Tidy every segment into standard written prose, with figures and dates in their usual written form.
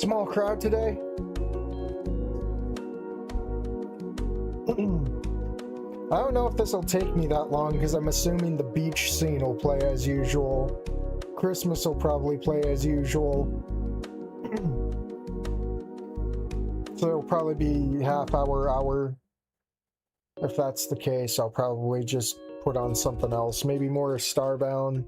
small crowd today. I don't know if this will take me that long because I'm assuming the beach scene will play as usual. Christmas will probably play as usual. So it'll probably be half hour. If that's the case, I'll probably just put on something else. Maybe more Starbound.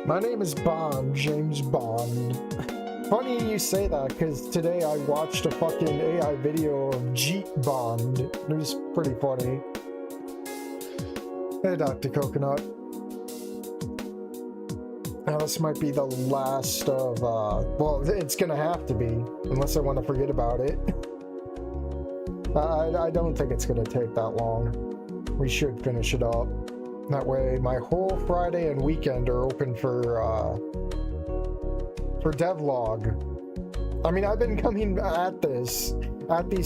My name is Bond, James Bond. Funny you say that, because today I watched a fucking AI video of Jeet Bond. It was pretty funny. Hey, Dr. Coconut. Now, this might be the last of, well, it's gonna have to be, unless I want to forget about it. I don't think it's gonna take that long. We should finish it up. That way, my whole Friday and weekend are open for devlog. I mean, I've been coming at these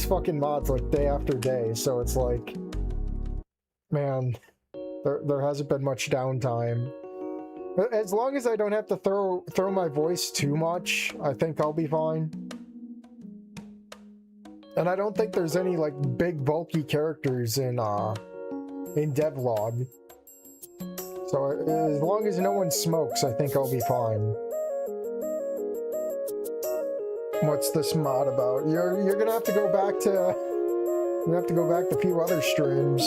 fucking mods like day after day, so it's like, man, there hasn't been much downtime. As long as I don't have to throw my voice too much, I think I'll be fine. And I don't think there's any like big bulky characters in devlog. So as long as no one smokes, I think I'll be fine. What's this mod about? You're gonna have to go back to a few other streams.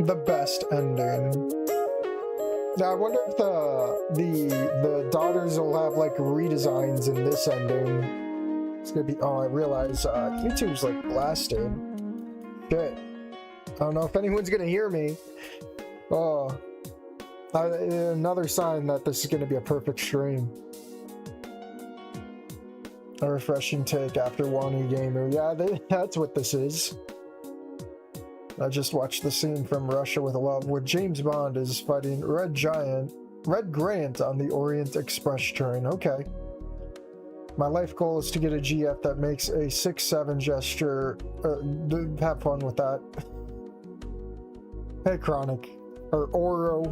The best ending. Now I wonder if the daughters will have like redesigns in this ending. It's gonna be. Oh, I realize YouTube's like blasted. Shit. I don't know if anyone's gonna hear me. Oh, another sign that this is gonna be a perfect stream. A refreshing take after Wanu Gamer. Yeah, that's what this is. I just watched the scene from Russia with Love where James Bond is fighting Red Grant on the Orient Express train. Okay. My life goal is to get a GF that makes a 6-7 gesture. Have fun with that. Hey, Chronic. Or Oro.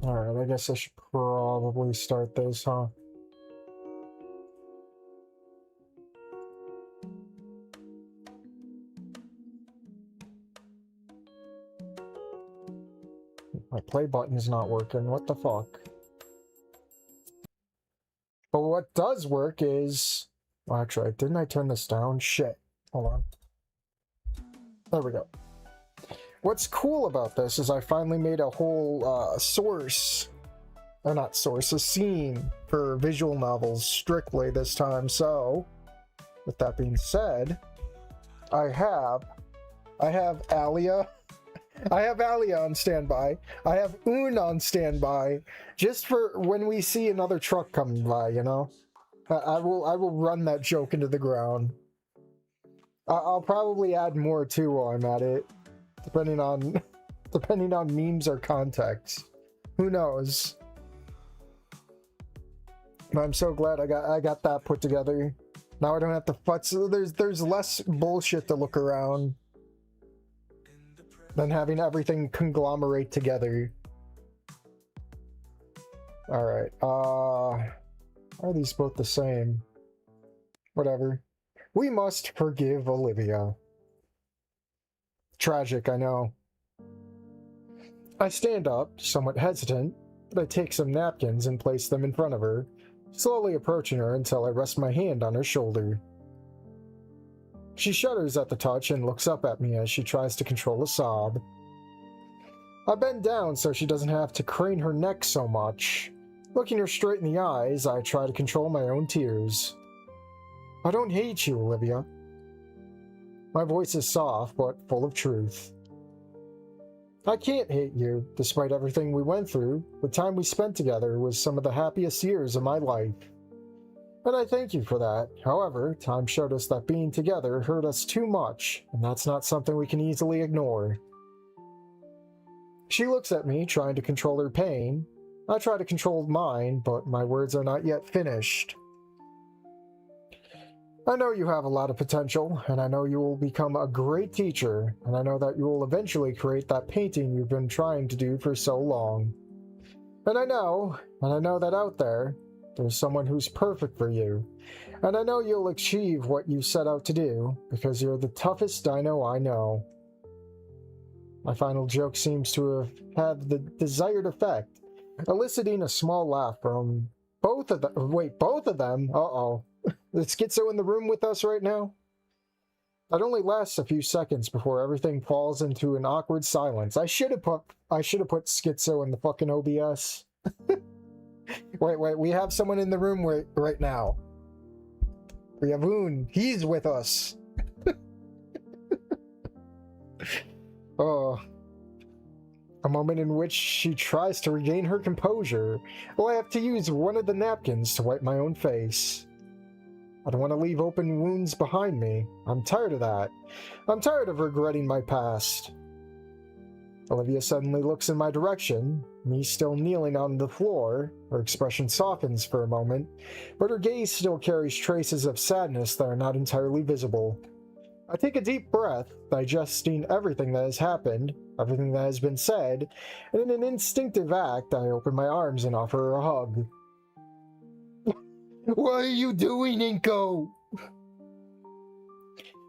Alright, I guess I should probably start this, huh? My play button is not working. What the fuck? But what does work is... Well, actually, didn't I turn this down? Shit. Hold on. There we go. What's cool about this is I finally made a whole source. Or not source, a scene for visual novels strictly this time. So, with that being said, I have Alia. I have Alia on standby. I have Un on standby, just for when we see another truck coming by, you know? I will run that joke into the ground. I'll probably add more too while I'm at it, depending on memes or context. Who knows? But I'm so glad I got that put together. Now I don't have to futz. There's less bullshit to look around than having everything conglomerate together. Alright, are these both the same? Whatever. We must forgive Olivia. Tragic, I know. I stand up, somewhat hesitant, but I take some napkins and place them in front of her, slowly approaching her until I rest my hand on her shoulder. She shudders at the touch and looks up at me as she tries to control a sob. I bend down so she doesn't have to crane her neck so much. Looking her straight in the eyes, I try to control my own tears. I don't hate you, Olivia. My voice is soft, but full of truth. I can't hate you, despite everything we went through. The time we spent together was some of the happiest years of my life. And I thank you for that. However, time showed us that being together hurt us too much, and that's not something we can easily ignore. She looks at me, trying to control her pain. I try to control mine, but my words are not yet finished. I know you have a lot of potential, and I know you will become a great teacher, and I know that you will eventually create that painting you've been trying to do for so long. And I know that out there's someone who's perfect for you, and I know you'll achieve what you set out to do, because you're the toughest dino I know. My final joke seems to have had the desired effect, eliciting a small laugh from both of them. Wait, both of them? Uh-oh. The schizo in the room with us right now? It only lasts a few seconds before everything falls into an awkward silence. I should have put schizo in the fucking OBS. Wait, we have someone in the room right now. We have Un. He's with us. Oh. A moment in which she tries to regain her composure. Well, I have to use one of the napkins to wipe my own face. I don't want to leave open wounds behind me. I'm tired of that. I'm tired of regretting my past. Olivia suddenly looks in my direction, me still kneeling on the floor. Her expression softens for a moment, but her gaze still carries traces of sadness that are not entirely visible. I take a deep breath, digesting everything that has happened, everything that has been said, and in an instinctive act, I open my arms and offer her a hug. What are you doing, Inko?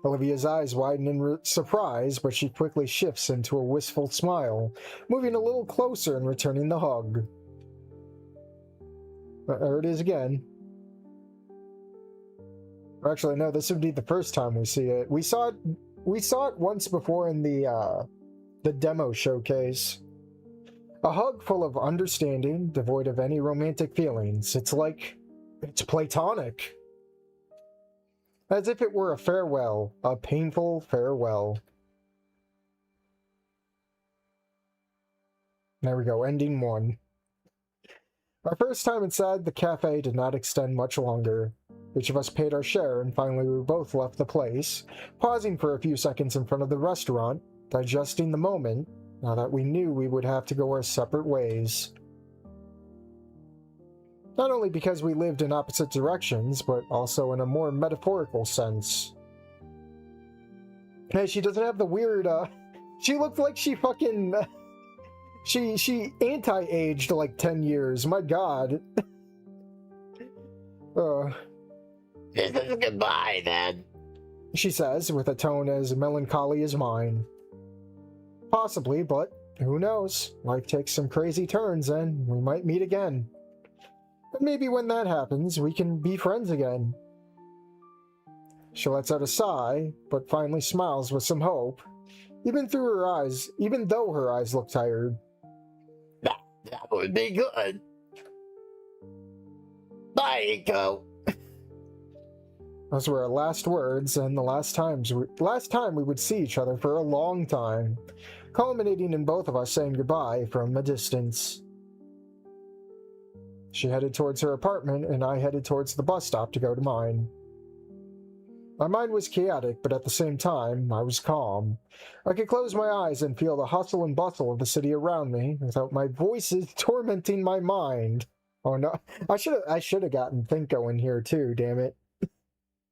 Olivia's eyes widen in surprise, but she quickly shifts into a wistful smile, moving a little closer and returning the hug. There it is again. Actually, no, this would be the first time we see it. We saw it once before in the demo showcase. A hug full of understanding, devoid of any romantic feelings. It's platonic. As if it were a farewell, a painful farewell. There we go, ending one. Our first time inside the cafe did not extend much longer. Each of us paid our share, and finally we both left the place, pausing for a few seconds in front of the restaurant, digesting the moment, now that we knew we would have to go our separate ways. Not only because we lived in opposite directions, but also in a more metaphorical sense. Hey, she doesn't have the weird, she looked like she fucking, she anti-aged like 10 years, my god. This is goodbye, then, she says, with a tone as melancholy as mine. Possibly, but who knows? Life takes some crazy turns, and we might meet again. But maybe when that happens, we can be friends again. She lets out a sigh, but finally smiles with some hope, even though her eyes look tired. That would be good. Bye, Inko. Those were our last words, and the last time we would see each other for a long time, culminating in both of us saying goodbye from a distance. She headed towards her apartment, and I headed towards the bus stop to go to mine. My mind was chaotic, but at the same time, I was calm. I could close my eyes and feel the hustle and bustle of the city around me, without my voices tormenting my mind. Oh no, I should have gotten Thinko in here too, damn it.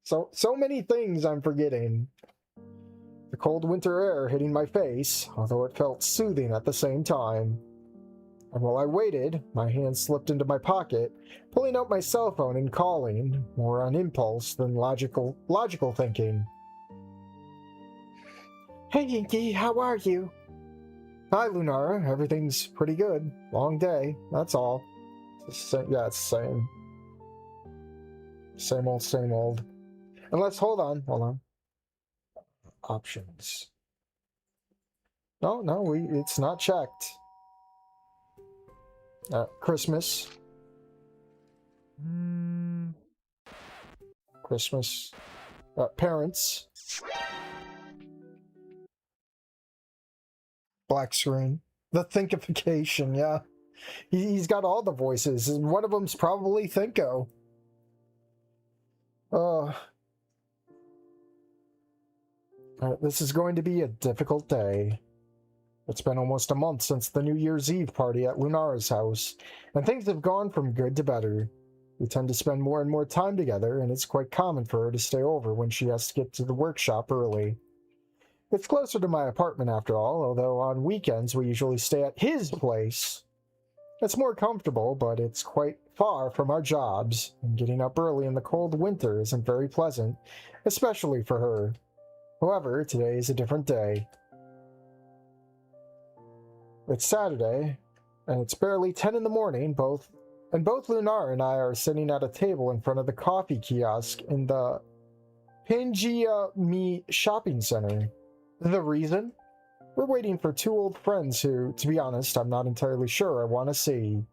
So many things I'm forgetting. The cold winter air hitting my face, although it felt soothing at the same time. And while I waited, my hand slipped into my pocket, pulling out my cell phone and calling, more on impulse than logical thinking. Hey Inky, how are you? Hi Lunara, everything's pretty good. Long day, that's all. It's the same. Same old, same old. Unless, hold on. options. No, it's not checked. Christmas. Christmas. Parents. Black screen. The thinkification, yeah. He's got all the voices, and one of them's probably Thinko. This is going to be a difficult day. It's been almost a month since the New Year's Eve party at Lunara's house, and things have gone from good to better. We tend to spend more and more time together, and it's quite common for her to stay over when she has to get to the workshop early. It's closer to my apartment after all, although on weekends we usually stay at his place. It's more comfortable, but it's quite far from our jobs, and getting up early in the cold winter isn't very pleasant, especially for her. However, today is a different day. It's Saturday, and it's barely 10 in the morning, both Lunara and I are sitting at a table in front of the coffee kiosk in the Pinjia-mi shopping center. The reason? We're waiting for two old friends who, to be honest, I'm not entirely sure I want to see.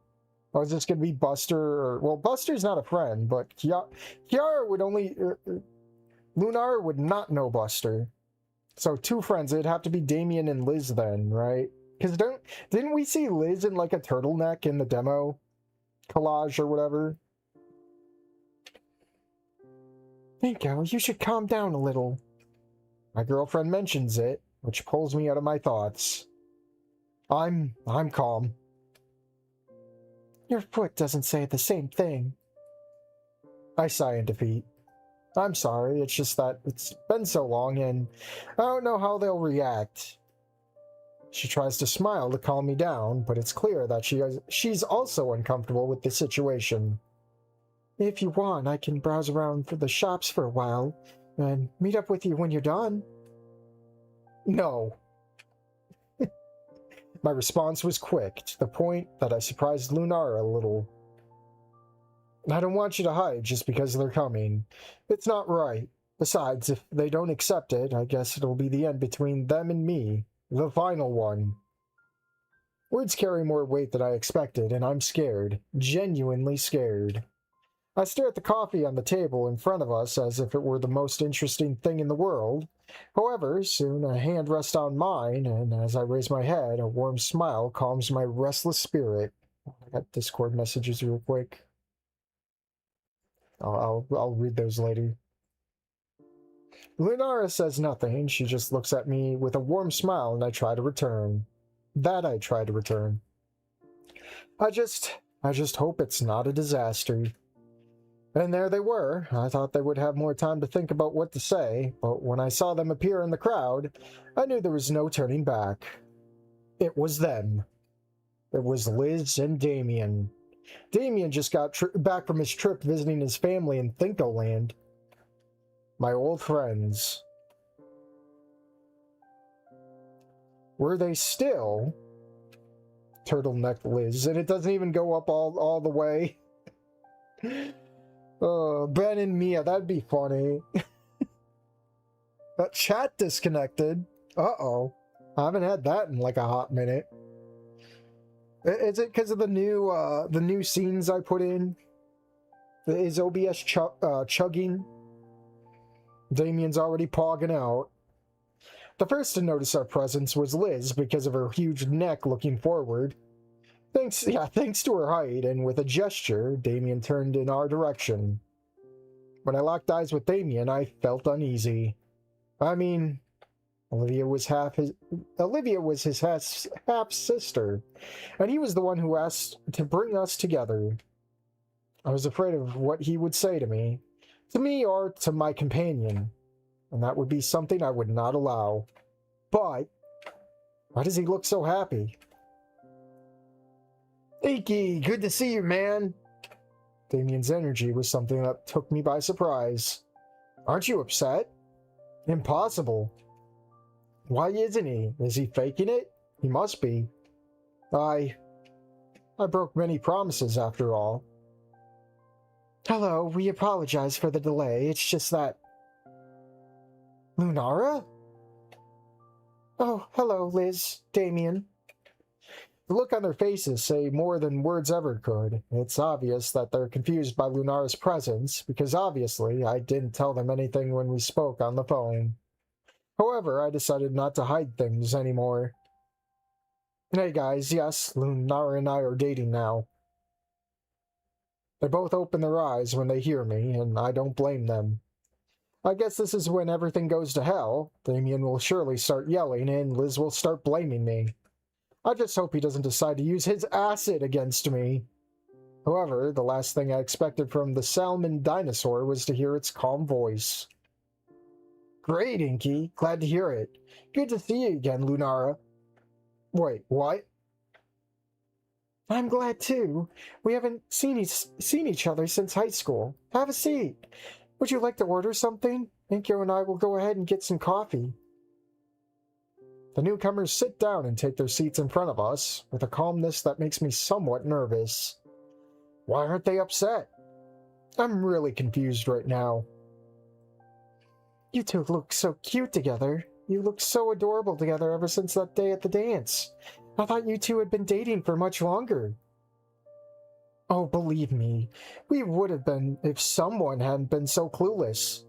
Oh, is this going to be Buster? Well, Buster's not a friend, but Kiara would only... Lunara would not know Buster. So two friends, it'd have to be Damien and Liz then, right? Because didn't we see Liz in like a turtleneck in the demo collage or whatever? Nico, you should calm down a little. My girlfriend mentions it, which pulls me out of my thoughts. I'm calm. Your foot doesn't say the same thing. I sigh in defeat. I'm sorry, it's just that it's been so long and I don't know how they'll react. She tries to smile to calm me down, but it's clear that she's also uncomfortable with the situation. If you want, I can browse around for the shops for a while and meet up with you when you're done. No. My response was quick, to the point that I surprised Lunara a little. I don't want you to hide just because they're coming. It's not right. Besides, if they don't accept it, I guess it'll be the end between them and me. The final one. Words carry more weight than I expected, and I'm scared. Genuinely scared. I stare at the coffee on the table in front of us as if it were the most interesting thing in the world. However, soon a hand rests on mine, and as I raise my head, a warm smile calms my restless spirit. I got Discord messages real quick. I'll read those later. Lunara says nothing. She just looks at me with a warm smile, and I try to return. I just hope it's not a disaster. And there they were. I thought they would have more time to think about what to say, but when I saw them appear in the crowd, I knew there was no turning back. It was them. It was Liz and Damien. Damien just got back from his trip visiting his family in Thinko Land. My old friends. Were they still? Turtleneck Liz, and it doesn't even go up all the way. Ben and Mia, that'd be funny. That chat disconnected. Uh-oh. I haven't had that in like a hot minute. Is it because of the new scenes I put in? Is OBS chugging? Damien's already pogging out. The first to notice our presence was Liz because of her huge neck looking forward. Thanks to her height, and with a gesture, Damien turned in our direction. When I locked eyes with Damien, I felt uneasy. I mean, Olivia was his half-sister, and he was the one who asked to bring us together. I was afraid of what he would say to me or to my companion, and that would be something I would not allow. But, why does he look so happy? Iki, good to see you, man. Damien's energy was something that took me by surprise. Aren't you upset? Impossible. Why isn't he? Is he faking it? He must be. I broke many promises after all. Hello, we apologize for the delay. It's just that... Lunara? Oh, hello, Liz, Damien. The look on their faces say more than words ever could. It's obvious that they're confused by Lunara's presence, because obviously I didn't tell them anything when we spoke on the phone. However, I decided not to hide things anymore. Hey guys, yes, Lunara and I are dating now. They both open their eyes when they hear me, and I don't blame them. I guess this is when everything goes to hell. Damien will surely start yelling, and Liz will start blaming me. I just hope he doesn't decide to use his acid against me. However, the last thing I expected from the salmon dinosaur was to hear its calm voice. Great, Inky. Glad to hear it. Good to see you again, Lunara. Wait, what? I'm glad too. We haven't seen each other since high school. Have a seat. Would you like to order something? Inko and I will go ahead and get some coffee. The newcomers sit down and take their seats in front of us, with a calmness that makes me somewhat nervous. Why aren't they upset? I'm really confused right now. You two look so cute together. You look so adorable together ever since that day at the dance. I thought you two had been dating for much longer. Oh, believe me, we would have been if someone hadn't been so clueless.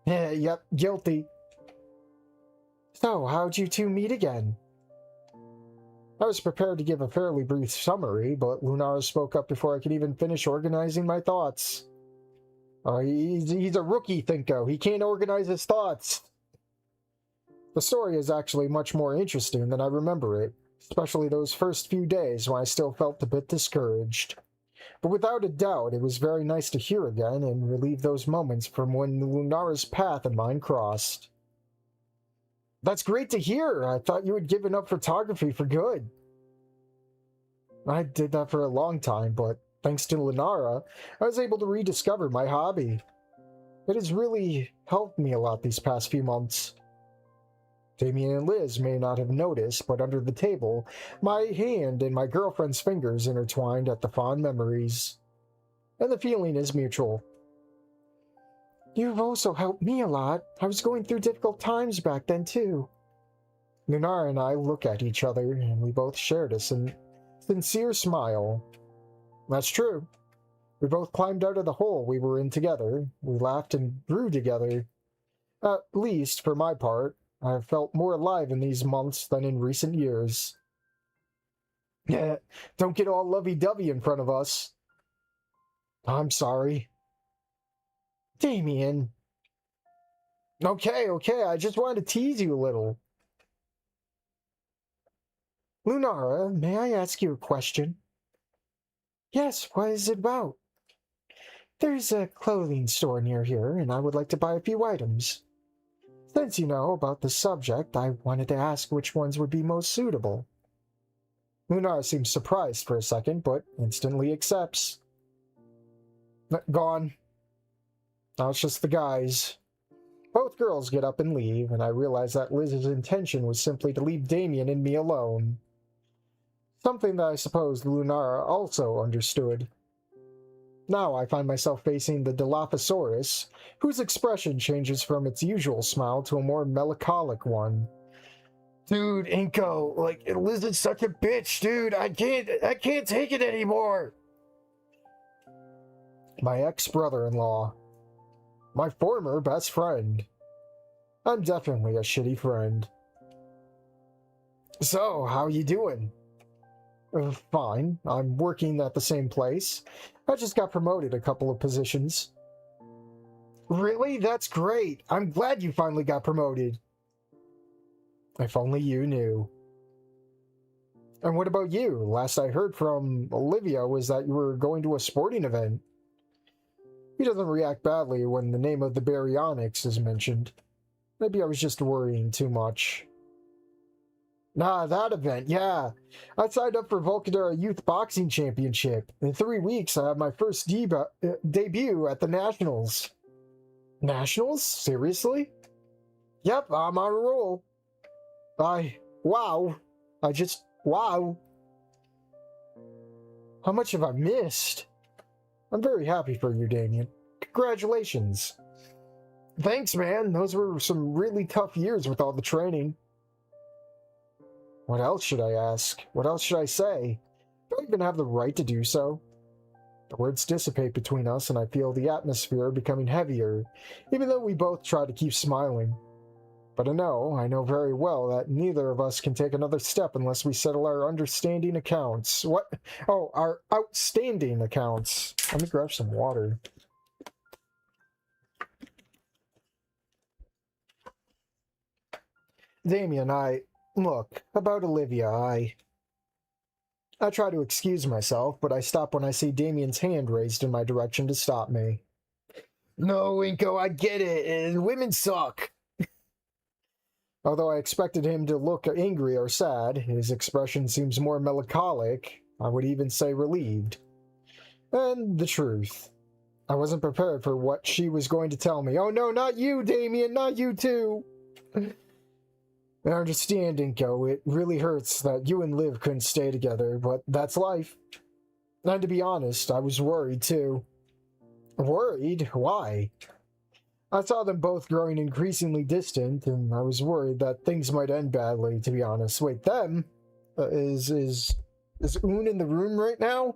Yep, guilty. So, how'd you two meet again? I was prepared to give a fairly brief summary, but Lunara spoke up before I could even finish organizing my thoughts. He's a rookie, Thinko. He can't organize his thoughts. The story is actually much more interesting than I remember it, especially those first few days when I still felt a bit discouraged. But without a doubt, it was very nice to hear again and relieve those moments from when Lunara's path and mine crossed. That's great to hear. I thought you had given up photography for good. I did that for a long time, but thanks to Lunara, I was able to rediscover my hobby. It has really helped me a lot these past few months. Damien and Liz may not have noticed, but under the table, my hand and my girlfriend's fingers intertwined at the fond memories. And the feeling is mutual. You've also helped me a lot. I was going through difficult times back then, too. Lunara and I look at each other, and we both shared a sincere smile. That's true. We both climbed out of the hole we were in together. We laughed and grew together. At least, for my part, I have felt more alive in these months than in recent years. Yeah, don't get all lovey-dovey in front of us. I'm sorry. Damien. Okay, I just wanted to tease you a little. Lunara, may I ask you a question? Yes, what is it about? There's a clothing store near here, and I would like to buy a few items. Since you know about the subject, I wanted to ask which ones would be most suitable. Lunara seems surprised for a second, but instantly accepts. Gone. Now it's just the guys. Both girls get up and leave, and I realize that Liz's intention was simply to leave Damien and me alone. Something that I suppose Lunara also understood. Now I find myself facing the Dilophosaurus, whose expression changes from its usual smile to a more melancholic one. Dude, Inko, Liz is such a bitch, dude. I can't take it anymore. My ex-brother-in-law. My former best friend. I'm definitely a shitty friend. So, how you doing? Fine. I'm working at the same place. I just got promoted a couple of positions. Really? That's great. I'm glad you finally got promoted. If only you knew. And what about you? Last I heard from Olivia was that you were going to a sporting event. He doesn't react badly when the name of the baryonyx is mentioned. Maybe I was just worrying too much. Nah, that event, yeah. I signed up for Volcadera Youth Boxing Championship. In 3 weeks, I have my first debut at the Nationals. Nationals? Seriously? Yep, I'm on a roll. Wow. Wow. How much have I missed? I'm very happy for you, Damien. Congratulations. Thanks, man. Those were some really tough years with all the training. What else should I ask? What else should I say? Do I even have the right to do so? The words dissipate between us, and I feel the atmosphere becoming heavier, even though we both try to keep smiling. But I know very well that neither of us can take another step unless we settle our understanding accounts. What? Oh, our outstanding accounts. Let me grab some water. Damien, look, about Olivia, I try to excuse myself, but I stop when I see Damien's hand raised in my direction to stop me. No, Inko, I get it, and women suck. Although I expected him to look angry or sad, his expression seems more melancholic, I would even say relieved. And the truth. I wasn't prepared for what she was going to tell me. Oh no, not you, Damien, not you too! I understand, Inko, it really hurts that you and Liv couldn't stay together, but that's life. And to be honest, I was worried too. Worried? Why? I saw them both growing increasingly distant, and I was worried that things might end badly, to be honest. Wait, them? Is Un in the room right now?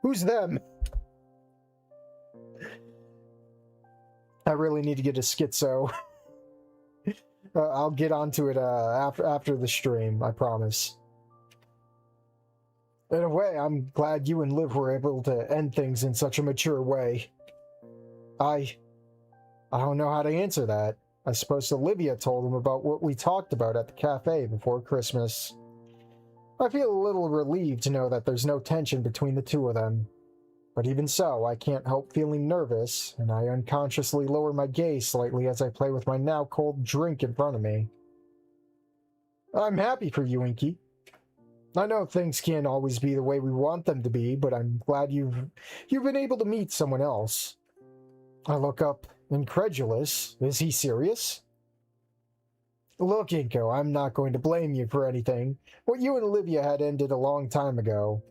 Who's them? I really need to get a schizo. I'll get onto it after the stream, I promise. In a way, I'm glad you and Liv were able to end things in such a mature way. I don't know how to answer that. I suppose Olivia told him about what we talked about at the cafe before Christmas. I feel a little relieved to know that there's no tension between the two of them. But even so, I can't help feeling nervous, and I unconsciously lower my gaze slightly as I play with my now cold drink in front of me. I'm happy for you, Inky. I know things can't always be the way we want them to be, but I'm glad you've been able to meet someone else. I look up, incredulous. Is he serious? Look, Inko, I'm not going to blame you for anything. What you and Olivia had ended a long time ago.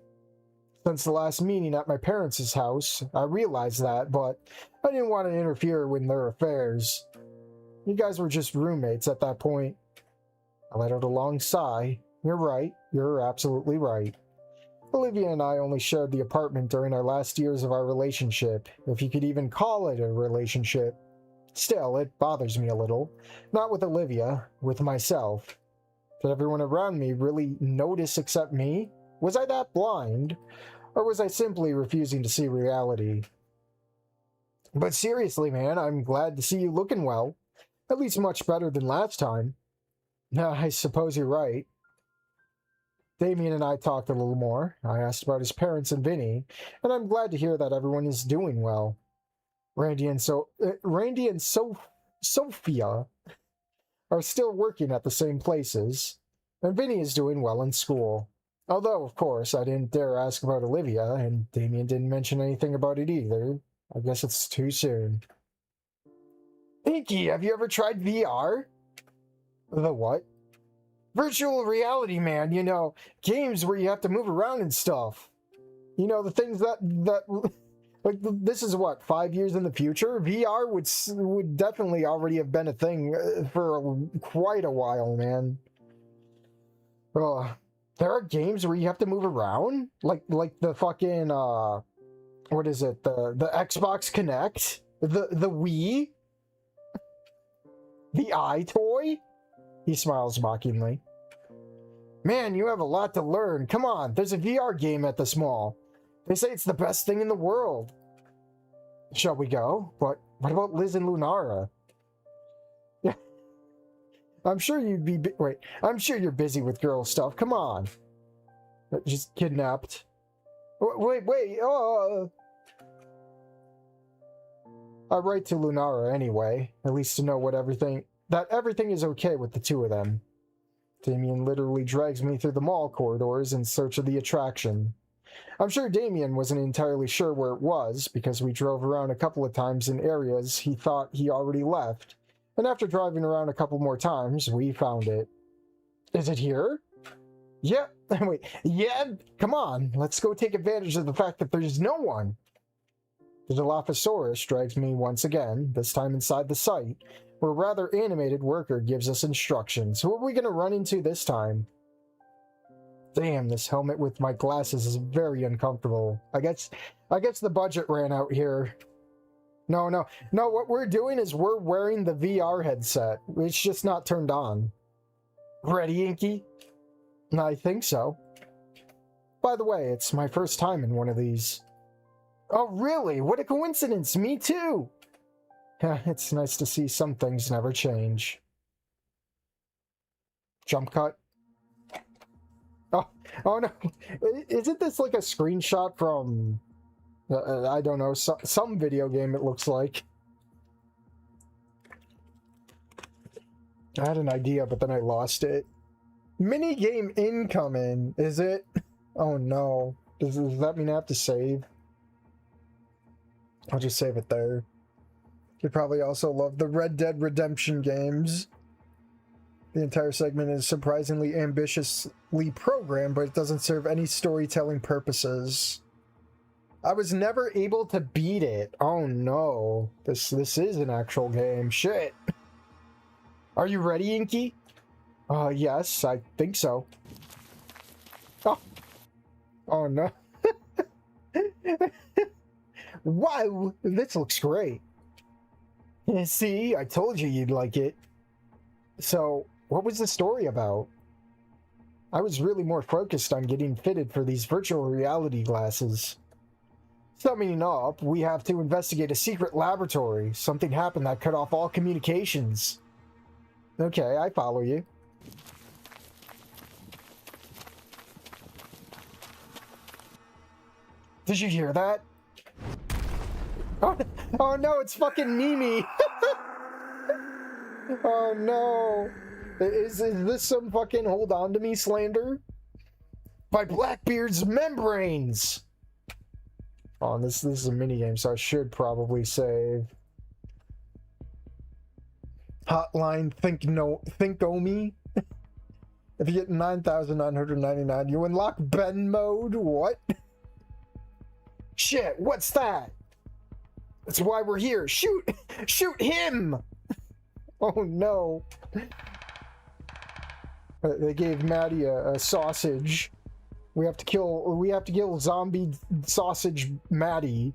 Since the last meeting at my parents' house, I realized that, but I didn't want to interfere in their affairs. You guys were just roommates at that point. I let out a long sigh. You're right. You're absolutely right. Olivia and I only shared the apartment during our last years of our relationship, if you could even call it a relationship. Still, it bothers me a little. Not with Olivia, with myself. Did everyone around me really notice except me? Was I that blind? Or was I simply refusing to see reality? But seriously, man, I'm glad to see you looking well. At least much better than last time. I suppose you're right. Damien and I talked a little more. I asked about his parents and Vinny, and I'm glad to hear that everyone is doing well. Randy and Sophia are still working at the same places, and Vinny is doing well in school. Although, of course, I didn't dare ask about Olivia, and Damien didn't mention anything about it either. I guess it's too soon. Inky, have you ever tried VR? The what? Virtual reality, man, you know, games where you have to move around and stuff. You know, the things that like, this is what, 5 years in the future? VR would definitely already have been a thing for quite a while, man. There are games where you have to move around? Like the fucking, what is it? The Xbox Kinect? The Wii? The iToy? He smiles mockingly. Man, you have a lot to learn. Come on, there's a VR game at this mall. They say it's the best thing in the world. Shall we go? But what about Liz and Lunara? Yeah. I'm sure you'd be... Wait, I'm sure you're busy with girl stuff. Come on. Just kidnapped. Wait. I write to Lunara anyway, at least to know that everything is okay with the two of them. Damien literally drags me through the mall corridors in search of the attraction. I'm sure Damien wasn't entirely sure where it was, because we drove around a couple of times in areas he thought he already left, and after driving around a couple more times, we found it. Is it here? Yeah. Wait. Yeah? Come on. Let's go take advantage of the fact that there's no one. The Dilophosaurus drags me once again, this time inside the site, where a rather animated worker gives us instructions. Who are we going to run into this time? Damn, this helmet with my glasses is very uncomfortable. I guess the budget ran out here. No, what we're doing is we're wearing the VR headset. It's just not turned on. Ready, Inky? I think so. By the way, it's my first time in one of these. Oh, really? What a coincidence! Me too! It's nice to see some things never change. Jump cut. Oh no. Isn't this like a screenshot from... I don't know, some video game it looks like. I had an idea, but then I lost it. Minigame incoming, is it? Oh no. Does that mean I have to save? I'll just save it there. You probably also love the Red Dead Redemption games. The entire segment is surprisingly ambitiously programmed, but it doesn't serve any storytelling purposes. I was never able to beat it. Oh no. This is an actual game. Shit. Are you ready, Inky? Yes, I think so. Oh no. Wow, this looks great. See, I told you you'd like it. So, what was the story about? I was really more focused on getting fitted for these virtual reality glasses. Summing up, we have to investigate a secret laboratory. Something happened that cut off all communications. Okay, I follow you. Did you hear that? Oh no, it's fucking Mimi! Oh no! Is this some fucking hold on to me slander? By Blackbeard's membranes! Oh, this is a minigame, so I should probably save. Hotline Thinkomi. If you get 9,999, you unlock Ben mode? What? Shit, what's that? That's why we're here. Shoot! Shoot him! Oh no. They gave Maddie a sausage. We have to kill zombie sausage Maddie.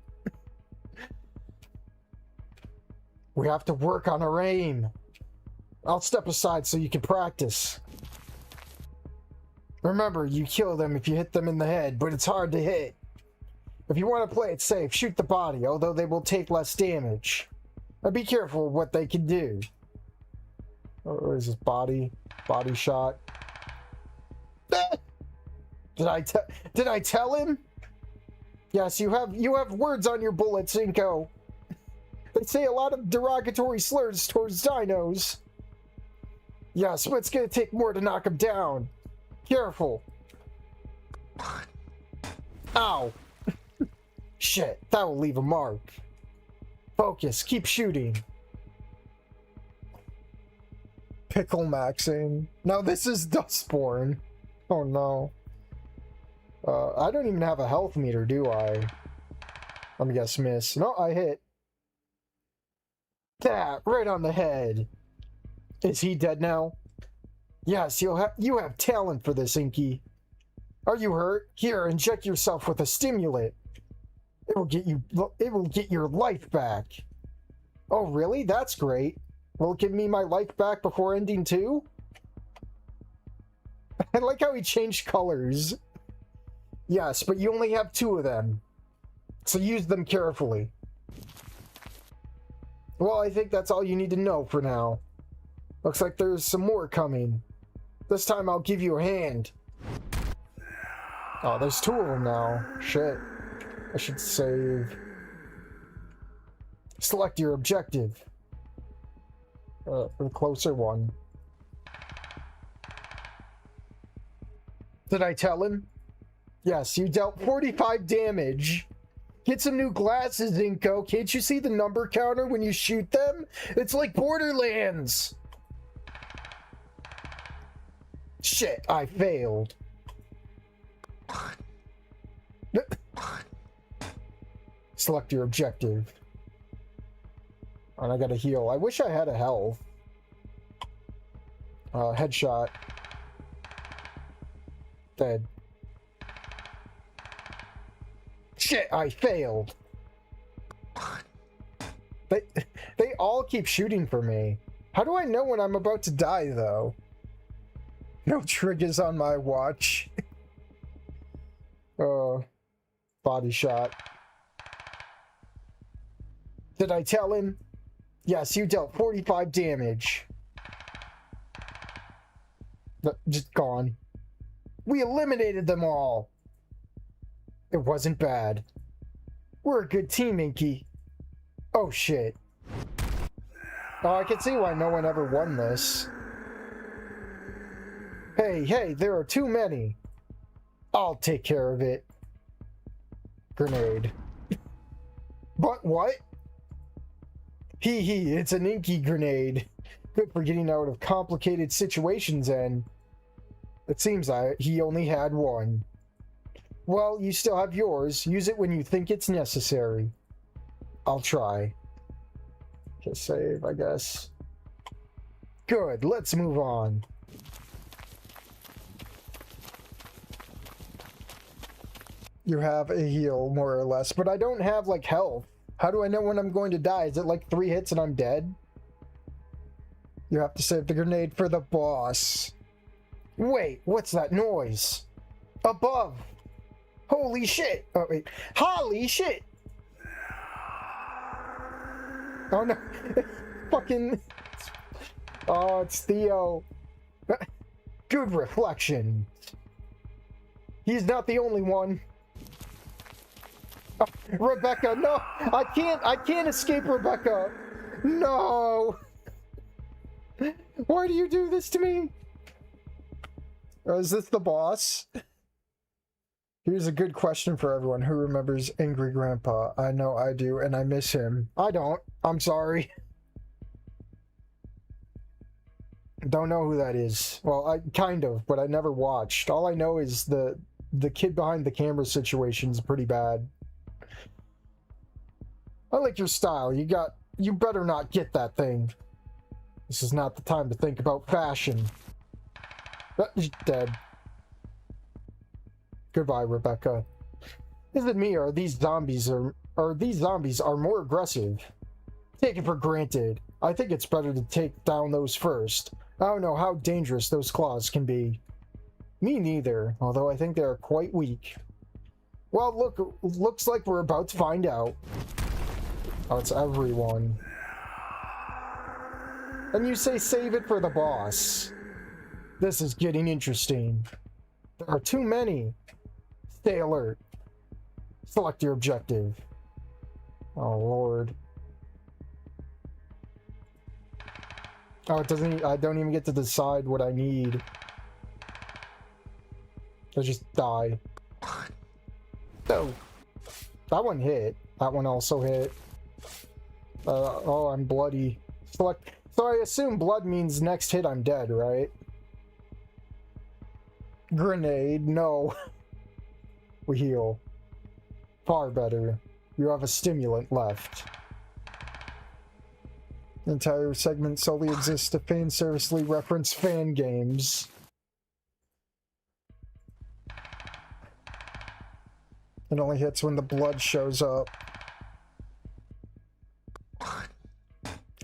We have to work on our aim. I'll step aside so you can practice. Remember, you kill them if you hit them in the head, but it's hard to hit. If you want to play it safe, shoot the body, although they will take less damage. Now be careful of what they can do. Or is this body shot? Did I tell him? Yes, you have words on your bullets, Inko. They say a lot of derogatory slurs towards dinos. Yes, but it's gonna take more to knock him down. Careful. Ow. Shit, that will leave a mark. Focus, keep shooting. Pickle maxing. Now this is Dustborn. Oh no. I don't even have a health meter, do I? Let me guess, miss. No, I hit. That, right on the head. Is he dead now? Yes, you have talent for this, Inky. Are you hurt? Here, inject yourself with a stimulant. It will get your life back. Oh, really? That's great. Will it give me my life back before ending too? I like how he changed colors. Yes, but you only have 2 of them. So use them carefully. Well, I think that's all you need to know for now. Looks like there's some more coming. This time I'll give you a hand. Oh, there's 2 of them now. Shit. I should save. Select your objective. The closer one. Did I tell him? Yes, you dealt 45 damage. Get some new glasses, Inko. Can't you see the number counter when you shoot them? It's like Borderlands. Shit, I failed. Select your objective. And I gotta heal. I wish I had a health. Headshot. Dead. Shit, I failed. They all keep shooting for me. How do I know when I'm about to die, though? No triggers on my watch. Body shot. Did I tell him? Yes, you dealt 45 damage. Just gone. We eliminated them all. It wasn't bad. We're a good team, Inky. Oh, shit. Oh, I can see why no one ever won this. Hey, there are too many. I'll take care of it. Grenade. But what? Hee, it's an Inky grenade. Good for getting out of complicated situations, and it seems he only had one. Well, you still have yours. Use it when you think it's necessary. I'll try. Just save, I guess. Good, let's move on. You have a heal, more or less, but I don't have, like, health. How do I know when I'm going to die? Is it like 3 hits and I'm dead? You have to save the grenade for the boss. Wait, what's that noise? Above! Holy shit! Oh, wait. Holy shit! Oh no. Fucking... Oh, it's Theo. Good reflection. He's not the only one. Oh, Rebecca, no! I can't escape Rebecca! No! Why do you do this to me? Is this the boss? Here's a good question for everyone who remembers Angry Grandpa. I know I do, and I miss him. I don't. I'm sorry. Don't know who that is. Well, I kind of, but I never watched. All I know is the kid behind the camera situation's pretty bad. I like your style. You better not get that thing. This is not the time to think about fashion. He's dead. Goodbye, Rebecca. Is it me, or these zombies are more aggressive? Take it for granted. I think it's better to take down those first. I don't know how dangerous those claws can be. Me neither, although I think they are quite weak. Well, looks like we're about to find out. Oh, it's everyone. And you say save it for the boss. This is getting interesting. There are too many. Stay alert. Select your objective. Oh, Lord. Oh, it doesn't... I don't even get to decide what I need. I just die. Oh. That one hit. That one also hit. Oh, I'm bloody. Select... So I assume blood means next hit I'm dead, right? Grenade, no. We heal. Far better. You have a stimulant left. The entire segment solely exists to fan-servicely reference fan games. It only hits when the blood shows up.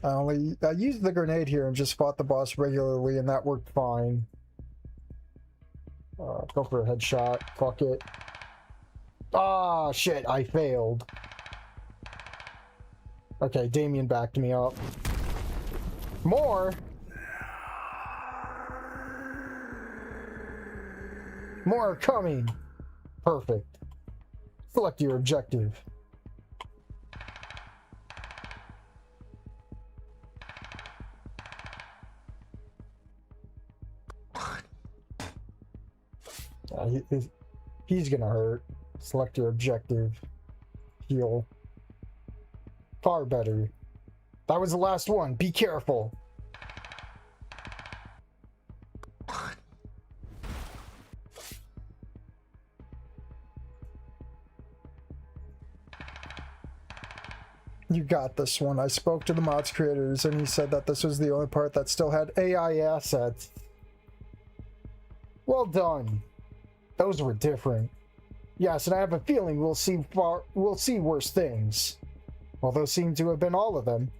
I used the grenade here and just fought the boss regularly, and that worked fine. Go for a headshot. Fuck it. Ah, shit, I failed. Okay, Damien backed me up. More? More are coming. Perfect. Select your objective. He's gonna hurt. Select your objective. Heal. Far better. That was the last one. Be careful. You got this one. I spoke to the mods creators and he said that this was the only part that still had AI assets. Well done. Those were different. Yes, and I have a feeling we'll see worse things. Well, those seem to have been all of them.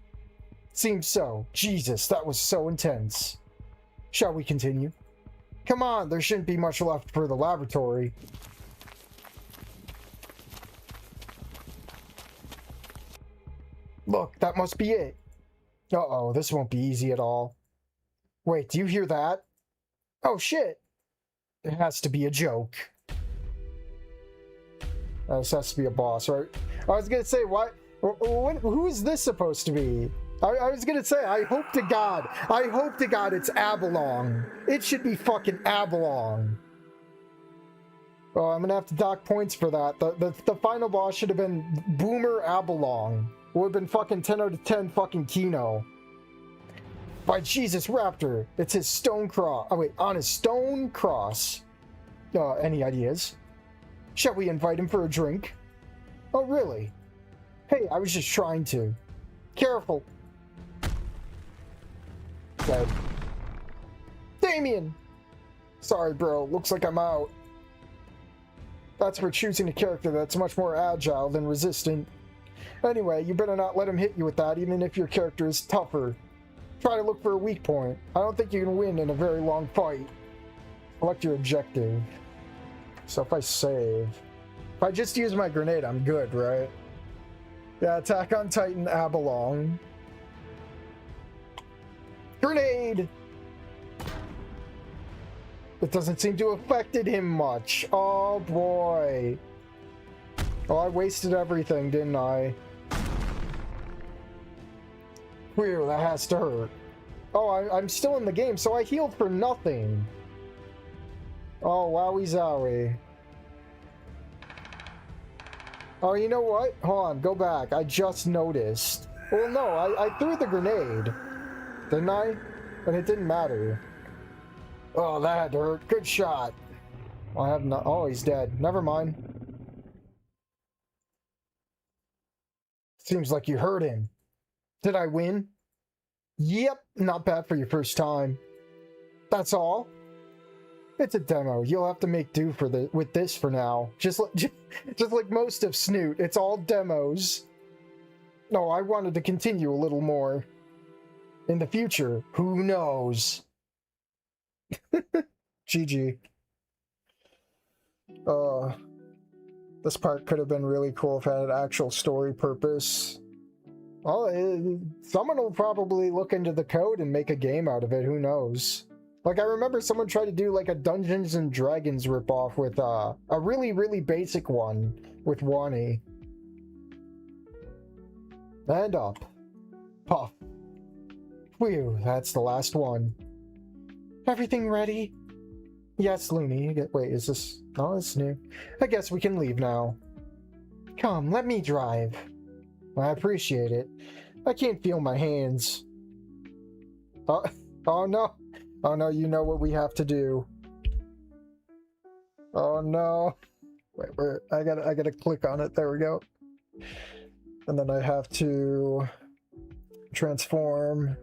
Seems so. Jesus, that was so intense. Shall we continue? Come on, there shouldn't be much left for the laboratory. Look, that must be it. Uh-oh, this won't be easy at all. Wait, do you hear that? Oh, shit. It has to be a joke. This has to be a boss, right? I was gonna say, who is this supposed to be? I was gonna say, I hope to God it's Abalong. It should be fucking Abalong. Oh, I'm gonna have to dock points for that. The final boss should have been Boomer Abalong. Would have been fucking 10 out of 10 fucking Kino. By Jesus, Raptor, it's his stone cross. Oh wait, on his stone cross. Any ideas? Shall we invite him for a drink? Oh really? Hey, I was just trying to. Careful. Dead. Damien! Sorry bro, looks like I'm out. That's for choosing a character that's much more agile than resistant. Anyway, you better not let him hit you with that, even if your character is tougher. Try to look for a weak point. I don't think you can win in a very long fight. Select your objective. So if I save... If I just use my grenade, I'm good, right? Yeah, Attack on Titan Abalong. Grenade! It doesn't seem to have affected him much. Oh boy. Oh, I wasted everything, didn't I? Phew, that has to hurt. Oh, I'm still in the game, so I healed for nothing. Oh, wowie zowie. Oh, you know what? Hold on, go back. I just noticed. Well, no, I threw the grenade. Didn't I? But it didn't matter. Oh, that had to hurt. Good shot. I have not. Oh, he's dead. Never mind. Seems like you hurt him. Did I win? Yep, not bad for your first time. That's all? It's a demo. You'll have to make do with this for now. Just like most of Snoot, it's all demos. No, I wanted to continue a little more. In the future, who knows? GG. This part could have been really cool if it had an actual story purpose. Well, someone will probably look into the code and make a game out of it, who knows? Like, I remember someone tried to do like a Dungeons and Dragons ripoff with a really, really basic one with Wani. And up. Puff. Phew, that's the last one. Everything ready? Yes, Looney. Wait, is this... Oh, it's new. I guess we can leave now. Come, let me drive. I appreciate it. I can't feel my hands. Oh no. Oh no, you know what we have to do. Oh no. Wait, where? I gotta click on it. There we go. And then I have to transform.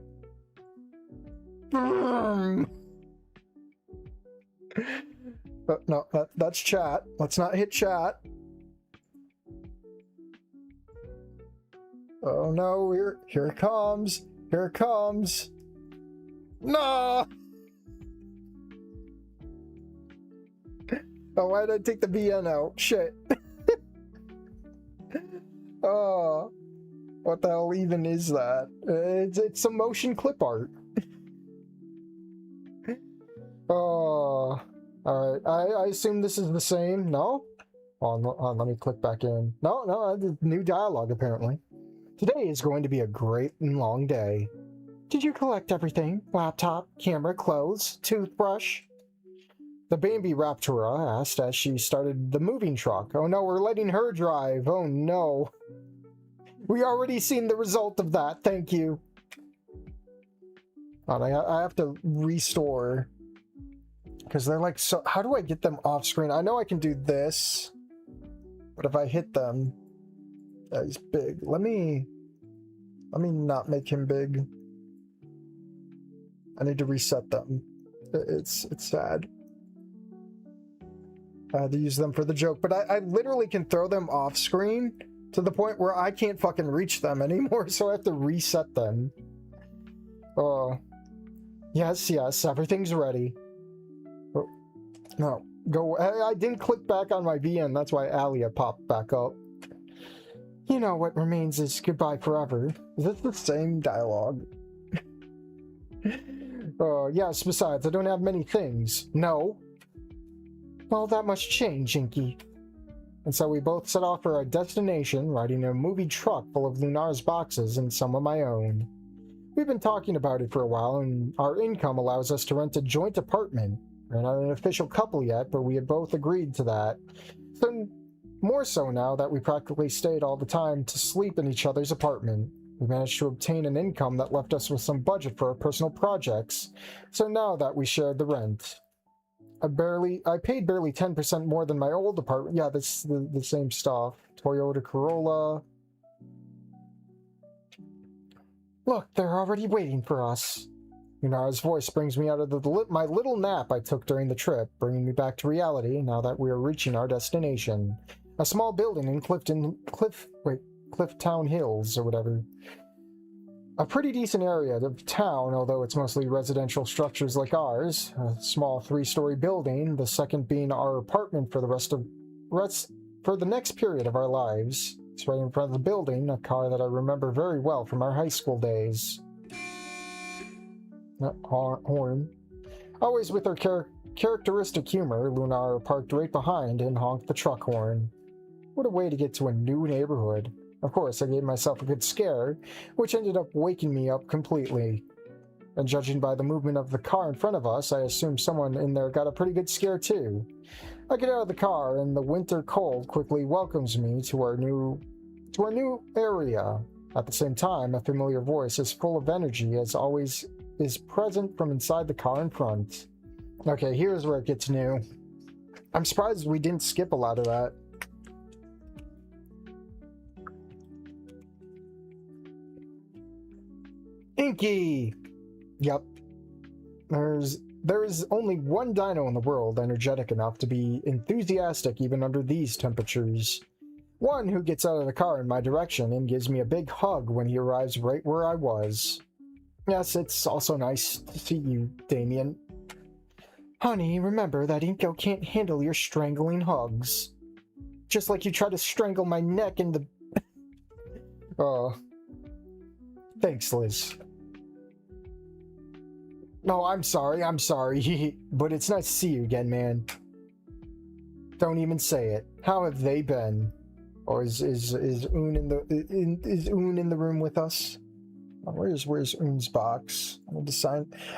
No, that's chat. Let's not hit chat. Oh no, here it comes. Here it comes. No! Oh, why did I take the VN out? Shit. Oh, what the hell even is that? It's some motion clip art. Oh, alright. I assume this is the same. No? Let me click back in. No, new dialogue apparently. Today is going to be a great and long day. Did you collect everything? Laptop, camera, clothes, toothbrush? The Bambi Raptora asked as she started the moving truck. Oh no, we're letting her drive. Oh no. We already seen the result of that. Thank you. Oh, I have to restore. Because they're like, so how do I get them off screen? I know I can do this. But if I hit them... That is big. Let me Let me not make him big. I need to reset them. It's sad. I had to use them for the joke, but I literally can throw them off screen to the point where I can't fucking reach them anymore, so I have to reset them. Oh. Yes, everything's ready. Oh, no, go. I didn't click back on my VN, that's why Alia popped back up. You know, what remains is goodbye forever. Is this the same dialogue? Oh, yes, besides, I don't have many things. No. Well, that must change, Inky. And so we both set off for our destination, riding a movie truck full of Lunar's boxes and some of my own. We've been talking about it for a while, and our income allows us to rent a joint apartment. We're not an official couple yet, but we had both agreed to that. So, more so now that we practically stayed all the time to sleep in each other's apartment. We managed to obtain an income that left us with some budget for our personal projects, so now that we shared the rent. I paid barely 10% more than my old apartment. Yeah, that's the same stuff. Toyota Corolla. Look, they're already waiting for us. Lunara's voice brings me out of my little nap I took during the trip, bringing me back to reality now that we are reaching our destination. A small building in Clifftown Hills, or whatever. A pretty decent area of town, although it's mostly residential structures like ours. A small 3-story building, the second being our apartment for the next period of our lives. It's right in front of the building, a car that I remember very well from our high school days. Horn. Always with her characteristic humor, Lunar parked right behind and honked the truck horn. What a way to get to a new neighborhood. Of course, I gave myself a good scare, which ended up waking me up completely. And judging by the movement of the car in front of us, I assume someone in there got a pretty good scare too. I get out of the car, and the winter cold quickly welcomes me to our new area. At the same time, a familiar voice as full of energy as always is present from inside the car in front. Okay, here's where it gets new. I'm surprised we didn't skip a lot of that. Inky! Yep. There is only one dino in the world energetic enough to be enthusiastic even under these temperatures. One who gets out of the car in my direction and gives me a big hug when he arrives right where I was. Yes, it's also nice to see you, Damien. Honey, remember that Inko can't handle your strangling hugs. Just like you try to strangle my neck in the... Oh. Thanks, Liz. No, I'm sorry, but it's nice to see you again, man. Don't even say it. How have they been? Or is Un in the room with us? Oh, where's Un's box?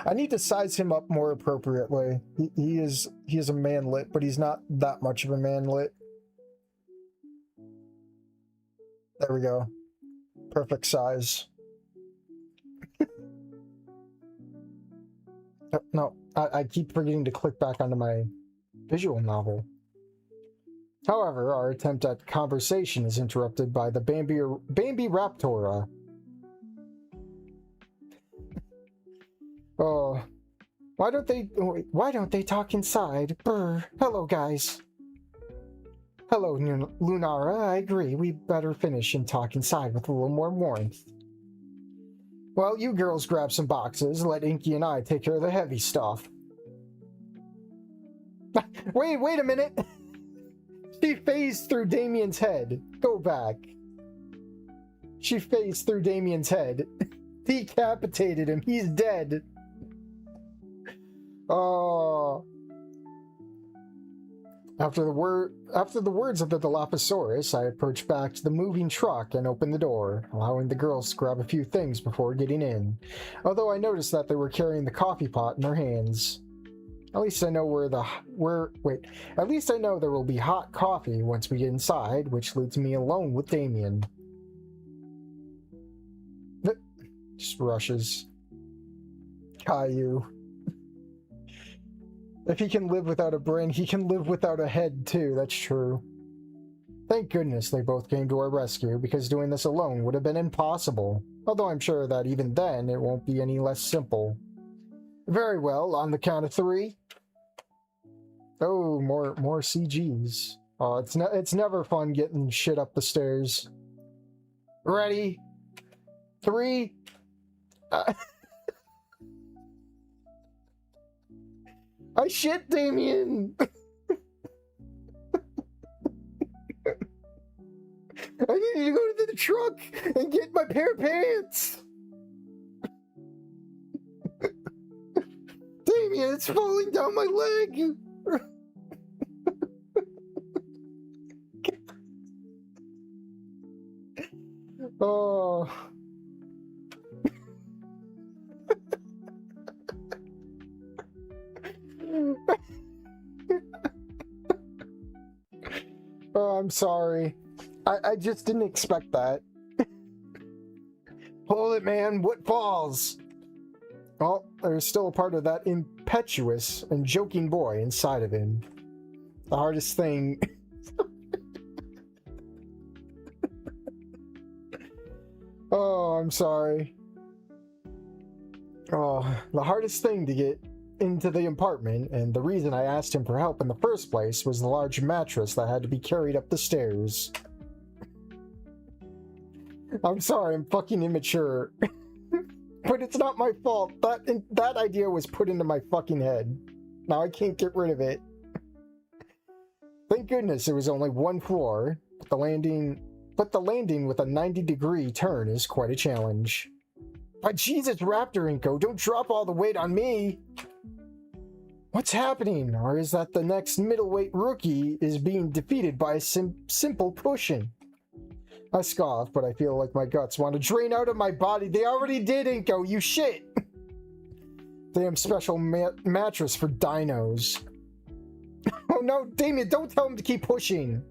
I need to size him up more appropriately. He is a manlet, but he's not that much of a manlet. There we go. Perfect size. No, I keep forgetting to click back onto my visual novel. However, our attempt at conversation is interrupted by the Bambi Raptora. Oh, why don't they talk inside? Brr. Hello, guys. Hello, Lunara. I agree. We better finish and talk inside with a little more warmth. Well, you girls grab some boxes. Let Inky and I take care of the heavy stuff. Wait a minute. She phased through Damien's head. Go back. She phased through Damien's head. Decapitated him. He's dead. Oh. After the words of the Dilophosaurus, I approached back to the moving truck and opened the door, allowing the girls to grab a few things before getting in. Although I noticed that they were carrying the coffee pot in their hands. At least I know At least I know there will be hot coffee once we get inside, which leaves me alone with Damien. Just rushes. Caillou. If he can live without a brain, he can live without a head too, that's true. Thank goodness they both came to our rescue, because doing this alone would have been impossible. Although I'm sure that even then it won't be any less simple. Very well, on the count of 3. Oh, more CGs. Oh, it's never fun getting shit up the stairs. Ready? 3. I shit, Damien! I need to go to the truck and get my pair of pants! Damien, it's falling down my leg! Oh. Oh, I'm sorry. I just didn't expect that. Hold it, man. What falls? Well, there's still a part of that impetuous and joking boy inside of him. The hardest thing... Oh, I'm sorry. Oh, the hardest thing to get into the apartment, and the reason I asked him for help in the first place, was the large mattress that had to be carried up the stairs. I'm sorry, I'm fucking immature. But it's not my fault. That idea was put into my fucking head. Now I can't get rid of it. Thank goodness it was only 1 floor, but the landing with a 90-degree turn is quite a challenge. But Jesus, Raptor Inko, don't drop all the weight on me! What's happening? Or is that the next middleweight rookie is being defeated by a simple pushing? I scoff, but I feel like my guts want to drain out of my body. They already did, Inko, you shit! Damn special mattress for dinos. Oh no, Damien, don't tell him to keep pushing!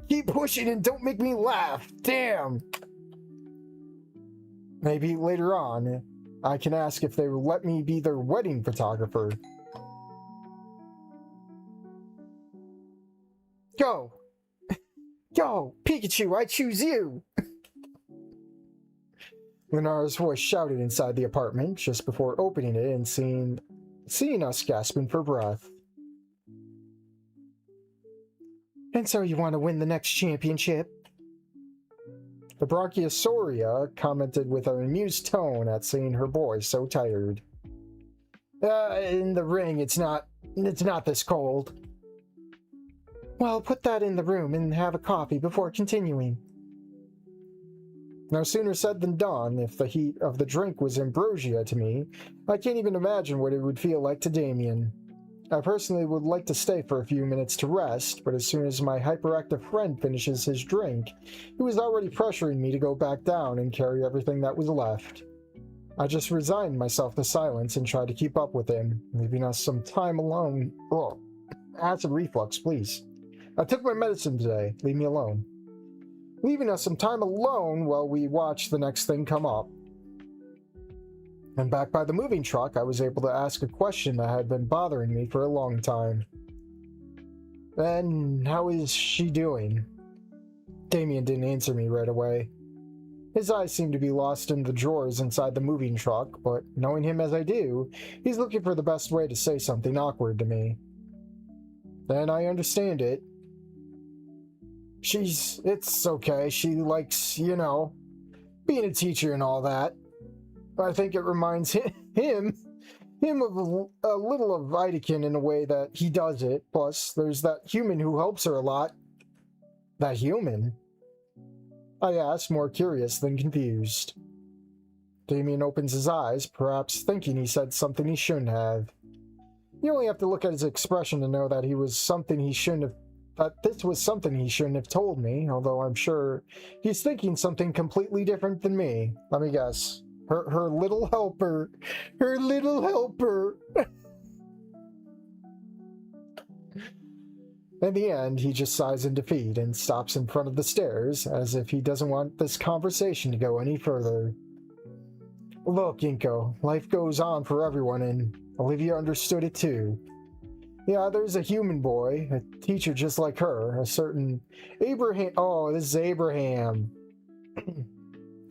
Keep pushing and don't make me laugh! Damn! Maybe later on, I can ask if they will let me be their wedding photographer. Go! Go! Pikachu, I choose you! Lunara's voice shouted inside the apartment just before opening it and seeing us gasping for breath. And so you want to win the next championship? The Brachiosauria commented with an amused tone at seeing her boy so tired. In the ring, it's not this cold. Well, put that in the room and have a coffee before continuing. No sooner said than done. If the heat of the drink was ambrosia to me, I can't even imagine what it would feel like to Damien. I personally would like to stay for a few minutes to rest, but as soon as my hyperactive friend finishes his drink, he was already pressuring me to go back down and carry everything that was left. I just resigned myself to silence and tried to keep up with him, leaving us some time alone. Oh, acid reflux, please. I took my medicine today. Leave me alone. Leaving us some time alone while we watch the next thing come up. And back by the moving truck, I was able to ask a question that had been bothering me for a long time. And how is she doing? Damien didn't answer me right away. His eyes seemed to be lost in the drawers inside the moving truck, but knowing him as I do, he's looking for the best way to say something awkward to me. Then I understand it. It's okay. She likes, being a teacher and all that. I think it reminds him of a little of Vitikin in a way that he does it. Plus, there's that human who helps her a lot. That human? I asked, more curious than confused. Damien opens his eyes, perhaps thinking he said something he shouldn't have. You only have to look at his expression to know that this was something he shouldn't have told me, although I'm sure he's thinking something completely different than me. Let me guess. Her little helper. Her little helper. In the end, he just sighs in defeat and stops in front of the stairs, as if he doesn't want this conversation to go any further. Look, Inko, life goes on for everyone, and Olivia understood it too. Yeah, there's a human boy, a teacher just like her, a certain Abraham. Oh, this is Abraham.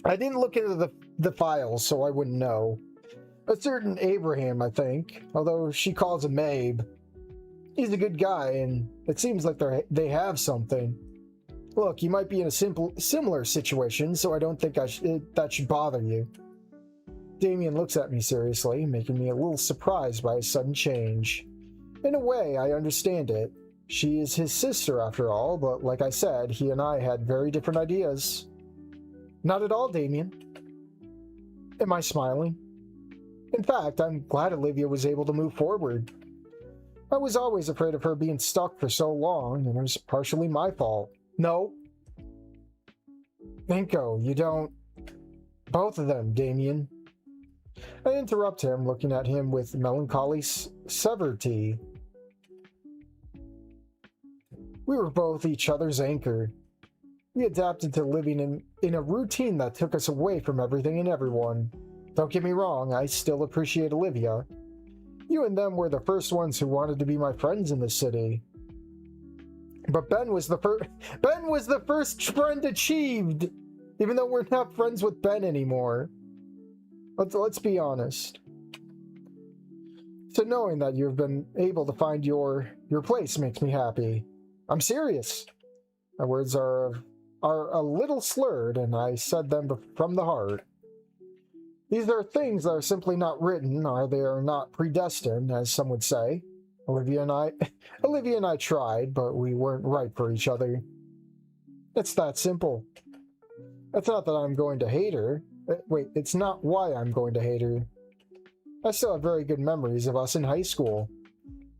I didn't look into the files, so I wouldn't know. A certain Abraham, I think, although she calls him Abe. He's a good guy, and it seems like they have something. Look, you might be in a similar situation, so I don't think that should bother you. Damien looks at me seriously, making me a little surprised by his sudden change. In a way, I understand it. She is his sister, after all, but like I said, he and I had very different ideas. Not at all, Damien. Am I smiling? In fact, I'm glad Olivia was able to move forward. I was always afraid of her being stuck for so long, and it was partially my fault. No. Inko, you don't... Both of them, Damien. I interrupt him, looking at him with melancholy severity. We were both each other's anchor. We adapted to living in a routine that took us away from everything and everyone. Don't get me wrong, I still appreciate Olivia. You and them were the first ones who wanted to be my friends in the city. But Ben was the first friend achieved, even though we're not friends with Ben anymore. Let's be honest. So knowing that you've been able to find your place makes me happy. I'm serious. My words are a little slurred, and I said them from the heart. These are things that are simply not written, or they are not predestined, as some would say. Olivia and I tried, but we weren't right for each other. It's that simple. It's not that I'm going to hate her. Wait, it's not why I'm going to hate her. I still have very good memories of us in high school.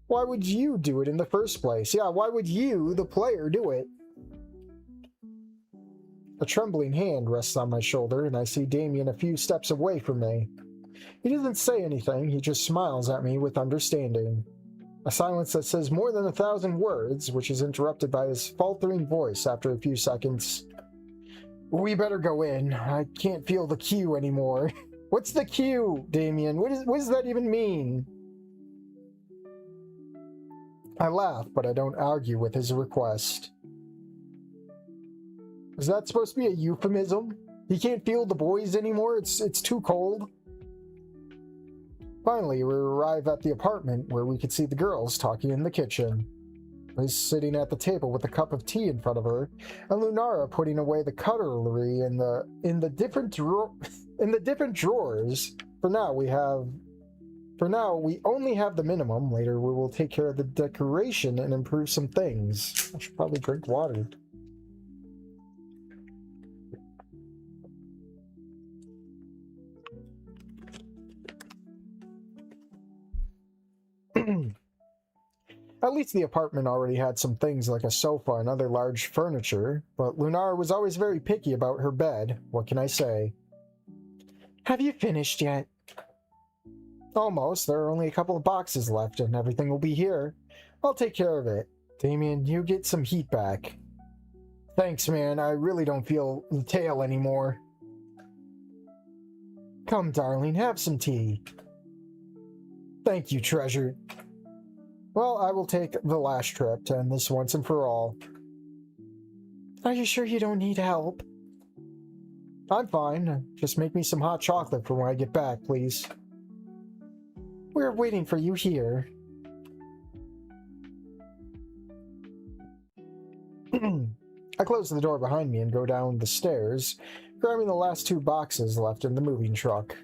Why would you do it in the first place? Yeah, why would you, the player, do it? A trembling hand rests on my shoulder, and I see Damien a few steps away from me. He doesn't say anything, he just smiles at me with understanding. A silence that says more than 1,000 words, which is interrupted by his faltering voice after a few seconds. We better go in. I can't feel the cue anymore. What's the cue, Damien? What does that even mean? I laugh, but I don't argue with his request. Is that supposed to be a euphemism? He can't feel the boys anymore? It's too cold? Finally, we arrive at the apartment where we could see the girls talking in the kitchen. Liz sitting at the table with a cup of tea in front of her, and Lunara putting away the cutlery in the different drawers. For now, we only have the minimum. Later, we will take care of the decoration and improve some things. I should probably drink water. At least the apartment already had some things like a sofa and other large furniture, but Lunara was always very picky about her bed. What can I say? Have you finished yet? Almost. There are only a couple of boxes left and everything will be here. I'll take care of it. Damien, you get some heat back. Thanks, man. I really don't feel the tail anymore. Come, darling, have some tea. Thank you, treasure. Well, I will take the last trip to end this once and for all. Are you sure you don't need help? I'm fine. Just make me some hot chocolate for when I get back, please. We're waiting for you here. I close the door behind me and go down the stairs, grabbing the last two boxes left in the moving truck.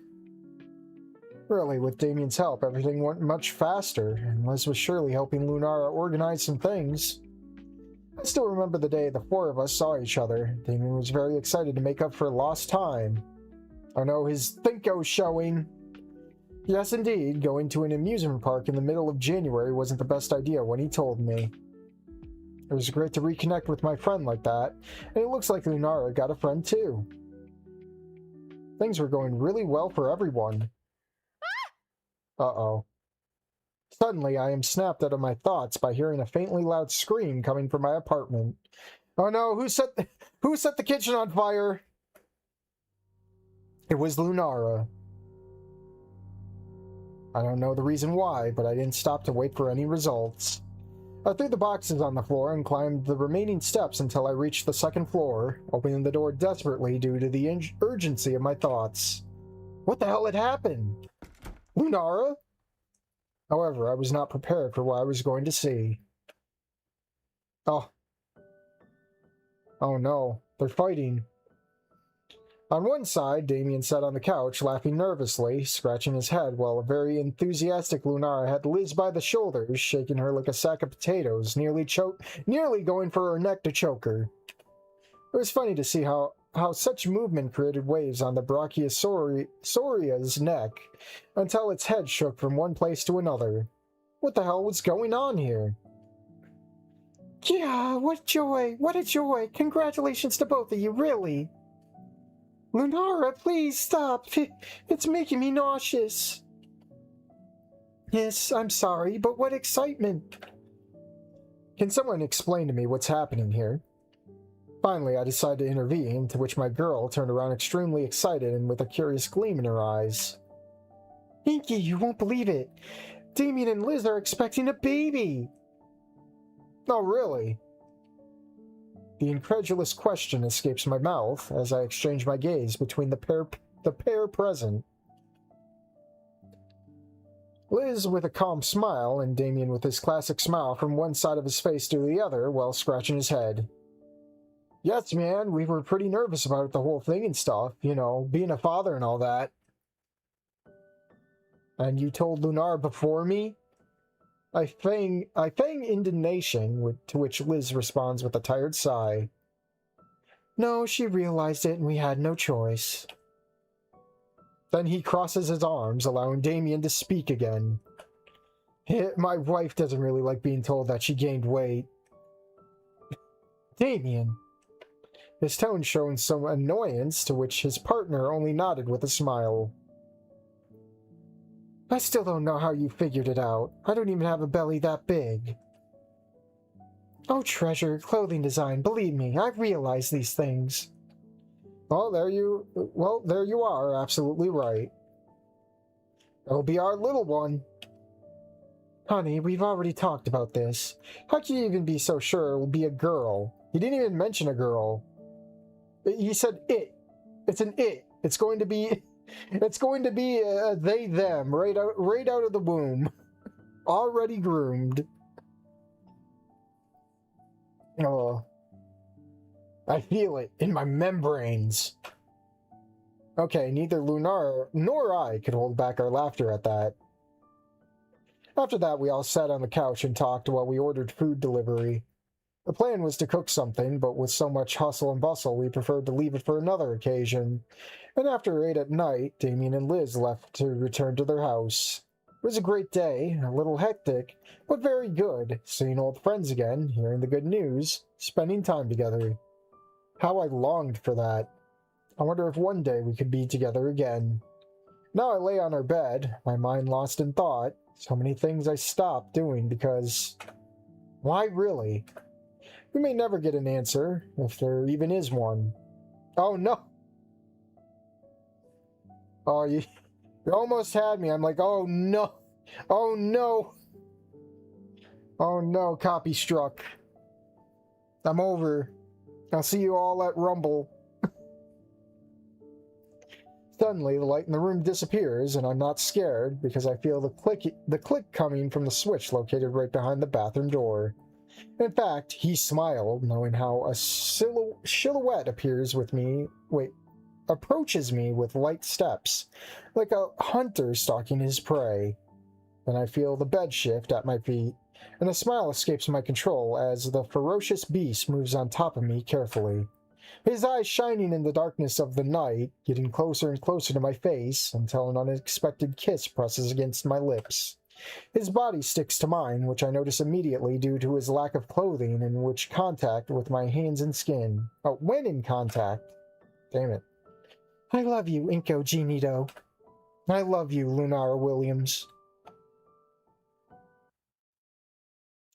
Really, with Damien's help, everything went much faster, and Liz was surely helping Lunara organize some things. I still remember the day the four of us saw each other. Damien was very excited to make up for lost time. Oh no, his Thinko's showing. Yes, indeed, going to an amusement park in the middle of January wasn't the best idea when he told me. It was great to reconnect with my friend like that, and it looks like Lunara got a friend too. Things were going really well for everyone. Uh-oh. Suddenly, I am snapped out of my thoughts by hearing a faintly loud scream coming from my apartment. Oh no, who set the kitchen on fire? It was Lunara. I don't know the reason why, but I didn't stop to wait for any results. I threw the boxes on the floor and climbed the remaining steps until I reached the second floor, opening the door desperately due to the urgency of my thoughts. What the hell had happened? Lunara? However, I was not prepared for what I was going to see. Oh. Oh no, they're fighting. On one side, Damien sat on the couch, laughing nervously, scratching his head, while a very enthusiastic Lunara had Liz by the shoulders, shaking her like a sack of potatoes, nearly going for her neck to choke her. It was funny to see how such movement created waves on the Brachiosauria's neck, until its head shook from one place to another. What the hell was going on here? Yeah, what joy! What a joy! Congratulations to both of you, really! Lunara, please stop! It's making me nauseous! Yes, I'm sorry, but what excitement! Can someone explain to me what's happening here? Finally, I decided to intervene, to which my girl turned around extremely excited and with a curious gleam in her eyes. Inky, you won't believe it! Damien and Liz are expecting a baby! Oh, really? The incredulous question escapes my mouth as I exchange my gaze between the pair present. Liz with a calm smile, and Damien with his classic smile from one side of his face to the other while scratching his head. Yes, man, we were pretty nervous about the whole thing and stuff, you know, being a father and all that. And you told Lunar before me? I feign indignation, to which Liz responds with a tired sigh. No, she realized it and we had no choice. Then he crosses his arms, allowing Damien to speak again. My wife doesn't really like being told that she gained weight. Damien. His tone showing some annoyance, to which his partner only nodded with a smile. I still don't know how you figured it out. I don't even have a belly that big. Oh, Treasure, clothing design, believe me, I've realized these things. Well, there you are, absolutely right. It'll be our little one. Honey, we've already talked about this. How can you even be so sure it will be a girl? He didn't even mention a girl. He said it. It's an it. It's going to be a they them right out of the womb. Already groomed. Oh. I feel it in my membranes. Okay, neither Lunar nor I could hold back our laughter at that. After that, we all sat on the couch and talked while we ordered food delivery. The plan was to cook something, but with so much hustle and bustle, we preferred to leave it for another occasion. And after 8 at night, Damien and Liz left to return to their house. It was a great day, a little hectic, but very good, seeing old friends again, hearing the good news, spending time together. How I longed for that. I wonder if one day we could be together again. Now I lay on our bed, my mind lost in thought, so many things I stopped doing because... Why really? We may never get an answer, if there even is one. Oh no! Oh, you almost had me. I'm like, oh no! Oh no! Oh no, copy struck. I'm over. I'll see you all at Rumble. Suddenly, the light in the room disappears, and I'm not scared because I feel the click coming from the switch located right behind the bathroom door. In fact, he smiled, knowing how a silhouette approaches me with light steps, like a hunter stalking his prey. Then I feel the bed shift at my feet, and a smile escapes my control as the ferocious beast moves on top of me carefully. His eyes shining in the darkness of the night, getting closer and closer to my face until an unexpected kiss presses against my lips. His body sticks to mine, which I notice immediately due to his lack of clothing in which contact with my hands and skin. Oh, when in contact. Damn it. I love you, Inko Genito. I love you, Lunara Williams.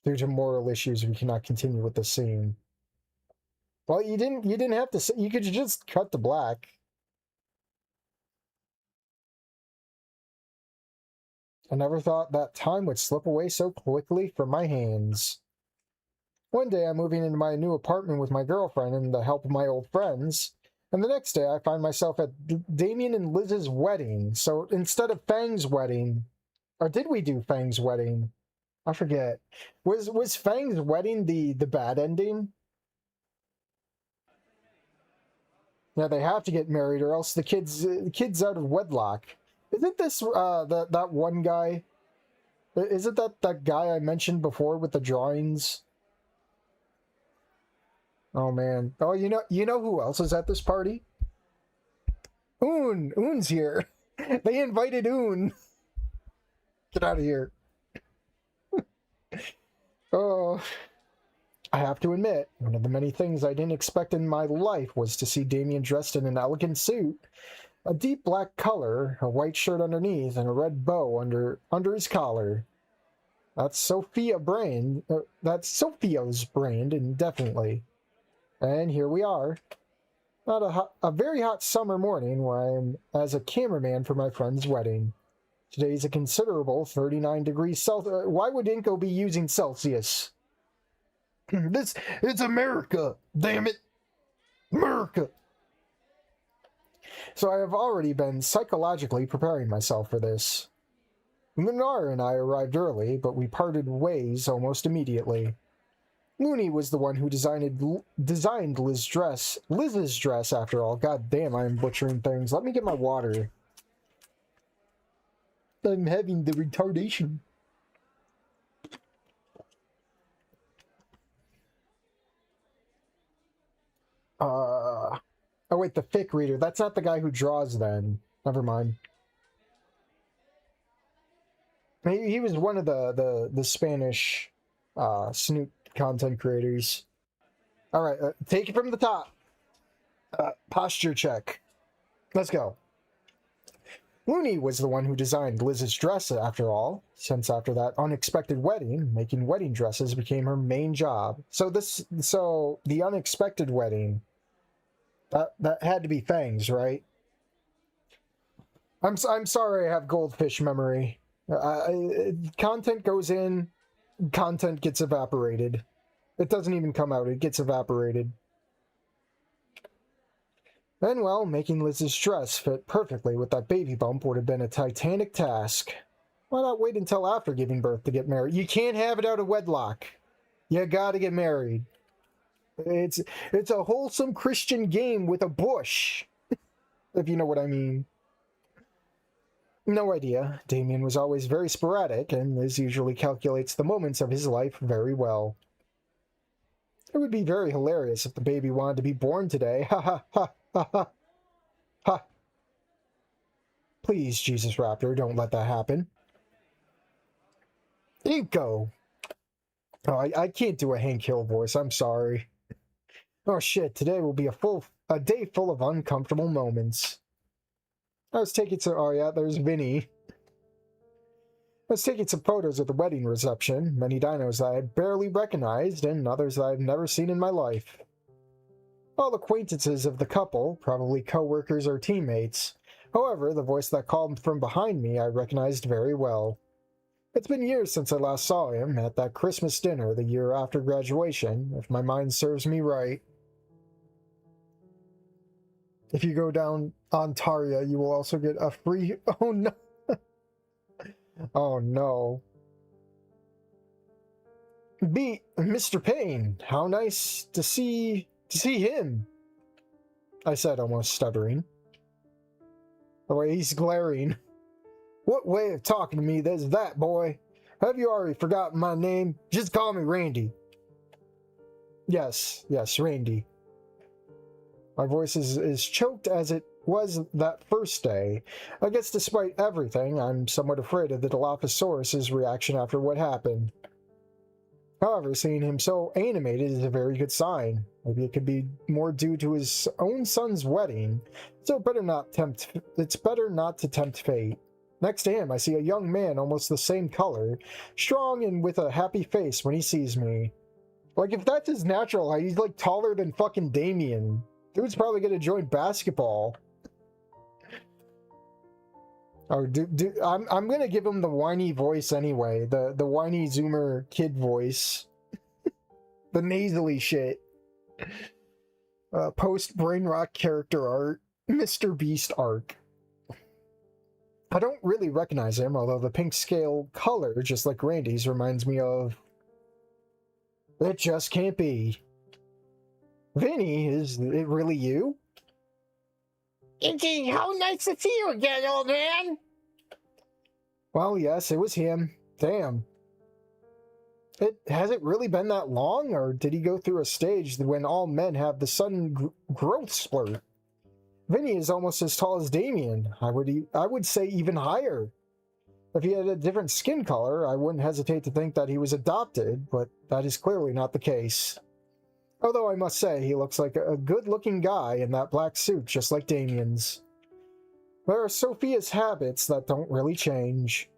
Due to moral issues, we cannot continue with the scene. Well, you didn't have to say, you could just cut to black. I never thought that time would slip away so quickly from my hands. One day I'm moving into my new apartment with my girlfriend and the help of my old friends, and the next day I find myself at Damien and Liz's wedding. So instead of Fang's wedding, or did we do Fang's wedding? I forget. Was Fang's wedding the bad ending? Yeah, they have to get married or else the kid's out of wedlock. Isn't this that one guy? Isn't that guy I mentioned before with the drawings? Oh man. Oh, you know who else is at this party? Oon's here. They invited Oon. Get out of here. Oh, I have to admit, one of the many things I didn't expect in my life was to see Damien dressed in an elegant suit, a deep black color, a white shirt underneath, and a red bow under his collar. That's That's Sophia's brand, indefinitely. And here we are. Not a very hot summer morning where I am as a cameraman for my friend's wedding. Today's a considerable 39 degrees Celsius. Why would Inko be using Celsius? It's America, damn it. America. So I have already been psychologically preparing myself for this. Lunar and I arrived early, but we parted ways almost immediately. Looney was the one who designed Liz's dress, after all. God damn, I am butchering things. Let me get my water. I'm having the retardation. Oh wait, the fic reader. That's not the guy who draws then. Never mind. He was one of the Spanish Snoop content creators. All right, take it from the top. Posture check. Let's go. Looney was the one who designed Liz's dress, after all, since after that unexpected wedding, making wedding dresses became her main job. So the unexpected wedding, that had to be Fangs, right? I'm sorry, I have goldfish memory. Content goes in, content gets evaporated. It doesn't even come out, it gets evaporated. And well, making Liz's dress fit perfectly with that baby bump would have been a titanic task. Why not wait until after giving birth to get married? You can't have it out of wedlock. You gotta get married. It's a wholesome Christian game with a bush, if you know what I mean. No idea. Damien was always very sporadic, and Liz usually calculates the moments of his life very well. It would be very hilarious if the baby wanted to be born today. Ha ha ha ha ha. Ha. Please, Jesus Raptor, don't let that happen. Inko! Oh, I can't do a Hank Hill voice, I'm sorry. Oh shit, today will be a day full of uncomfortable moments. I was taking some, oh yeah, there's Vinny. I was taking some photos of the wedding reception, many dinos that I had barely recognized, and others that I've never seen in my life. All acquaintances of the couple, probably co-workers or teammates. However, the voice that called from behind me I recognized very well. It's been years since I last saw him, at that Christmas dinner the year after graduation, if my mind serves me right. If you go down Ontaria, you will also get a free... Oh no! Oh no. Mr. Payne, how nice to see him, I said, almost stuttering. The way he's glaring. What way of talking to me is that, boy? Have you already forgotten my name? Just call me Randy. Yes, Randy. My voice is choked as it was that first day. I guess despite everything, I'm somewhat afraid of the Dilophosaurus's reaction after what happened. However, seeing him so animated is a very good sign. Maybe it could be more due to his own son's wedding, so it's better not to tempt fate. Next to him, I see a young man almost the same color, strong and with a happy face when he sees me. Like, if that's his natural height, he's like taller than fucking Damien. Dude's probably gonna join basketball. Oh, I'm gonna give him the whiny voice anyway. The whiny Zoomer kid voice. The nasally shit. Post Brain Rock character art. Mr. Beast arc. I don't really recognize him, although the pink scale color, just like Randy's, reminds me of... It just can't be. Vinny, is it really you? Inky, how nice to see you again, old man. Well, yes, it was him. Damn. Has it really been that long, or did he go through a stage when all men have the sudden growth spurt? Vinny is almost as tall as Damien. I would say even higher. If he had a different skin color, I wouldn't hesitate to think that he was adopted, but that is clearly not the case. Although I must say, he looks like a good-looking guy in that black suit, just like Damien's. There are Sophia's habits that don't really change.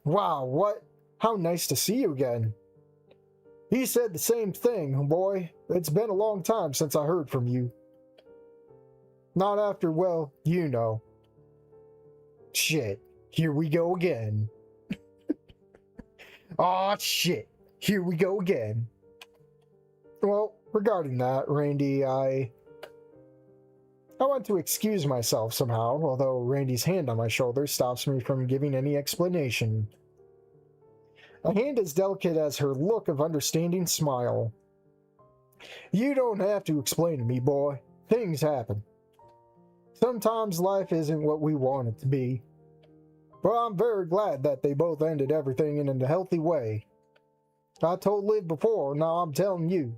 Wow, what? How nice to see you again. He said the same thing, boy. It's been a long time since I heard from you. Not after, well, you know. Shit, here we go again. Aw, shit, here we go again. Well, regarding that, Randy, I want to excuse myself somehow, although Randy's hand on my shoulder stops me from giving any explanation. A hand as delicate as her look of understanding smile. You don't have to explain to me, boy. Things happen. Sometimes life isn't what we want it to be. But I'm very glad that they both ended everything in a healthy way. I told Liv before, now I'm telling you.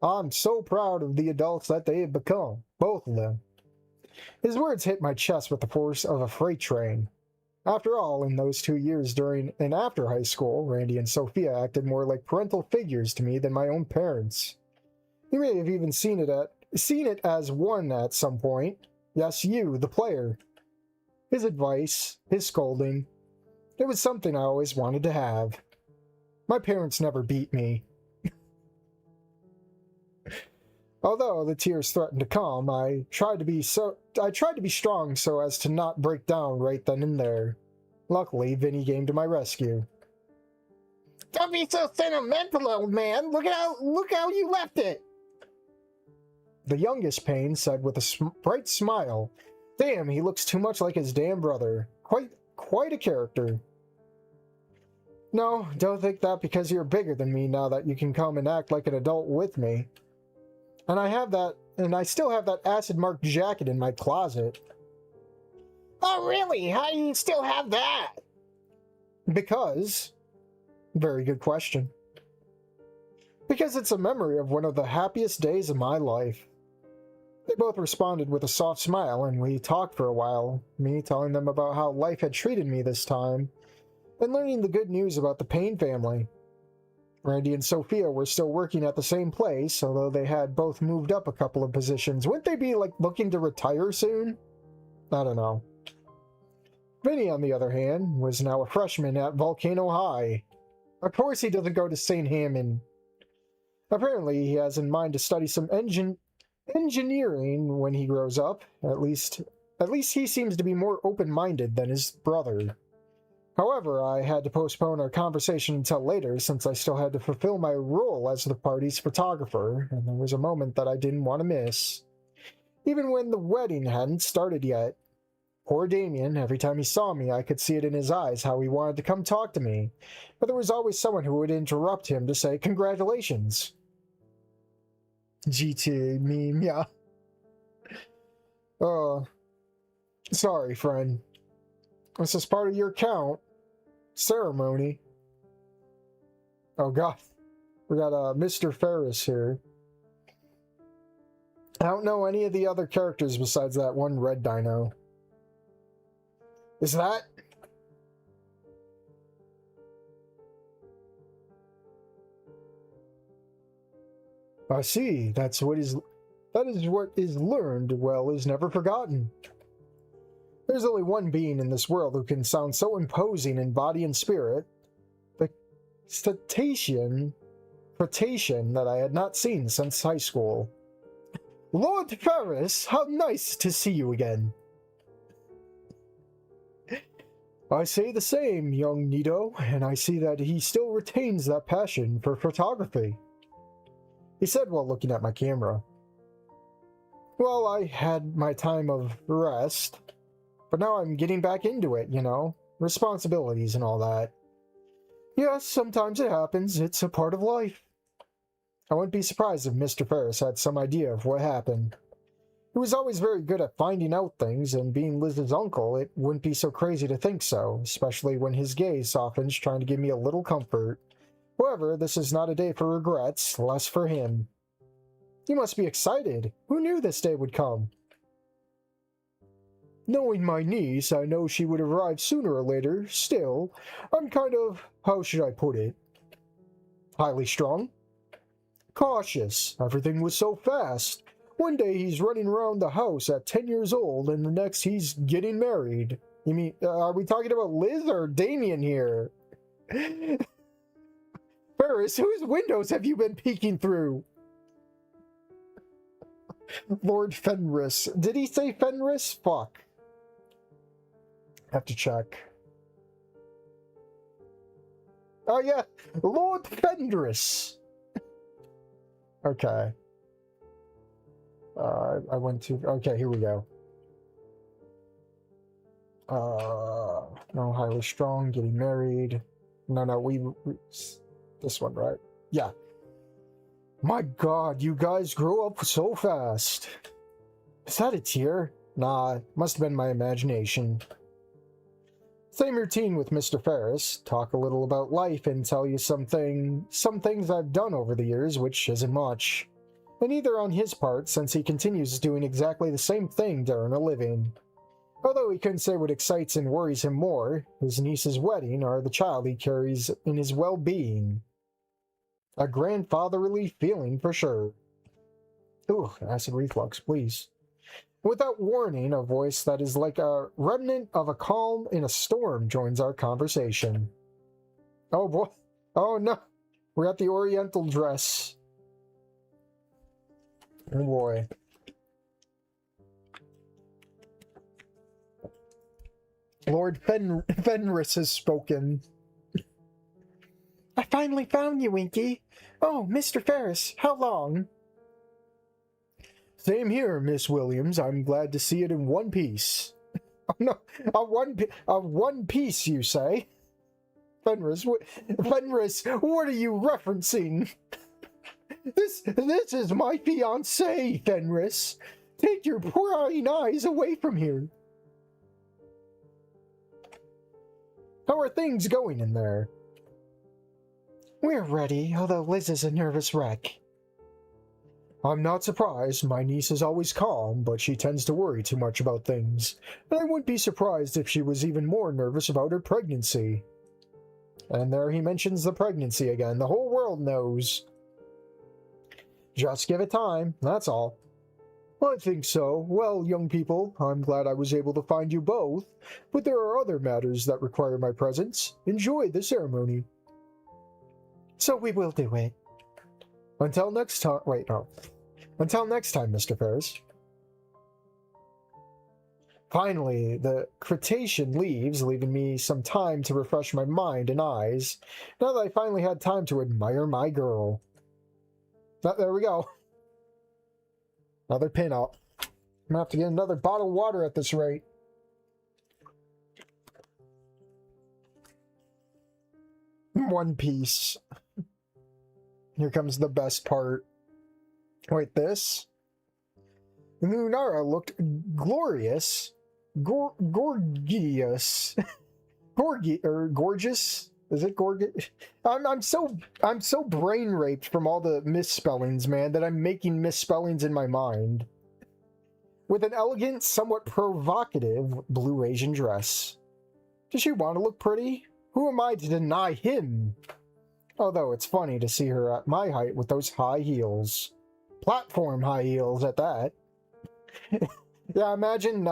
I'm so proud of the adults that they have become, both of them. His words hit my chest with the force of a freight train. After all, in those 2 years during and after high school, Randy and Sophia acted more like parental figures to me than my own parents. You may have even seen it as one at some point. Yes, you, the player. His advice, his scolding. It was something I always wanted to have. My parents never beat me. Although the tears threatened to come, I tried to be strong so as to not break down right then and there. Luckily, Vinny came to my rescue. Don't be so sentimental, old man. Look how you left it. The youngest Payne said with a bright smile. Damn, he looks too much like his damn brother. Quite a character. No, don't think that because you're bigger than me now that you can come and act like an adult with me. And I still have that acid-marked jacket in my closet. Oh, really? How do you still have that? Because... Very good question. Because it's a memory of one of the happiest days of my life. They both responded with a soft smile, and we talked for a while, me telling them about how life had treated me this time, and learning the good news about the Payne family. Randy and Sophia were still working at the same place, although they had both moved up a couple of positions. Wouldn't they be, like, looking to retire soon? I don't know. Vinny, on the other hand, was now a freshman at Volcano High. Of course he doesn't go to St. Hammond. Apparently he has in mind to study some engineering when he grows up. At least he seems to be more open-minded than his brother. However, I had to postpone our conversation until later since I still had to fulfill my role as the party's photographer, and there was a moment that I didn't want to miss. Even when the wedding hadn't started yet. Poor Damien, every time he saw me, I could see it in his eyes how he wanted to come talk to me, but there was always someone who would interrupt him to say, "Congratulations." GTA meme, yeah. Sorry, friend. This is part of your count. Ceremony. Oh god. We got Mr. Ferris here. I don't know any of the other characters besides that one red dino. Is that? I see. That is what is learned well is never forgotten. There's only one being in this world who can sound so imposing in body and spirit. The cetacean that I had not seen since high school. Lord Ferris, how nice to see you again. I say the same, young Nito, and I see that he still retains that passion for photography. he said while looking at my camera. Well, I had my time of rest, but now I'm getting back into it, you know? Responsibilities and all that. Yes, sometimes it happens. It's a part of life. I wouldn't be surprised if Mr. Ferris had some idea of what happened. He was always very good at finding out things, and being Liz's uncle, it wouldn't be so crazy to think so, especially when his gaze softens trying to give me a little comfort. However, this is not a day for regrets, less for him. You must be excited. Who knew this day would come? Knowing my niece, I know she would arrive sooner or later. Still, I'm kind of, how should I put it? Highly strung? Cautious. Everything was so fast. One day he's running around the house at 10 years old, and the next he's getting married. You mean, are we talking about Liz or Damien here? Ferris, whose windows have you been peeking through? Lord Fenris. Did he say Fenris? Fuck. Have to check. Oh yeah, Lord Fenris. Okay. I went to... Okay, here we go. No, highly strong, getting married. No, we this one, right? Yeah. My god, you guys grow up so fast. Is that a tear? Nah, must have been my imagination. Same routine with Mr. Ferris. Talk a little about life and tell you some things I've done over the years, which isn't much. And neither on his part, since he continues doing exactly the same thing to earn a living. Although he couldn't say what excites and worries him more, his niece's wedding or the child he carries in his well-being. A grandfatherly feeling for sure. Ooh, acid reflux, please. Without warning, a voice that is like a remnant of a calm in a storm joins our conversation. Oh boy. Oh no. We're at the Oriental dress. Oh boy. Lord Fenris has spoken. I finally found you, Winky. Oh, Mr. Ferris, how long? Same here, Miss Williams. I'm glad to see it in one piece. Oh, no, a one piece, you say? Fenris, what are you referencing? This is my fiancée, Fenris. Take your prying eyes away from here. How are things going in there? We're ready, although Liz is a nervous wreck. I'm not surprised. My niece is always calm, but she tends to worry too much about things. And I wouldn't be surprised if she was even more nervous about her pregnancy. And there he mentions the pregnancy again. The whole world knows. Just give it time, that's all. I think so. Well, young people, I'm glad I was able to find you both, but there are other matters that require my presence. Enjoy the ceremony. So we will do it. Until next time. Wait, no. Until next time, Mr. Ferris. Finally, the critation leaves, leaving me some time to refresh my mind and eyes, now that I finally had time to admire my girl. There we go. Another pin-up. I'm gonna have to get another bottle of water at this rate. One Piece. Here comes the best part. Wait, this? Lunara looked glorious. Gorgeous. Gorgeous? Is it gorgeous? I'm so brain raped from all the misspellings, man, that I'm making misspellings in my mind. With an elegant, somewhat provocative blue Asian dress. Does she want to look pretty? Who am I to deny him? Although it's funny to see her at my height with those high heels. Platform high heels at that. Yeah, imagine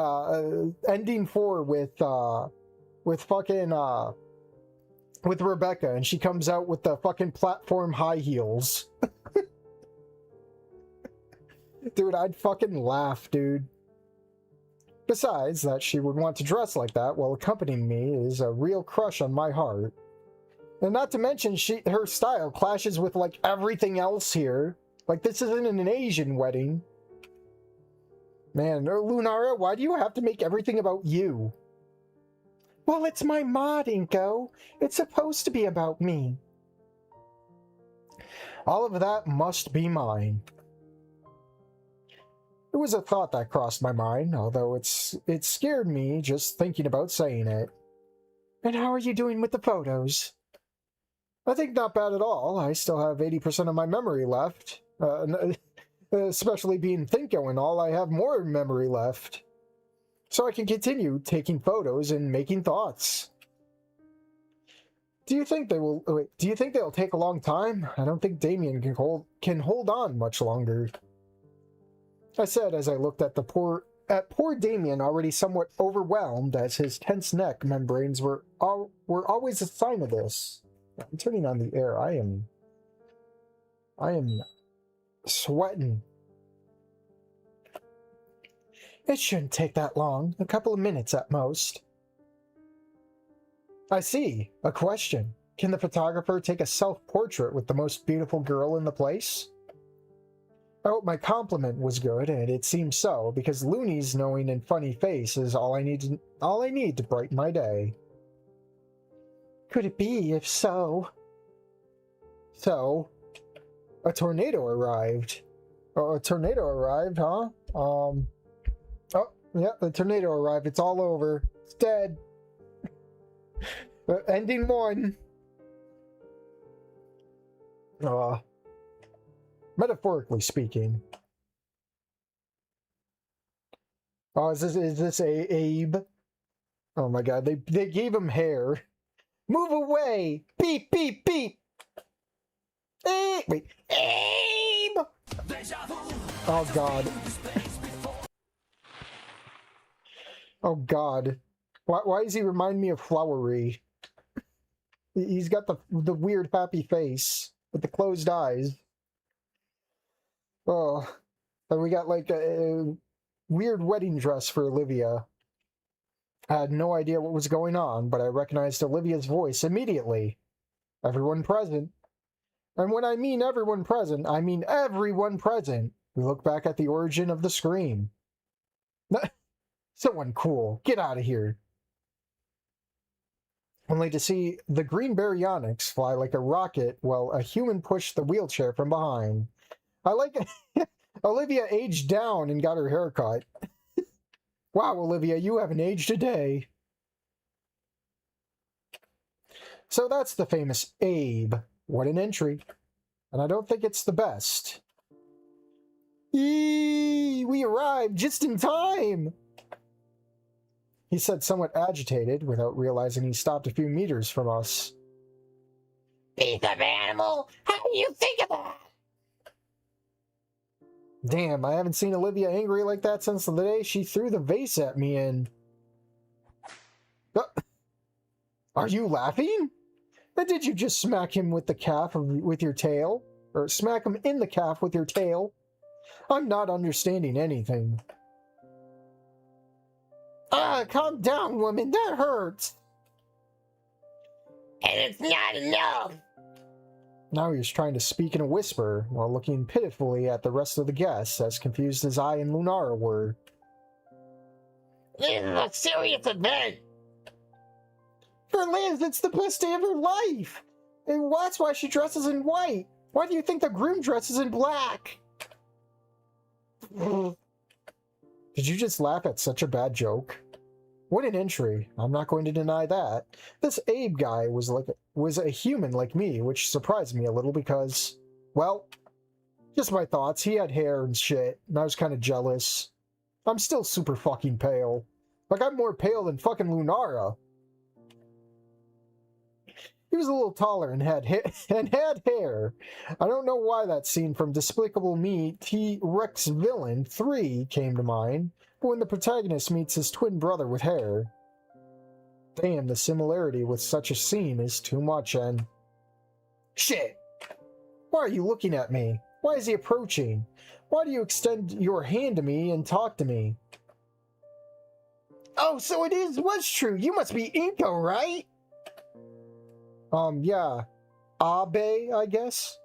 ending 4 with fucking with Rebecca, and she comes out with the fucking platform high heels. Dude, I'd fucking laugh, dude. Besides, that she would want to dress like that while accompanying me is a real crush on my heart. And not to mention, her style clashes with, like, everything else here. Like, this isn't an Asian wedding. Man, Lunara, why do you have to make everything about you? Well, it's my mod, Inko. It's supposed to be about me. All of that must be mine. It was a thought that crossed my mind, although it scared me just thinking about saying it. And how are you doing with the photos? I think not bad at all. I still have 80% of my memory left. Especially being Thinko and all, I have more memory left. So I can continue taking photos and making thoughts. Do you think they'll take a long time? I don't think Damien can hold on much longer. I said as I looked at poor Damien, already somewhat overwhelmed, as his tense neck membranes were always a sign of this. I'm turning on the air. I am sweating. It shouldn't take that long. A couple of minutes at most. I see. A question. Can the photographer take a self-portrait with the most beautiful girl in the place? I hope my compliment was good, and it seems so, because Looney's knowing and funny face is all I need to brighten my day. Could it be, if so? So, a tornado arrived. Oh, a tornado arrived, huh? Oh, yeah, the tornado arrived. It's all over. It's dead. Ending one. Metaphorically speaking. Oh, is this Abe? Oh my god, they gave him hair. Move away! Beep, beep, beep! Wait. Abe! Oh god. Oh god. Why does he remind me of Flowery? He's got the weird happy face with the closed eyes. Oh, and we got like a weird wedding dress for Olivia. I had no idea what was going on, but I recognized Olivia's voice immediately. Everyone present. And when I mean everyone present, I mean everyone present. We look back at the origin of the scream. So uncool. Get out of here. Only to see the green baryonyx fly like a rocket while a human pushed the wheelchair from behind. I like it. Olivia aged down and got her hair cut. Wow, Olivia, you haven't aged a day. So that's the famous Abe. What an entry. And I don't think it's the best. Eee, we arrived just in time! He said, somewhat agitated, without realizing he stopped a few meters from us. Piece of animal! How do you think of that? Damn, I haven't seen Olivia angry like that since the day she threw the vase at me and... Are you laughing? Or did you just smack him with the calf with your tail? Or smack him in the calf with your tail? I'm not understanding anything. Calm down, woman. That hurts. And it's not enough. Now he was trying to speak in a whisper, while looking pitifully at the rest of the guests, as confused as I and Lunara were. This is a serious event. For Liz, it's the best day of her life! And that's why she dresses in white. Why do you think the groom dresses in black? Did you just laugh at such a bad joke? What an entry. I'm not going to deny that. This Abe guy was a human like me, which surprised me a little because, well, just my thoughts. He had hair and shit, and I was kind of jealous. I'm still super fucking pale. Like, I'm more pale than fucking Lunara. He was a little taller and had hair. I don't know why that scene from Despicable Me T-Rex Villain 3 came to mind, but when the protagonist meets his twin brother with hair. Damn, the similarity with such a scene is too much and... Shit! Why are you looking at me? Why is he approaching? Why do you extend your hand to me and talk to me? Oh, so was true. You must be Inko, right? Yeah. Abe, I guess?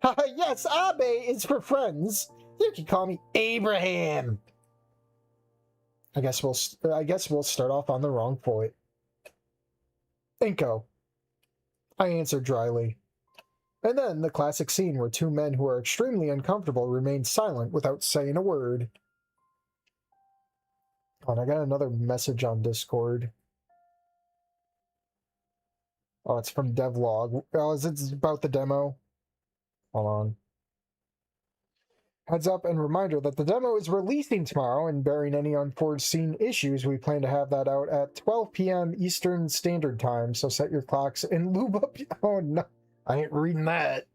Yes, Abe is for friends. You can call me Abraham. I guess we'll start off on the wrong foot. Inko, I answered dryly. And then the classic scene where two men who are extremely uncomfortable remain silent without saying a word. Oh, and I got another message on Discord. Oh, it's from devlog. Oh, is it about the demo? Hold on. Heads up and reminder that the demo is releasing tomorrow, and bearing any unforeseen issues, we plan to have that out at 12 p.m. Eastern Standard Time, so set your clocks and lube up. Oh, no. I ain't reading that.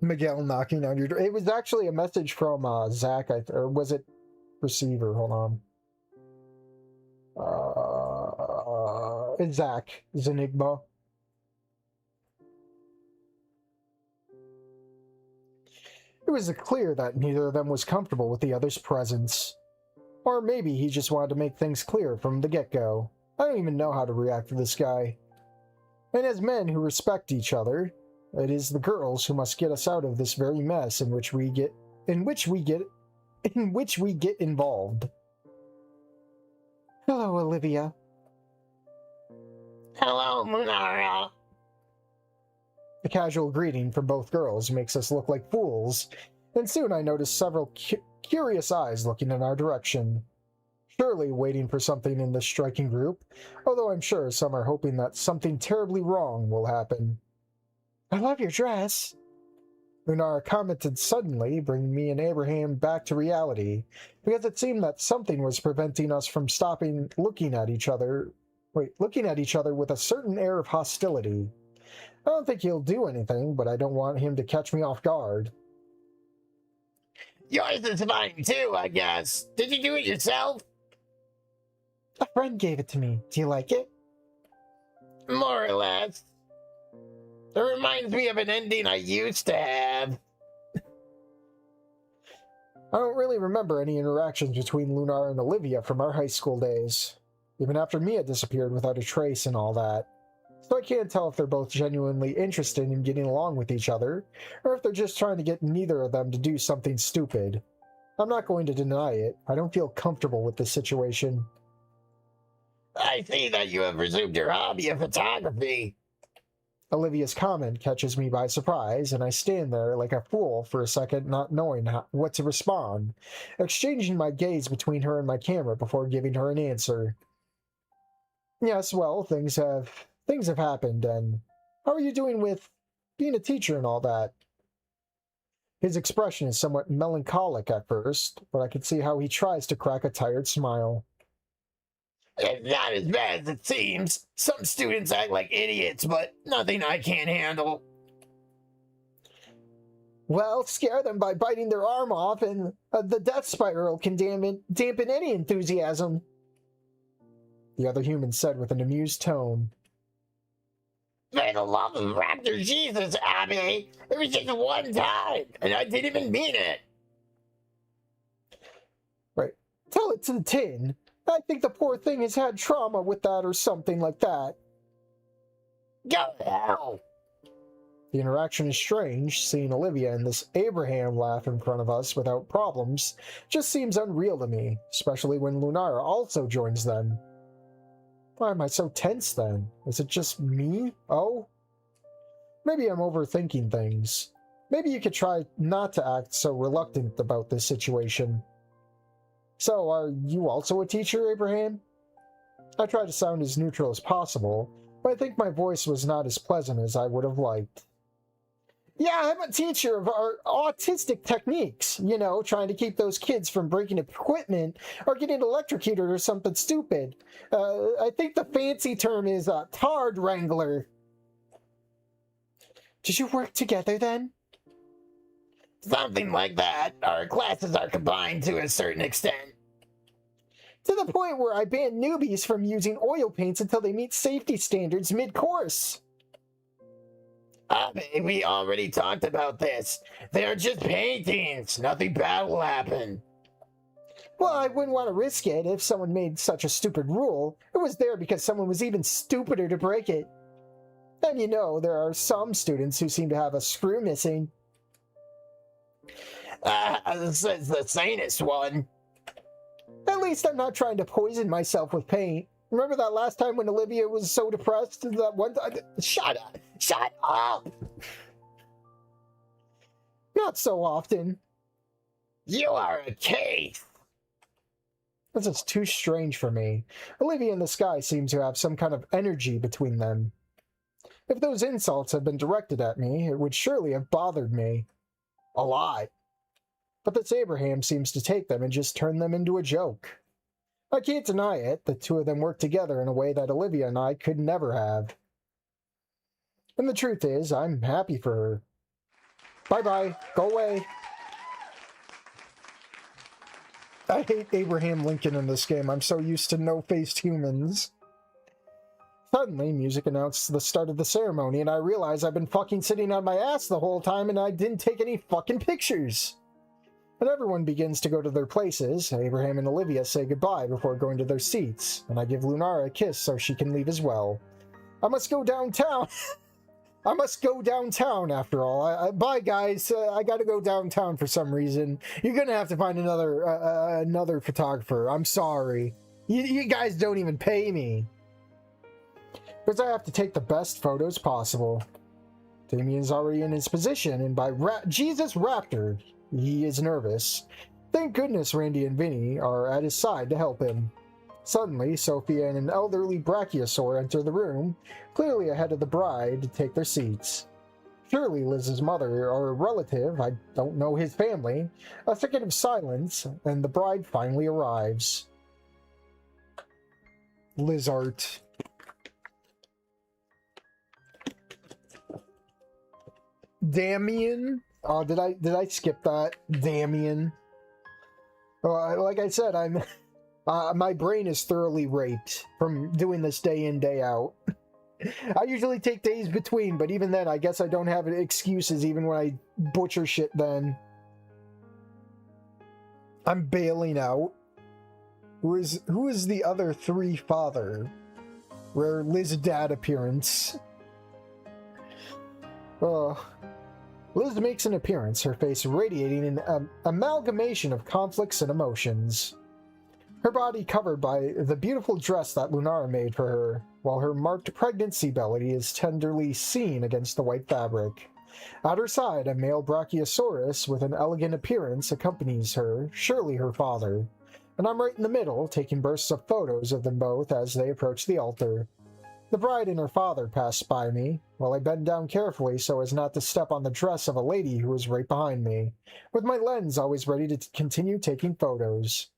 Miguel knocking on your door. It was actually a message from Zach, or was it receiver? Hold on. It's Zach. Zenigma. It was clear that neither of them was comfortable with the other's presence. Or maybe he just wanted to make things clear from the get-go. I don't even know how to react to this guy. And as men who respect each other, it is the girls who must get us out of this very mess in which we get involved. Hello, Olivia. Hello, Munara. A casual greeting from both girls makes us look like fools, and soon I notice several curious eyes looking in our direction. Surely waiting for something in this striking group, although I'm sure some are hoping that something terribly wrong will happen. I love your dress. Lunara commented suddenly, bringing me and Abraham back to reality, because it seemed that something was preventing us from stopping looking at each other with a certain air of hostility. I don't think he'll do anything, but I don't want him to catch me off guard. Yours is fine too, I guess. Did you do it yourself? A friend gave it to me. Do you like it? More or less. It reminds me of an ending I used to have. I don't really remember any interactions between Lunar and Olivia from our high school days, even after Mia disappeared without a trace and all that. So I can't tell if they're both genuinely interested in getting along with each other, or if they're just trying to get neither of them to do something stupid. I'm not going to deny it. I don't feel comfortable with this situation. I see that you have resumed your hobby of photography. Olivia's comment catches me by surprise, and I stand there like a fool for a second, not knowing what to respond, exchanging my gaze between her and my camera before giving her an answer. Yes, well, things have happened, and how are you doing with being a teacher and all that? His expression is somewhat melancholic at first, but I can see how he tries to crack a tired smile. It's not as bad as it seems. Some students act like idiots, but nothing I can't handle. Well, scare them by biting their arm off, and the death spiral can dampen any enthusiasm, the other human said with an amused tone. For the love of Raptor Jesus, Abby, it was just one time, and I didn't even mean it. Right. Tell it to the tin. I think the poor thing has had trauma with that or something like that. Go to hell. The interaction is strange. Seeing Olivia and this Abraham laugh in front of us without problems just seems unreal to me, especially when Lunara also joins them. Why am I so tense then? Is it just me? Oh? Maybe I'm overthinking things. Maybe you could try not to act so reluctant about this situation. So, are you also a teacher, Abraham? I tried to sound as neutral as possible, but I think my voice was not as pleasant as I would have liked. Yeah, I'm a teacher of our autistic techniques, you know, trying to keep those kids from breaking equipment or getting electrocuted or something stupid. I think the fancy term is a tard wrangler. Did you work together then? Something like that. Our classes are combined to a certain extent. To the point where I ban newbies from using oil paints until they meet safety standards mid-course. We already talked about this. They are just paintings. Nothing bad will happen. Well, I wouldn't want to risk it if someone made such a stupid rule. It was there because someone was even stupider to break it. And you know, there are some students who seem to have a screw missing. Says the sanest one. At least I'm not trying to poison myself with paint. Remember that last time when Olivia was so depressed? That one time? Shut up! Shut up! Not so often. You are a case! This is too strange for me. Olivia and this guy seem to have some kind of energy between them. If those insults had been directed at me, it would surely have bothered me. A lot. But this Abraham seems to take them and just turn them into a joke. I can't deny it, the two of them work together in a way that Olivia and I could never have. And the truth is, I'm happy for her. Bye-bye. Go away. I hate Abraham Lincoln in this game. I'm so used to no-faced humans. Suddenly, music announced the start of the ceremony, and I realize I've been fucking sitting on my ass the whole time and I didn't take any fucking pictures. And everyone begins to go to their places. Abraham and Olivia say goodbye before going to their seats, and I give Lunara a kiss so she can leave as well. I must go downtown. I must go downtown after all. Bye, guys. I gotta go downtown for some reason. You're gonna have to find another photographer. I'm sorry. You guys don't even pay me. Because I have to take the best photos possible. Damien's already in his position, and by Jesus Raptor, he is nervous. Thank goodness Randy and Vinny are at his side to help him. Suddenly, Sophia and an elderly brachiosaur enter the room, clearly ahead of the bride, to take their seats. Surely Liz's mother or a relative, I don't know his family. A thicket of silence, and the bride finally arrives. Liz art. Damien? Oh, did I skip that? Damien. Like I said, I'm my brain is thoroughly raped from doing this day in, day out. I usually take days between, but even then, I guess I don't have excuses even when I butcher shit then. I'm bailing out. Who is the other three father? Rare Liz dad appearance. Liz makes an appearance, her face radiating an amalgamation of conflicts and emotions. Her body covered by the beautiful dress that Lunara made for her, while her marked pregnancy belly is tenderly seen against the white fabric. At her side, a male brachiosaurus with an elegant appearance accompanies her, surely her father. And I'm right in the middle, taking bursts of photos of them both as they approach the altar. The bride and her father pass by me, while I bend down carefully so as not to step on the dress of a lady who is right behind me, with my lens always ready to continue taking photos.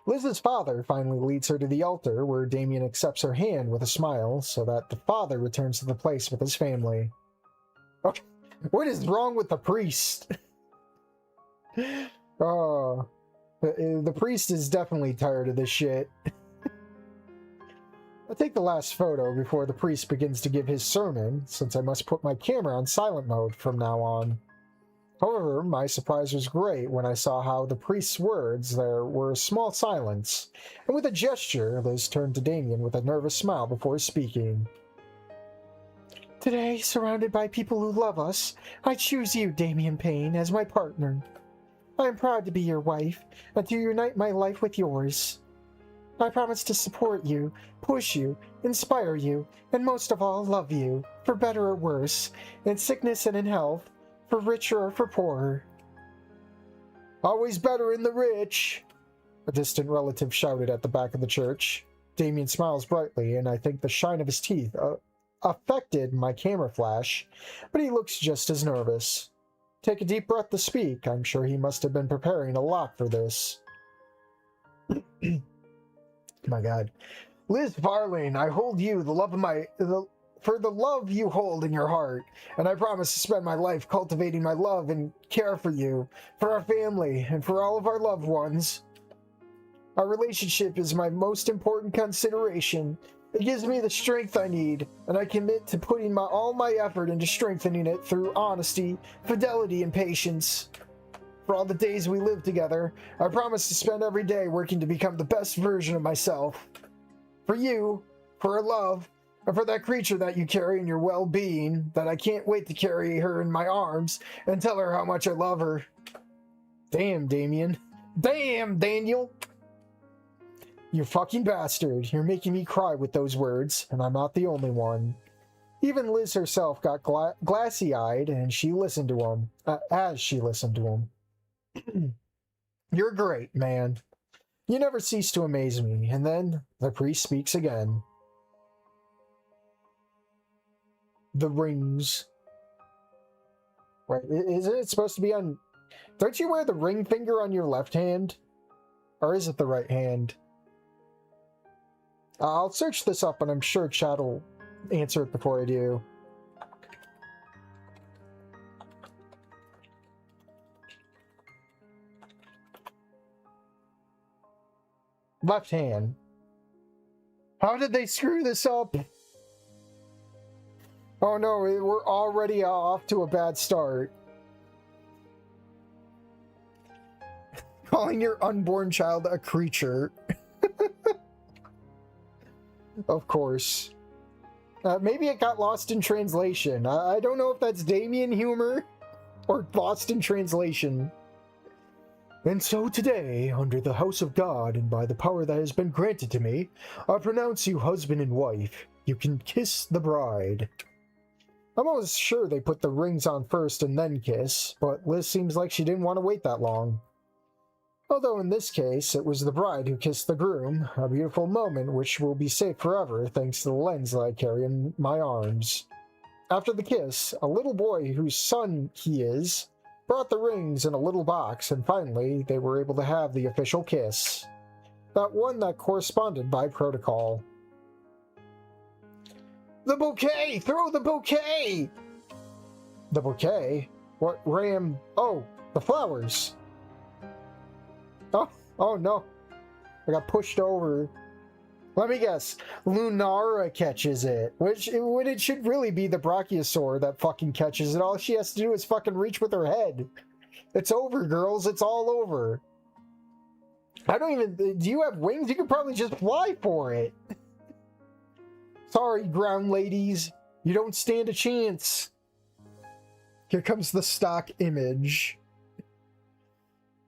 Liz's father finally leads her to the altar, where Damien accepts her hand with a smile, so that the father returns to the place with his family. Oh, what is wrong with the priest? Oh, the priest is definitely tired of this shit. I take the last photo before the priest begins to give his sermon, since I must put my camera on silent mode from now on. However, my surprise was great when I saw how the priest's words there were a small silence, and with a gesture, Liz turned to Damien with a nervous smile before speaking. Today, surrounded by people who love us, I choose you, Damien Payne, as my partner. I am proud to be your wife, and to unite my life with yours. I promise to support you, push you, inspire you, and most of all, love you, for better or worse, in sickness and in health, for richer or for poorer. Always better in the rich, a distant relative shouted at the back of the church. Damien smiles brightly, and I think the shine of his teeth affected my camera flash, but he looks just as nervous. Take a deep breath to speak. I'm sure he must have been preparing a lot for this. My God. Liz Varlane, I hold you, for the love you hold in your heart, and I promise to spend my life cultivating my love and care for you, for our family, and for all of our loved ones. Our relationship is my most important consideration. It gives me the strength I need, and I commit to putting all my effort into strengthening it through honesty, fidelity, and patience. for all the days we lived together. I promise to spend every day working to become the best version of myself. For you, for our love, and for that creature that you carry in your well-being, that I can't wait to carry her in my arms and tell her how much I love her. Damn, Damien. Damn, Daniel! You fucking bastard. You're making me cry with those words, and I'm not the only one. Even Liz herself got glassy-eyed, and she listened to him, as she listened to him. You're great, man. You never cease to amaze me. And then the priest speaks again. The rings. Wait, isn't it supposed to be on... Don't you wear the ring finger on your left hand? Or is it the right hand? I'll search this up, and I'm sure chat will answer it before I do. Left hand. How did they screw this up? Oh no, we're already off to a bad start. Calling your unborn child a creature. Of course. Maybe it got lost in translation. I don't know if that's Damien humor or lost in translation. And so today, under the house of God and by the power that has been granted to me, I pronounce you husband and wife. You can kiss the bride. I'm almost sure they put the rings on first and then kiss, but Liz seems like she didn't want to wait that long. Although in this case, it was the bride who kissed the groom, a beautiful moment which will be safe forever thanks to the lens that I carry in my arms. After the kiss, a little boy whose son he is brought the rings in a little box, and finally they were able to have the official kiss. That one that corresponded by protocol. The bouquet! Throw the bouquet! The bouquet? What ram? Oh, the flowers. Oh no. I got pushed over. Let me guess. Lunara catches it. When it should really be the Brachiosaur that fucking catches it. All she has to do is fucking reach with her head. It's over, girls. It's all over. I don't even... Do you have wings? You could probably just fly for it. Sorry, ground ladies. You don't stand a chance. Here comes the stock image.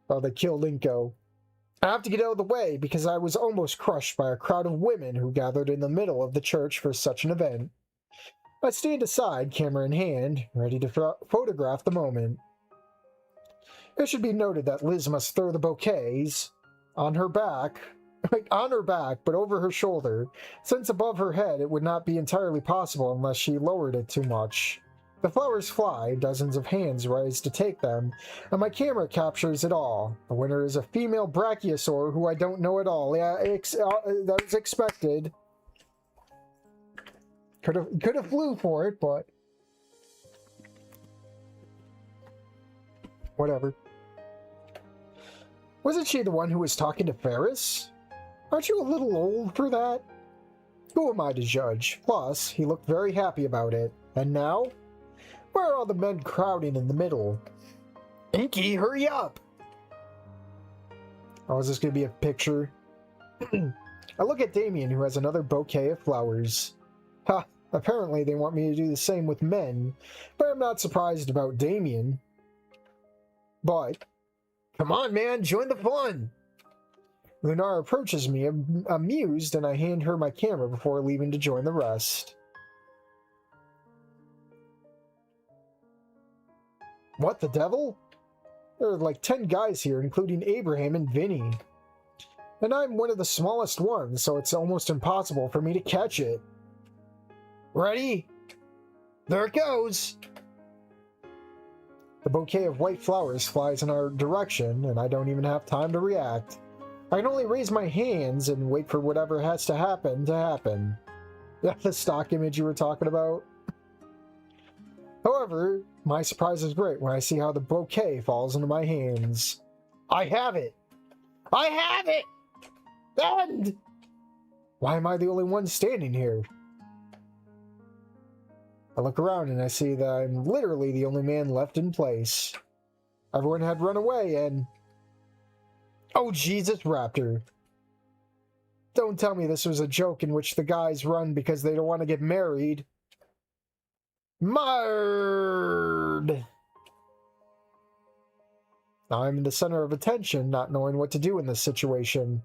Oh, they killed Inko. I have to get out of the way because I was almost crushed by a crowd of women who gathered in the middle of the church for such an event. I stand aside, camera in hand, ready to photograph the moment. It should be noted that Liz must throw the bouquets on her back, but over her shoulder, since above her head it would not be entirely possible unless she lowered it too much. The flowers fly, dozens of hands rise to take them, and my camera captures it all. The winner is a female Brachiosaur who I don't know at all. Yeah, that was expected. Could have flew for it, but whatever. Wasn't she the one who was talking to Ferris? Aren't you a little old for that? Who am I to judge? Plus, he looked very happy about it. And now? Where are all the men crowding in the middle? Inky, hurry up! Oh, is this going to be a picture? I look at Damien, who has another bouquet of flowers. Ha! Apparently they want me to do the same with men, but I'm not surprised about Damien. But, come on, man, join the fun! Lunar approaches me, amused, and I hand her my camera before leaving to join the rest. What the devil? There are like 10 guys here, including Abraham and Vinny. And I'm one of the smallest ones, so it's almost impossible for me to catch it. Ready? There it goes! The bouquet of white flowers flies in our direction, and I don't even have time to react. I can only raise my hands and wait for whatever has to happen to happen. Yeah, the stock image you were talking about? However, my surprise is great when I see how the bouquet falls into my hands. I have it! I have it! And why am I the only one standing here? I look around and I see that I'm literally the only man left in place. Everyone had run away and... Oh, Jesus, Raptor. Don't tell me this was a joke in which the guys run because they don't want to get married. Murd! Now I'm in the center of attention, not knowing what to do in this situation.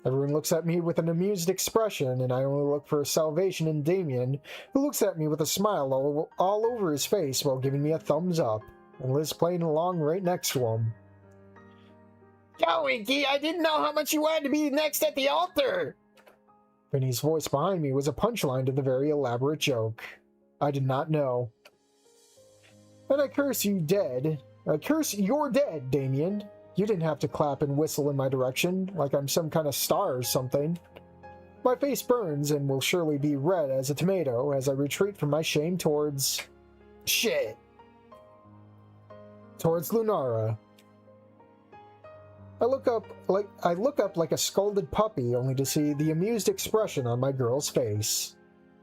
Everyone looks at me with an amused expression, and I only look for salvation in Damien, who looks at me with a smile all over his face while giving me a thumbs up, and Liz playing along right next to him. Go, Inky! I didn't know how much you wanted to be next at the altar! Vinny's voice behind me was a punchline to the very elaborate joke. I did not know. And I curse you dead. I curse you're dead, Damien. You didn't have to clap and whistle in my direction, like I'm some kind of star or something. My face burns and will surely be red as a tomato as I retreat from my shame towards... shit. Towards Lunara. I look up like a scolded puppy, only to see the amused expression on my girl's face.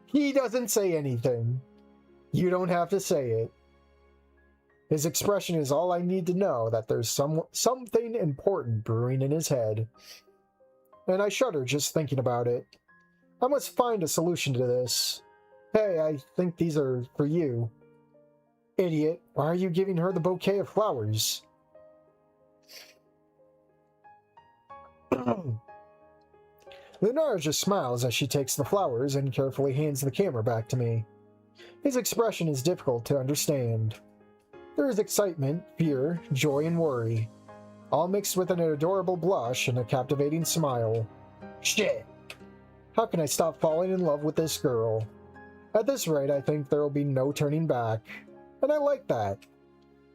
He doesn't say anything. You don't have to say it. His expression is all I need to know that there's something important brewing in his head. And I shudder just thinking about it. I must find a solution to this. Hey, I think these are for you. Idiot, why are you giving her the bouquet of flowers? Lunara just smiles as she takes the flowers and carefully hands the camera back to me. His expression is difficult to understand. There is excitement, fear, joy, and worry, all mixed with an adorable blush and a captivating smile. Shit! How can I stop falling in love with this girl? At this rate, I think there will be no turning back, and I like that.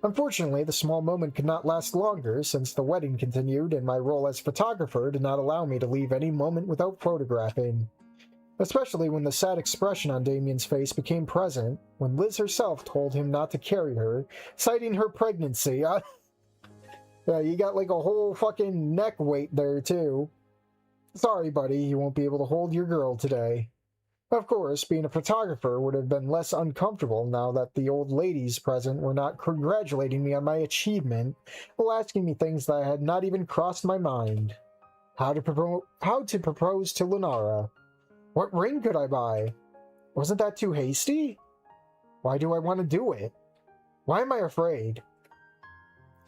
Unfortunately, the small moment could not last longer since the wedding continued and my role as photographer did not allow me to leave any moment without photographing. Especially when the sad expression on Damien's face became present, when Liz herself told him not to carry her, citing her pregnancy. Yeah, you got like a whole fucking neck weight there, too. Sorry, buddy, you won't be able to hold your girl today. Of course, being a photographer would have been less uncomfortable now that the old ladies present were not congratulating me on my achievement, while asking me things that had not even crossed my mind. How to propose to Lunara. What ring could I buy? Wasn't that too hasty? Why do I want to do it? Why am I afraid?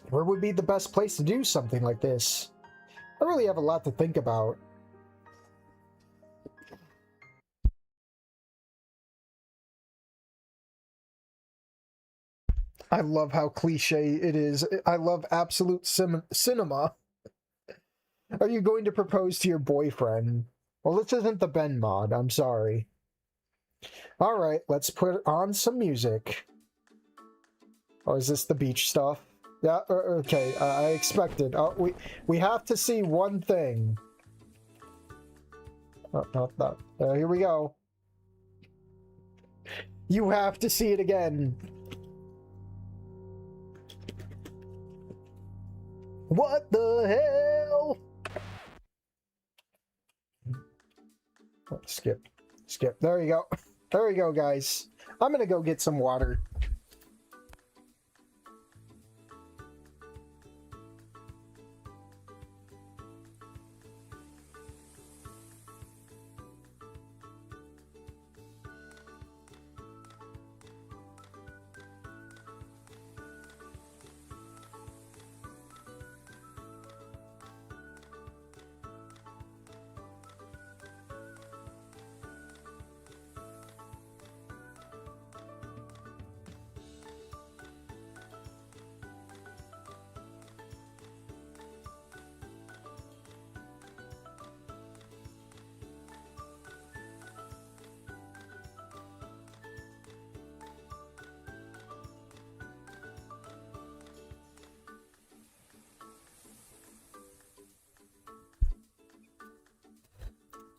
Where would be the best place to do something like this? I really have a lot to think about. I love how cliche it is. I love absolute cinema. Are you going to propose to your boyfriend? Well, this isn't the Ben mod, I'm sorry. Alright, let's put on some music. Oh, is this the beach stuff? Yeah, okay, I expected. Oh, we have to see one thing. Oh, not that. Here we go. You have to see it again. What the hell? Oh, skip. There you go. There you go, guys. I'm gonna go get some water.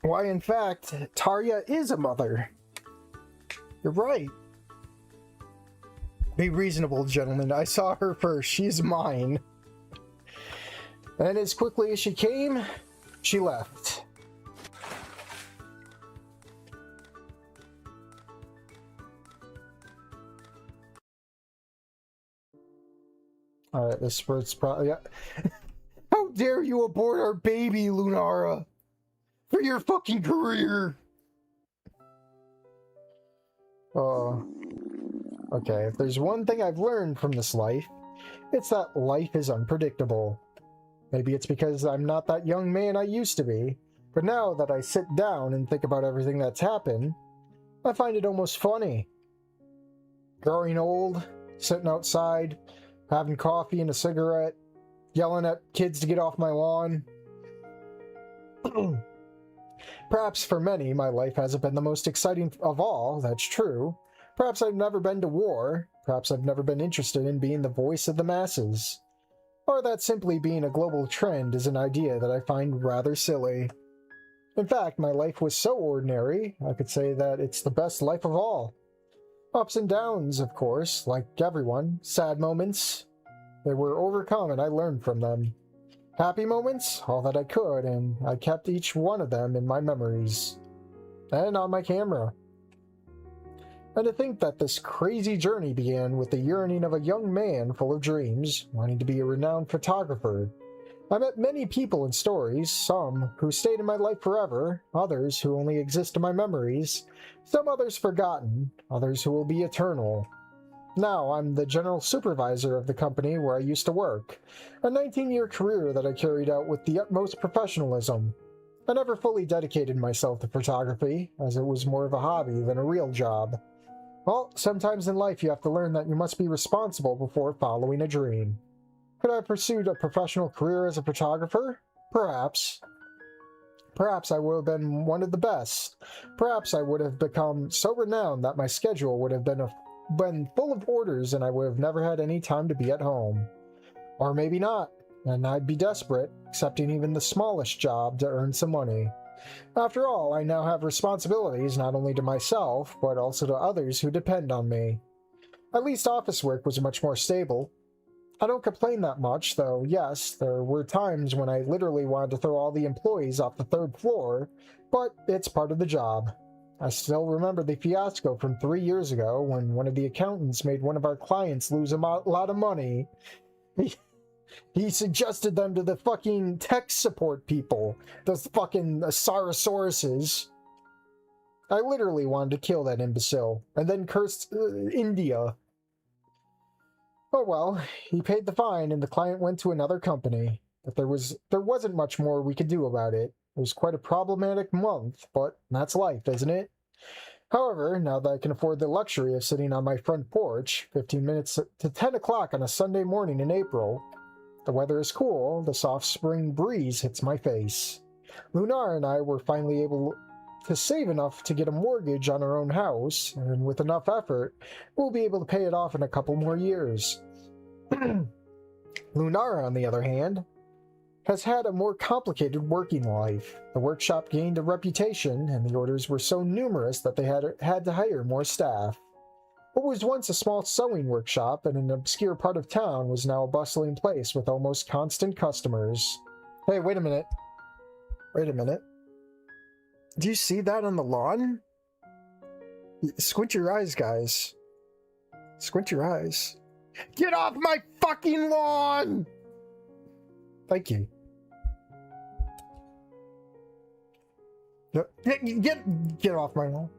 Why, in fact, Tarya is a mother. You're right. Be reasonable, gentlemen. I saw her first. She's mine. And as quickly as she came, she left. Alright, this bird's probably... Yeah. How dare you abort our baby, Lunara? For your fucking career! Oh. Okay, if there's one thing I've learned from this life, it's that life is unpredictable. Maybe it's because I'm not that young man I used to be, but now that I sit down and think about everything that's happened, I find it almost funny. Growing old, sitting outside, having coffee and a cigarette, yelling at kids to get off my lawn. Perhaps for many, my life hasn't been the most exciting of all, that's true. Perhaps I've never been to war. Perhaps I've never been interested in being the voice of the masses. Or that simply being a global trend is an idea that I find rather silly. In fact, my life was so ordinary, I could say that it's the best life of all. Ups and downs, of course, like everyone. Sad moments. They were overcome and I learned from them. Happy moments, all that I could, and I kept each one of them in my memories. And on my camera. And to think that this crazy journey began with the yearning of a young man full of dreams, wanting to be a renowned photographer. I met many people and stories, some who stayed in my life forever, others who only exist in my memories, some others forgotten, others who will be eternal. Now I'm the general supervisor of the company where I used to work, a 19-year career that I carried out with the utmost professionalism. I never fully dedicated myself to photography, as it was more of a hobby than a real job. Well, sometimes in life you have to learn that you must be responsible before following a dream. Could I have pursued a professional career as a photographer? Perhaps. Perhaps I would have been one of the best. Perhaps I would have become so renowned that my schedule would have been full of orders and I would have never had any time to be at home. Or maybe not, and I'd be desperate, accepting even the smallest job to earn some money. After all, I now have responsibilities not only to myself, but also to others who depend on me. At least office work was much more stable. I don't complain that much, though yes, there were times when I literally wanted to throw all the employees off the 3rd floor, but it's part of the job. I still remember the fiasco from 3 years ago when one of the accountants made one of our clients lose a lot of money. He suggested them to the fucking tech support people, those fucking Sarasauruses. I literally wanted to kill that imbecile, and then cursed India. Oh well, he paid the fine and the client went to another company, but there wasn't much more we could do about it. It was quite a problematic month, but that's life, isn't it? However, now that I can afford the luxury of sitting on my front porch, 15 minutes to 10 o'clock on a Sunday morning in April, the weather is cool, the soft spring breeze hits my face. Lunar and I were finally able to save enough to get a mortgage on our own house, and with enough effort, we'll be able to pay it off in a couple more years. Lunar, on the other hand, has had a more complicated working life. The workshop gained a reputation, and the orders were so numerous that they had to hire more staff. What was once a small sewing workshop in an obscure part of town was now a bustling place with almost constant customers. Hey, wait a minute. Wait a minute. Do you see that on the lawn? Squint your eyes, guys. Squint your eyes. Get off my fucking lawn! Thank you. Get off my lawn.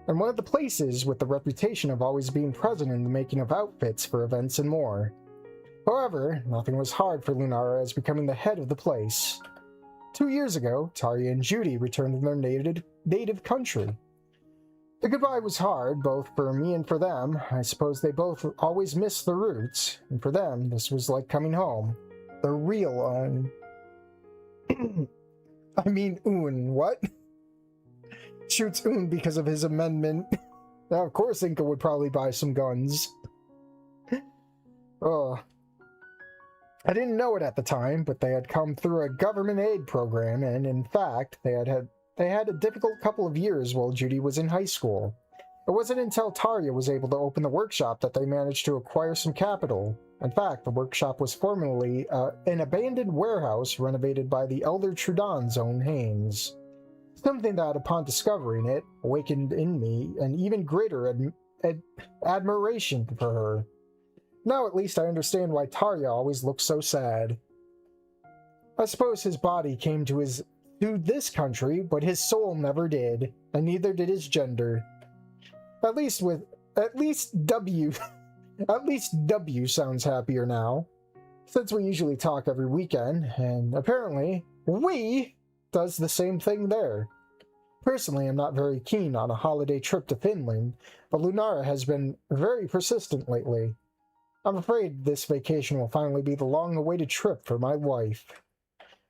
And one of the places with the reputation of always being present in the making of outfits for events and more. However, nothing was hard for Lunara as becoming the head of the place. 2 years ago, Tarya and Judy returned to their native country. The goodbye was hard, both for me and for them. I suppose they both always missed the roots, and for them, this was like coming home. The real, I mean, what? Shoots Un because of his amendment. Now, of course Inca would probably buy some guns. Oh. I didn't know it at the time, but they had come through a government aid program, and in fact, they had a difficult couple of years while Judy was in high school. It wasn't until Tarya was able to open the workshop that they managed to acquire some capital. In fact, the workshop was formerly an abandoned warehouse renovated by the elder Trudon's own Haynes. Something that, upon discovering it, awakened in me an even greater admiration for her. Now at least I understand why Tarya always looks so sad. I suppose his body came to this country, but his soul never did, and neither did his gender. At least W at least W sounds happier now, since we usually talk every weekend, and apparently we does the same thing there. Personally, I'm not very keen on a holiday trip to Finland, but Lunara has been very persistent lately. I'm afraid this vacation will finally be the long-awaited trip for my wife.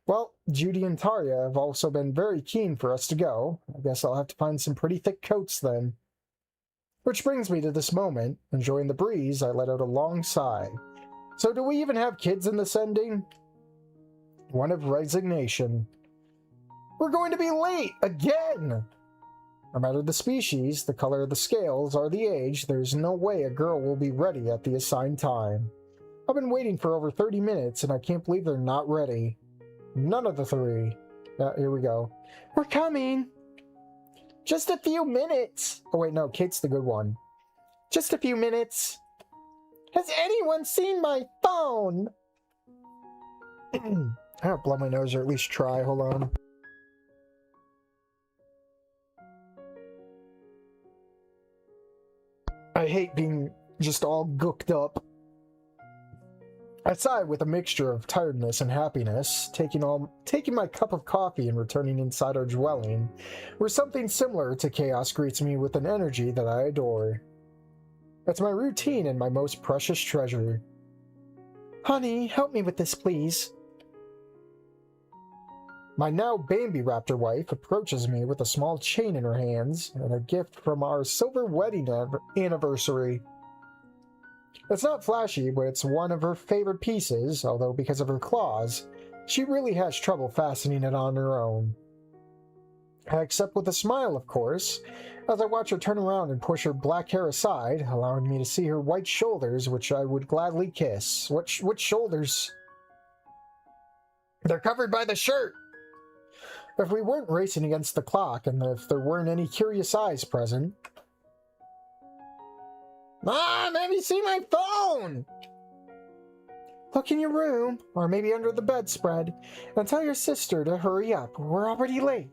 Well, Judy and Tarya have also been very keen for us to go. I guess I'll have to find some pretty thick coats then. Which brings me to this moment. Enjoying the breeze, I let out a long sigh. So do we even have kids in this ending? One of resignation. We're going to be late again! No matter the species, the color of the scales, or the age, there's no way a girl will be ready at the assigned time. I've been waiting for over 30 minutes and I can't believe they're not ready. None of the three. Here we go. We're coming! Just a few minutes! Oh wait, no, Kate's the good one. Just a few minutes. Has anyone seen my phone? I'll blow my nose or at least try, hold on. I hate being just all gooked up. I sigh with a mixture of tiredness and happiness, taking my cup of coffee and returning inside our dwelling, where something similar to chaos greets me with an energy that I adore. That's my routine and my most precious treasure. Honey, help me with this, please. My now Bambi Raptor wife approaches me with a small chain in her hands and a gift from our silver wedding anniversary. It's not flashy, but it's one of her favorite pieces, although because of her claws, she really has trouble fastening it on her own. I accept with a smile, of course, as I watch her turn around and push her black hair aside, allowing me to see her white shoulders, which I would gladly kiss. What shoulders? They're covered by the shirt! If we weren't racing against the clock, and if there weren't any curious eyes present... Mom, have you seen my phone? Look in your room, or maybe under the bedspread, and tell your sister to hurry up. We're already late.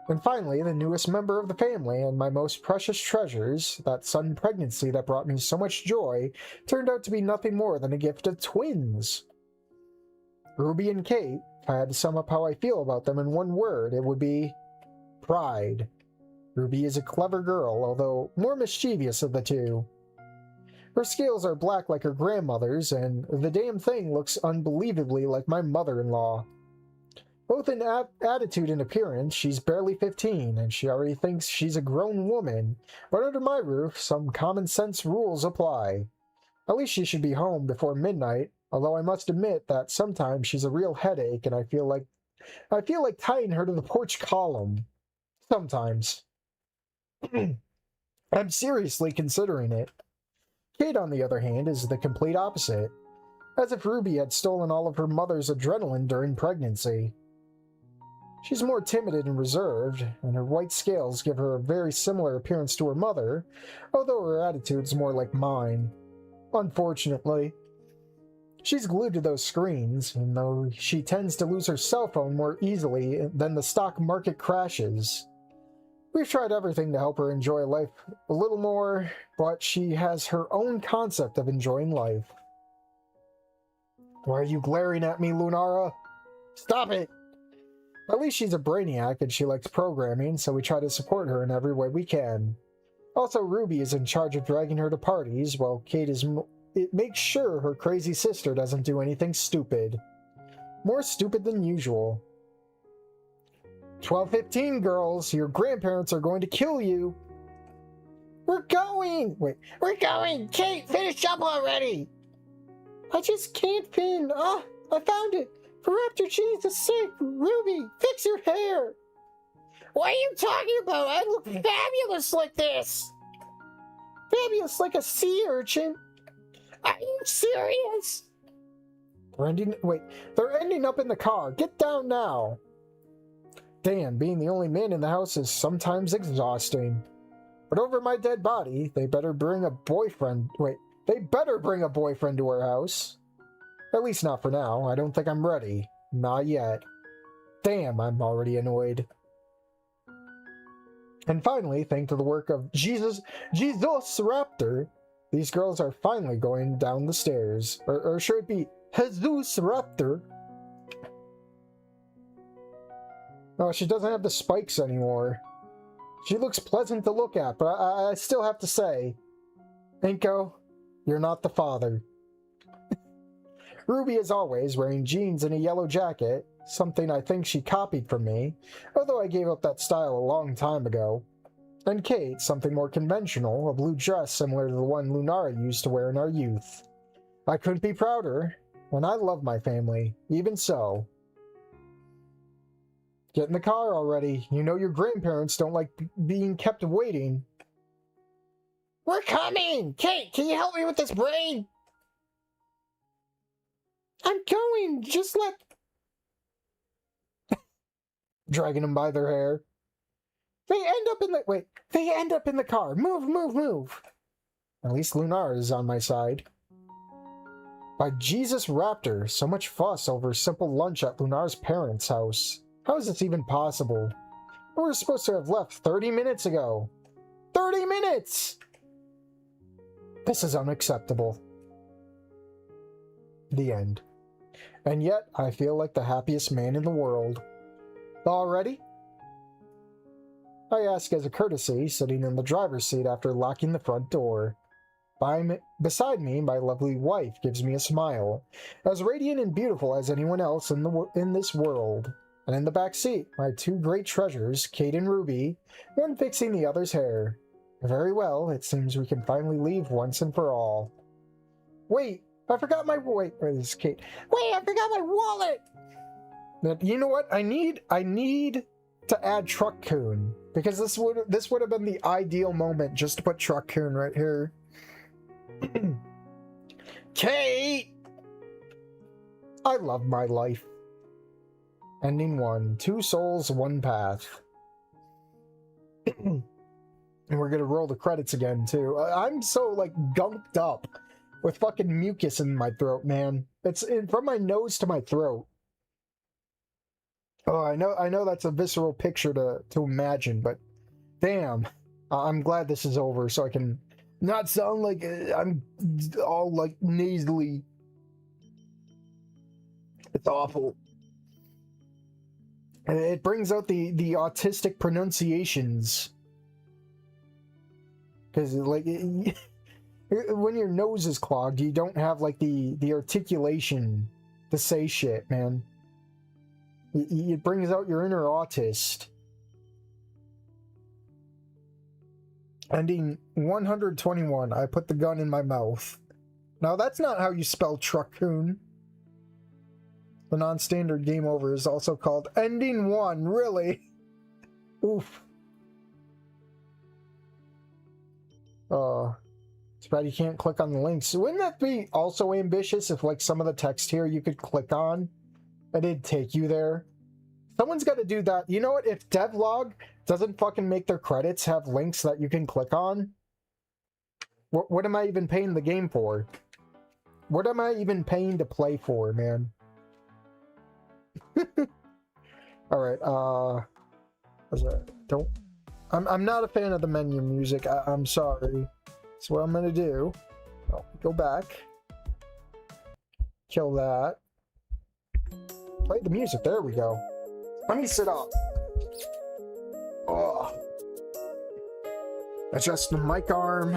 And finally, the newest member of the family and my most precious treasures, that sudden pregnancy that brought me so much joy, turned out to be nothing more than a gift of twins. Ruby and Kate, if I had to sum up how I feel about them in one word, it would be pride. Ruby is a clever girl, although more mischievous of the two. Her scales are black like her grandmother's, and the damn thing looks unbelievably like my mother-in-law. Both in attitude and appearance, she's barely 15, and she already thinks she's a grown woman, but under my roof, some common sense rules apply. At least she should be home before midnight, although I must admit that sometimes she's a real headache, and I feel like tying her to the porch column. Sometimes. I'm seriously considering it. Kate, on the other hand, is the complete opposite, as if Ruby had stolen all of her mother's adrenaline during pregnancy. She's more timid and reserved, and her white scales give her a very similar appearance to her mother, although her attitude's more like mine. Unfortunately. She's glued to those screens, and though she tends to lose her cell phone more easily than the stock market crashes. We've tried everything to help her enjoy life a little more, but she has her own concept of enjoying life. Why are you glaring at me, Lunara? Stop it! At least she's a brainiac and she likes programming, so we try to support her in every way we can. Also, Ruby is in charge of dragging her to parties, while Kate it makes sure her crazy sister doesn't do anything stupid. More stupid than usual. 12:15, girls. Your grandparents are going to kill you. We're going! Wait. We're going! Kate, finish up already! I just can't pin. Ah, I found it. For Raptor Jesus' sake, Ruby, fix your hair. What are you talking about? I look fabulous like this! Fabulous like a sea urchin. Are you serious? They're ending up in the car. Get down now. Damn, being the only man in the house is sometimes exhausting. But over my dead body, they better bring a boyfriend. Wait, They better bring a boyfriend to our house. At least not for now. I don't think I'm ready. Not yet. Damn, I'm already annoyed. And finally, thanks to the work of Jesus Raptor, these girls are finally going down the stairs. Or should it be Jesus Raptor? Oh, she doesn't have the spikes anymore. She looks pleasant to look at, but I still have to say, Inko, you're not the father. Ruby, as always, wearing jeans and a yellow jacket, something I think she copied from me, although I gave up that style a long time ago. And Kate, something more conventional, a blue dress similar to the one Lunara used to wear in our youth. I couldn't be prouder, and I love my family, even so. Get in the car already. You know your grandparents don't like being kept waiting. We're coming! Kate, can you help me with this braid? I'm going! Just let... Dragging them by their hair. They end up in the... Wait. They end up in the car. Move, move, move. At least Lunar is on my side. By Jesus Raptor, so much fuss over simple lunch at Lunar's parents' house. How is this even possible? We were supposed to have left 30 minutes ago. 30 minutes! This is unacceptable. The end. And yet, I feel like the happiest man in the world. All ready? I ask as a courtesy, sitting in the driver's seat after locking the front door. Beside me, my lovely wife gives me a smile, as radiant and beautiful as anyone else in this world. And in the back seat, my two great treasures, Kate and Ruby, one fixing the other's hair. Very well, it seems we can finally leave once and for all. Wait, I forgot my... Wait, where is Kate? Wait, I forgot my wallet! You know what? I need to add Truck Coon, because this would have been the ideal moment just to put Truck Coon right here. Kate! I love my life. Ending 1. 2 souls, 1 path. And we're gonna roll the credits again, too. I'm so, like, gunked up with fucking mucus in my throat, man. It's from my nose to my throat. Oh, I know that's a visceral picture to imagine, but damn. I'm glad this is over so I can not sound like I'm all, like, nasally. It's awful. It brings out the autistic pronunciations. Because, like, when your nose is clogged, you don't have, like, the articulation to say shit, man. It brings out your inner autist. Ending 121, I put the gun in my mouth. Now, that's not how you spell Truck-coon. The non-standard game over is also called Ending 1, really? Oof. It's bad you can't click on the links. Wouldn't that be also ambitious if, like, some of the text here you could click on? And it'd take you there? Someone's got to do that. You know what? If devlog doesn't fucking make their credits have links that you can click on, what am I even paying the game for? What am I even paying to play for, man? Alright, I'm not a fan of the menu music. I'm sorry. So what I'm gonna do, go back, kill that, play the music, there we go. Let me sit up. Oh. Adjust the mic arm.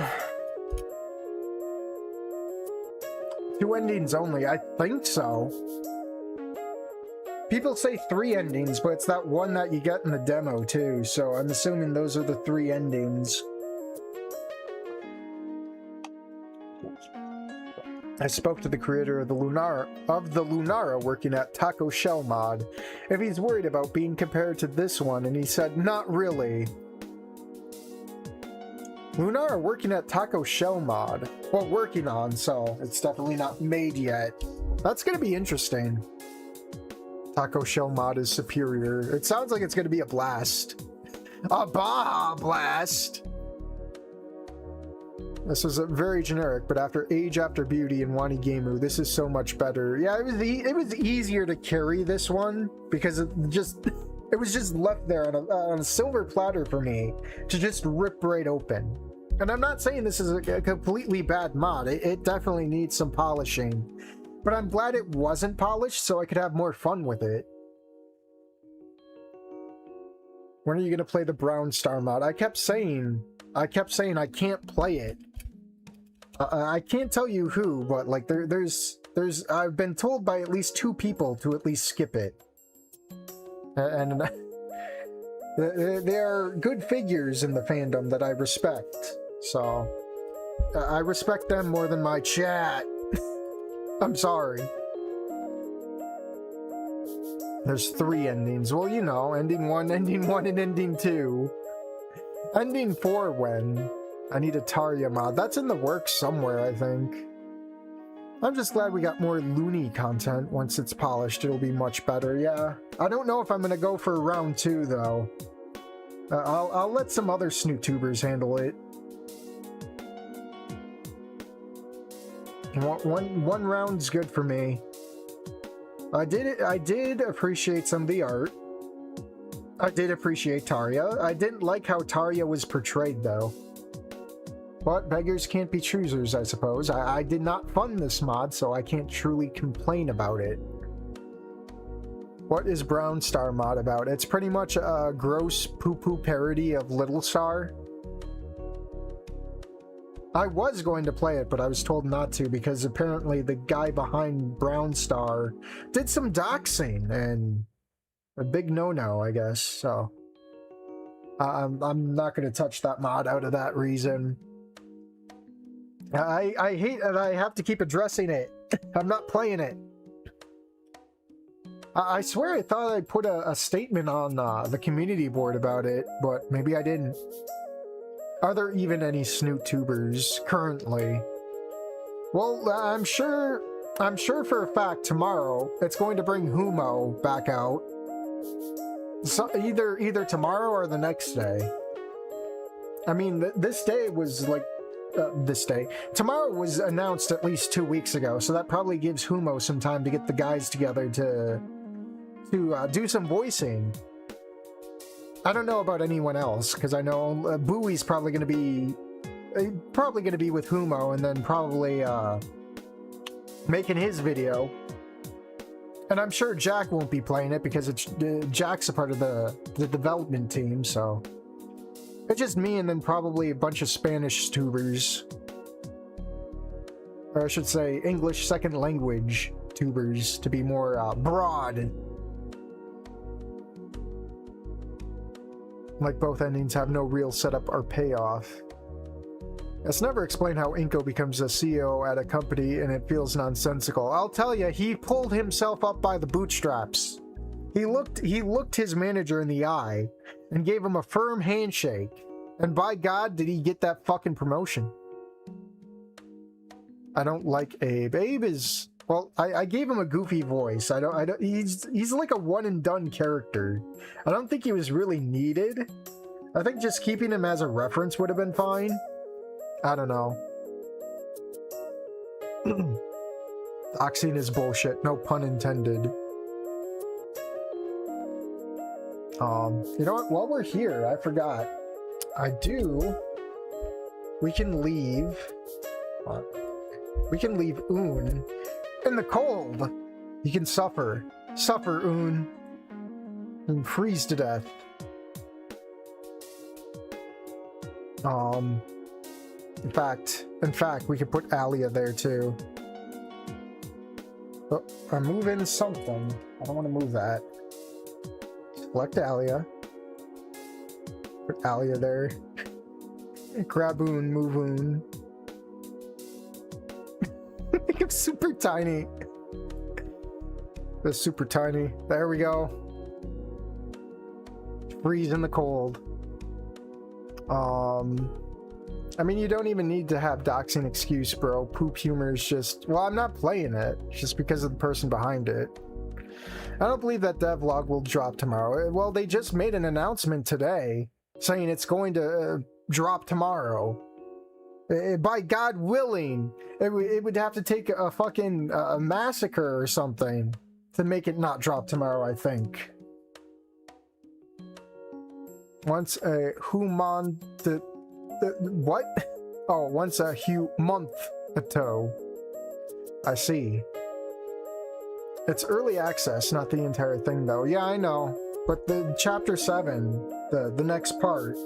2 endings only, I think so. People say 3 endings, but it's that one that you get in the demo too, so I'm assuming those are the 3 endings. I spoke to the creator of the Lunara working at Taco Shell mod, if he's worried about being compared to this one, and he said, not really. Lunara working at Taco Shell mod. Well, working on, so it's definitely not made yet. That's gonna be interesting. Taco Shell mod is superior. It sounds like it's gonna be a blast. A Baja Blast! This is very generic, but after Age After Beauty and Wanigemu, this is so much better. Yeah, it was easier to carry this one because it was just left there on a silver platter for me to just rip right open. And I'm not saying this is a completely bad mod. It definitely needs some polishing, but I'm glad it wasn't polished so I could have more fun with it. When are you gonna play the Brown Star mod? I kept saying I can't play it. I can't tell you who, but like there's I've been told by at least 2 people to at least skip it. And they are good figures in the fandom that I respect. So I respect them more than my chat. I'm sorry. There's 3 endings. Well, you know, ending 1, and ending 2. Ending 4 when? I need a Tarja mod. That's in the works somewhere, I think. I'm just glad we got more Looney content. Once it's polished, it'll be much better, yeah. I don't know if I'm gonna go for round 2, though. I'll let some other SnootTubers handle it. One round's good for me. I did appreciate some of the art. I did appreciate Tarja. I didn't like how Tarja was portrayed, though. But beggars can't be choosers, I suppose. I did not fund this mod, so I can't truly complain about it. What is Brown Star mod about? It's pretty much a gross poo-poo parody of Little Star. I was going to play it, but I was told not to because apparently the guy behind Brown Star did some doxing, and a big no-no, I guess, so I'm not going to touch that mod out of that reason. I hate that I have to keep addressing it. I'm not playing it. I swear I thought I put a statement on the community board about it, but maybe I didn't. Are there even any SnootTubers currently? Well, I'm sure for a fact tomorrow it's going to bring Humo back out. So either tomorrow or the next day. I mean, this day was like this day. Tomorrow was announced at least 2 weeks ago, so that probably gives Humo some time to get the guys together to do some voicing. I don't know about anyone else, because I know Bowie's probably going to be with Humo, and then probably making his video. And I'm sure Jack won't be playing it because Jack's a part of the development team, so it's just me and then probably a bunch of Spanish tubers, or I should say English second language tubers to be more broad. Like both endings have no real setup or payoff. It's never explained how Inko becomes a CEO at a company, and it feels nonsensical. I'll tell you, he pulled himself up by the bootstraps. He looked his manager in the eye and gave him a firm handshake. And by God, did he get that fucking promotion. I don't like Abe. Abe is, well, I gave him a goofy voice. He's like a one and done character. I don't think he was really needed. I think just keeping him as a reference would have been fine. I don't know. Doxing is bullshit, no pun intended. You know what? While we're here, I forgot. We can leave Un in the cold. He can suffer. Suffer, Un. And freeze to death. In fact, we could put Alia there too. Oh, I'm moving something. I don't want to move that. Select Alia. Put Alia there. Grab Un, move Un. Make him super tiny. That's super tiny. There we go. Freeze in the cold. I mean, you don't even need to have doxing excuse, bro. Poop humor is just... Well, I'm not playing it, just because of the person behind it. I don't believe that devlog will drop tomorrow. Well, they just made an announcement today saying it's going to drop tomorrow. By God willing, it would have to take a fucking massacre or something to make it not drop tomorrow, I think. Once a human... what? Oh, once a month a toe. I see. It's early access, not the entire thing, though. Yeah, I know. But the Chapter 7, the next part,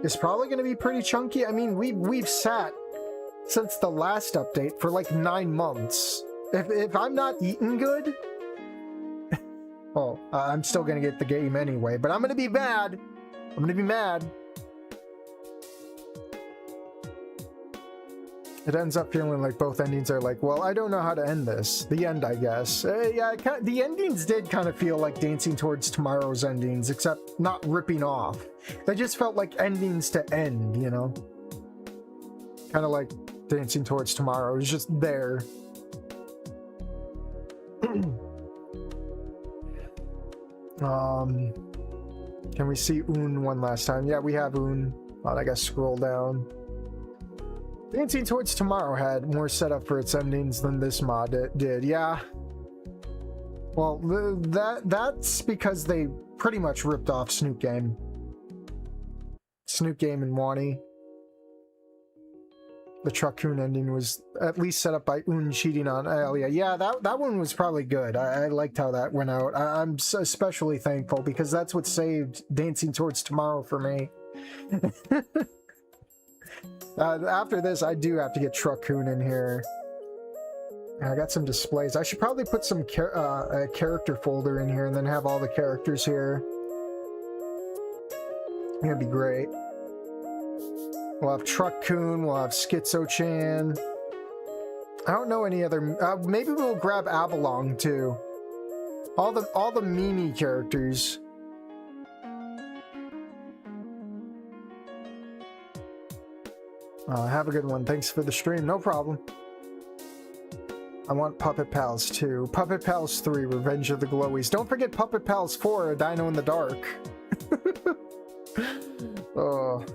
is probably going to be pretty chunky. I mean, we've sat since the last update for like 9 months. If I'm not eating good... well, I'm still going to get the game anyway, but I'm going to be mad. I'm going to be mad. It ends up feeling like both endings are like, well, I don't know how to end this. The end, I guess. Yeah, the endings did kind of feel like Dancing Towards Tomorrow's endings, except not ripping off. They just felt like endings to end, you know? Kind of like Dancing Towards Tomorrow. It was just there. Can we see Un one last time? Yeah, we have Un. Oh, I guess scroll down. Dancing Towards Tomorrow had more setup for its endings than this mod did. Yeah. Well, that's because they pretty much ripped off Snoop Game. Snoop Game and Wani. The Truck-kun ending was at least set up by Un cheating on Alia. Yeah, that one was probably good. I liked how that went out. I'm especially thankful because that's what saved Dancing Towards Tomorrow for me. After this, I do have to get Truck-kun in here. I got some displays. I should probably put some a character folder in here and then have all the characters here. That'd be great. We'll have Truck-kun, we'll have Schizo-chan. I don't know any other... maybe we'll grab Avalon, too. All the Mimi characters. Have a good one. Thanks for the stream. No problem. I want Puppet Pals 2. Puppet Pals 3, Revenge of the Glowies. Don't forget Puppet Pals 4, A Dino in the Dark. Oh.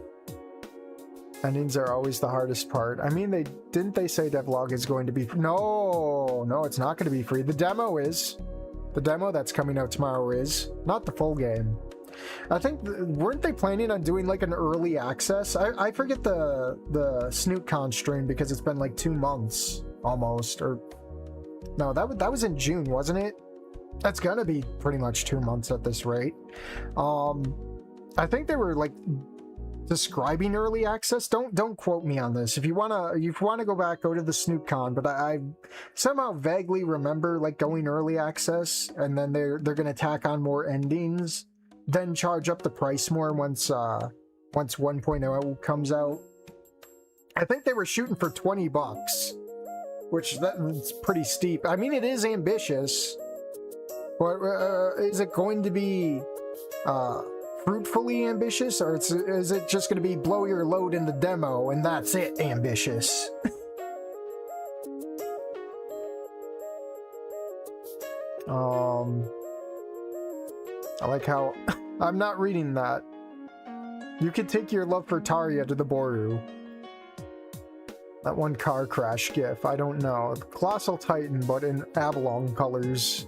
Endings are always the hardest part. I mean, didn't they say devlog is going to be... No, it's not going to be free. The demo is. The demo that's coming out tomorrow is. Not the full game. I think, weren't they planning on doing like an early access? I forget the SnoopCon stream because it's been like 2 months almost, or no, that was in June, wasn't it? That's gonna be pretty much 2 months at this rate. I think they were like describing early access. Don't quote me on this. If you wanna go back, go to the SnoopCon, but I somehow vaguely remember like going early access and then they're gonna tack on more endings, then charge up the price more once 1.0 comes out. I think they were shooting for $20, which that's pretty steep. I mean, it is ambitious, but is it going to be fruitfully ambitious, or is it just going to be blow your load in the demo and that's it ambitious? I like how... I'm not reading that. You could take your love for Tarja to the Boru. That one car crash gif, I don't know. Colossal Titan, but in Avalon colors.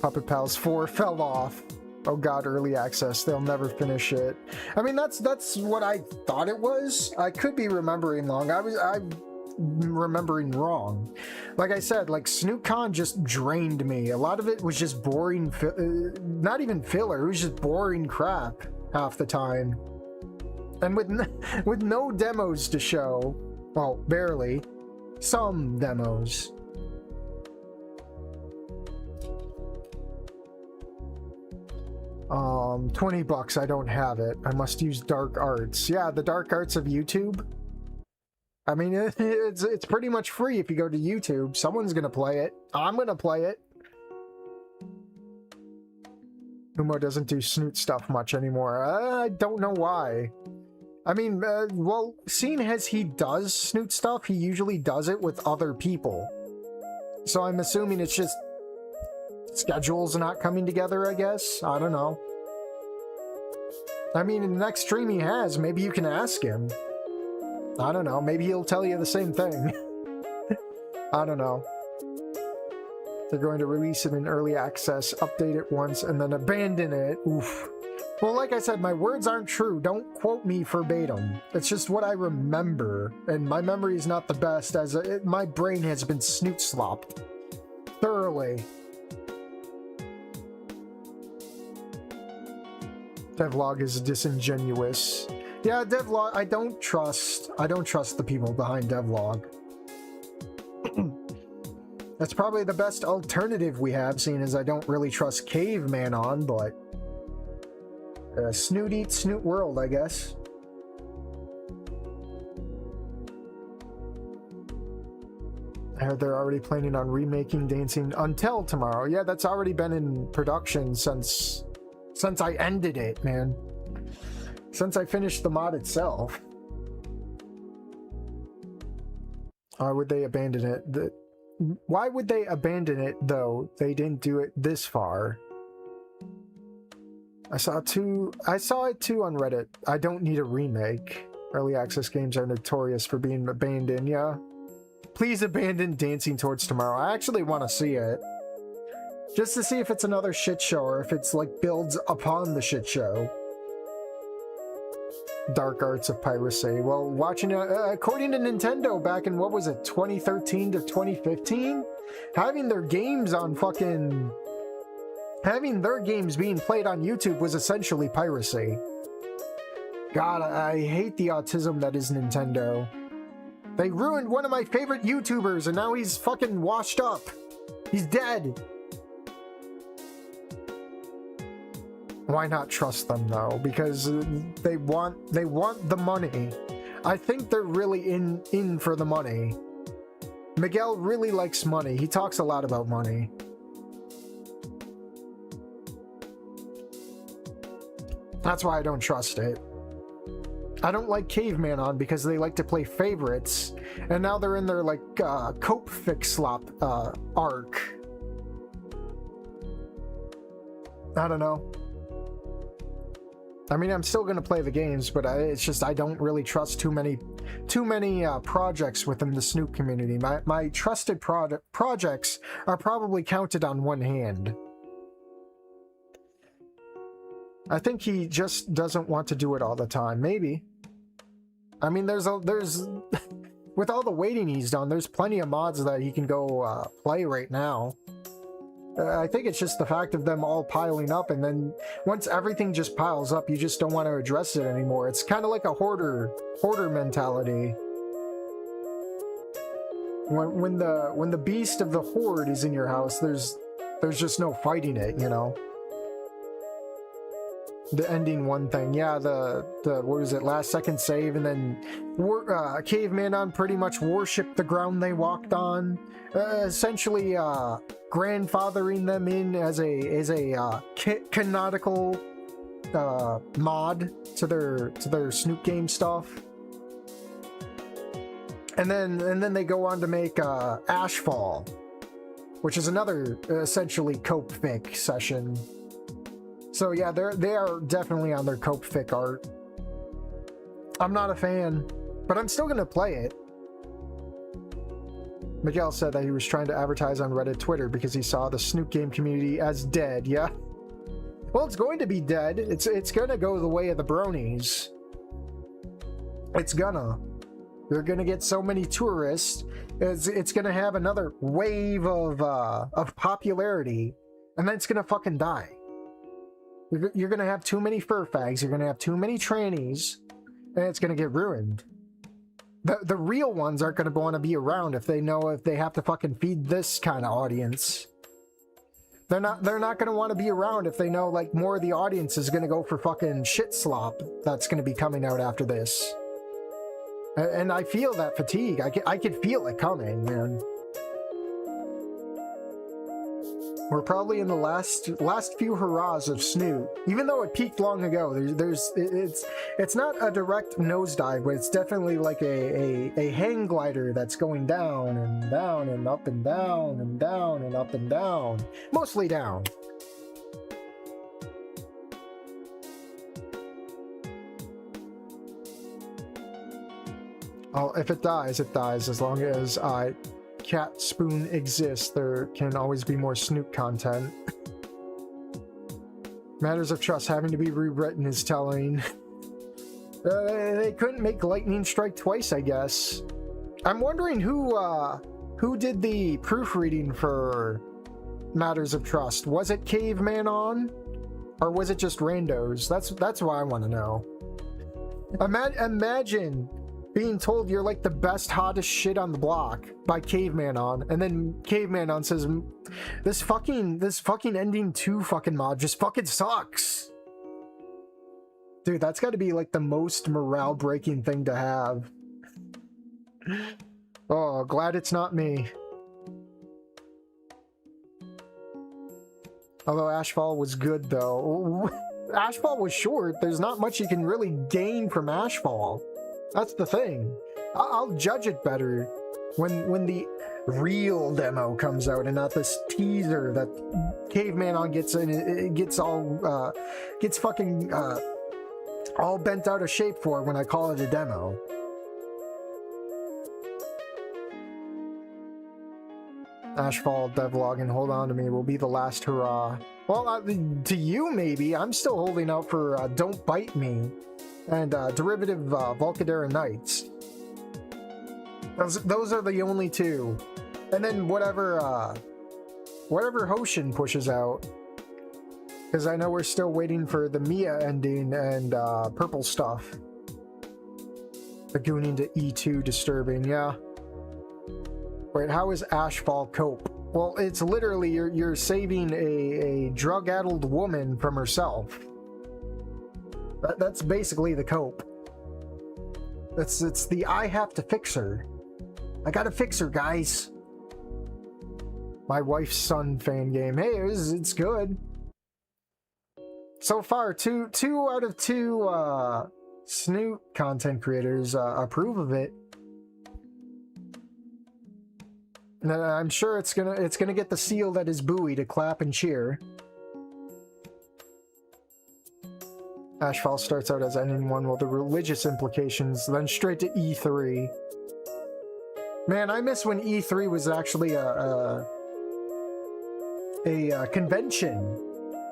Puppet Pals 4 fell off. Oh god, early access. They'll never finish it. I mean, that's what I thought it was. I could be remembering wrong. I'm remembering wrong. Like I said, like SnoopCon just drained me. A lot of it was just boring, not even filler, it was just boring crap half the time. And with no demos to show, well, barely, some demos. $20, I don't have it. I must use Dark Arts. Yeah, the Dark Arts of YouTube. I mean, it's pretty much free if you go to YouTube. Someone's gonna play it. I'm gonna play it. Humo doesn't do snoot stuff much anymore. I don't know why. I mean, well, seeing as he does snoot stuff, he usually does it with other people. So I'm assuming it's just schedules not coming together, I guess. I don't know. I mean, in the next stream he has, maybe you can ask him. I don't know. Maybe he'll tell you the same thing. I don't know. They're going to release it in early access, update it once, and then abandon it. Oof. Well, like I said, my words aren't true. Don't quote me verbatim. It's just what I remember, and my memory is not the best, as my brain has been snoot slopped thoroughly. Devlog is disingenuous. Yeah, Devlog, I don't trust the people behind Devlog. That's probably the best alternative we have, seeing as I don't really trust Caveman on, but Snoot eats Snoot world, I guess. I heard they're already planning on remaking Dancing Until tomorrow. Yeah, that's already been in production since I ended it, man. Since I finished the mod itself. Why would they abandon it? Why would they abandon it, though? They didn't do it this far. I saw it too on Reddit. I don't need a remake. Early access games are notorious for being abandoned, yeah. Please abandon Dancing Towards Tomorrow. I actually want to see it. Just to see if it's another shit show or if it's like builds upon the shit show. Dark arts of piracy. Well, watching according to Nintendo back in, what was it, 2013 to 2015? Having their games being played on YouTube was essentially piracy. God, I hate the autism that is Nintendo. They ruined one of my favorite YouTubers and now he's fucking washed up. He's dead. Why not trust them though? Because they want the money. I think they're really in for the money. Miguel really likes money. He talks a lot about money. That's why I don't trust it. I don't like Caveman on because they like to play favorites, and now they're in their like cope fix slop arc. I don't know. I mean, I'm still gonna play the games, but it's just I don't really trust too many projects within the Snoop community. My trusted projects are probably counted on one hand. I think he just doesn't want to do it all the time. Maybe. I mean, there's with all the waiting he's done, there's plenty of mods that he can go play right now. I think it's just the fact of them all piling up, and then once everything just piles up, you just don't want to address it anymore. It's kind of like a hoarder mentality. When the beast of the horde is in your house, there's just no fighting it, you know. The ending one thing, yeah, the what was it, last second save, and then Caveman on pretty much worshipped the ground they walked on, essentially grandfathering them in as a canonical mod to their Snoop game stuff. And then they go on to make Ashfall, which is another essentially cope fic session. So yeah, they are definitely on their cope fic art. I'm not a fan, but I'm still gonna play it. Miguel said that he was trying to advertise on Reddit Twitter because he saw the Snoop game community as dead, yeah? Well, it's going to be dead. It's gonna go the way of the bronies. It's gonna. You're gonna get so many tourists. It's gonna have another wave of popularity, and then it's gonna fucking die. You're gonna have too many fur fags, you're gonna have too many trannies, and it's gonna get ruined. The real ones aren't gonna want to be around if they know if they have to fucking feed this kind of audience. They're not gonna want to be around if they know like more of the audience is gonna go for fucking shit slop that's gonna be coming out after this. And I feel that fatigue. I can feel it coming, man. We're probably in the last few hurrahs of Snoot. Even though it peaked long ago, it's not a direct nosedive, but it's definitely like a hang glider that's going down and down and up and down and down and up and down. Mostly down. Oh, if it dies, it dies. As long as Cat Spoon exists, there can always be more Snoop content. Matters of Trust having to be rewritten is telling. They couldn't make lightning strike twice, I guess. I'm wondering who did the proofreading for Matters of Trust. Was it Caveman on? Or was it just randos? That's what I want to know. Imagine being told you're like the best, hottest shit on the block by Caveman on, and then Caveman on says, this fucking ending 2 fucking mod just fucking sucks. Dude, that's got to be like the most morale breaking thing to have. Oh, glad it's not me. Although Ashfall was good though. Ashfall was short. There's not much you can really gain from Ashfall. That's the thing. I'll judge it better when the real demo comes out and not this teaser that Caveman on gets in. It gets all gets fucking all bent out of shape for when I call it a demo. Ashfall devlog and Hold On To Me will be the last hurrah. Well, to you maybe. I'm still holding out for Don't Bite Me and Derivative Volcadera Nights. Those are the only two. And then whatever Hoshin pushes out. Because I know we're still waiting for the Mia ending and purple stuff. The gooning to E2 disturbing, yeah. Wait, how is Ashfall cope? Well, it's literally you're saving a drug-addled woman from herself. That's basically the cope. It's the I have to fix her. I gotta fix her, guys. My wife's son fan game. Hey, it's good. So far, two out of 2 Snoop content creators approve of it. And I'm sure it's gonna get the seal that is buoy to clap and cheer. Ashfall starts out as ending 1 with the religious implications, then straight to E3. Man, I miss when E3 was actually a convention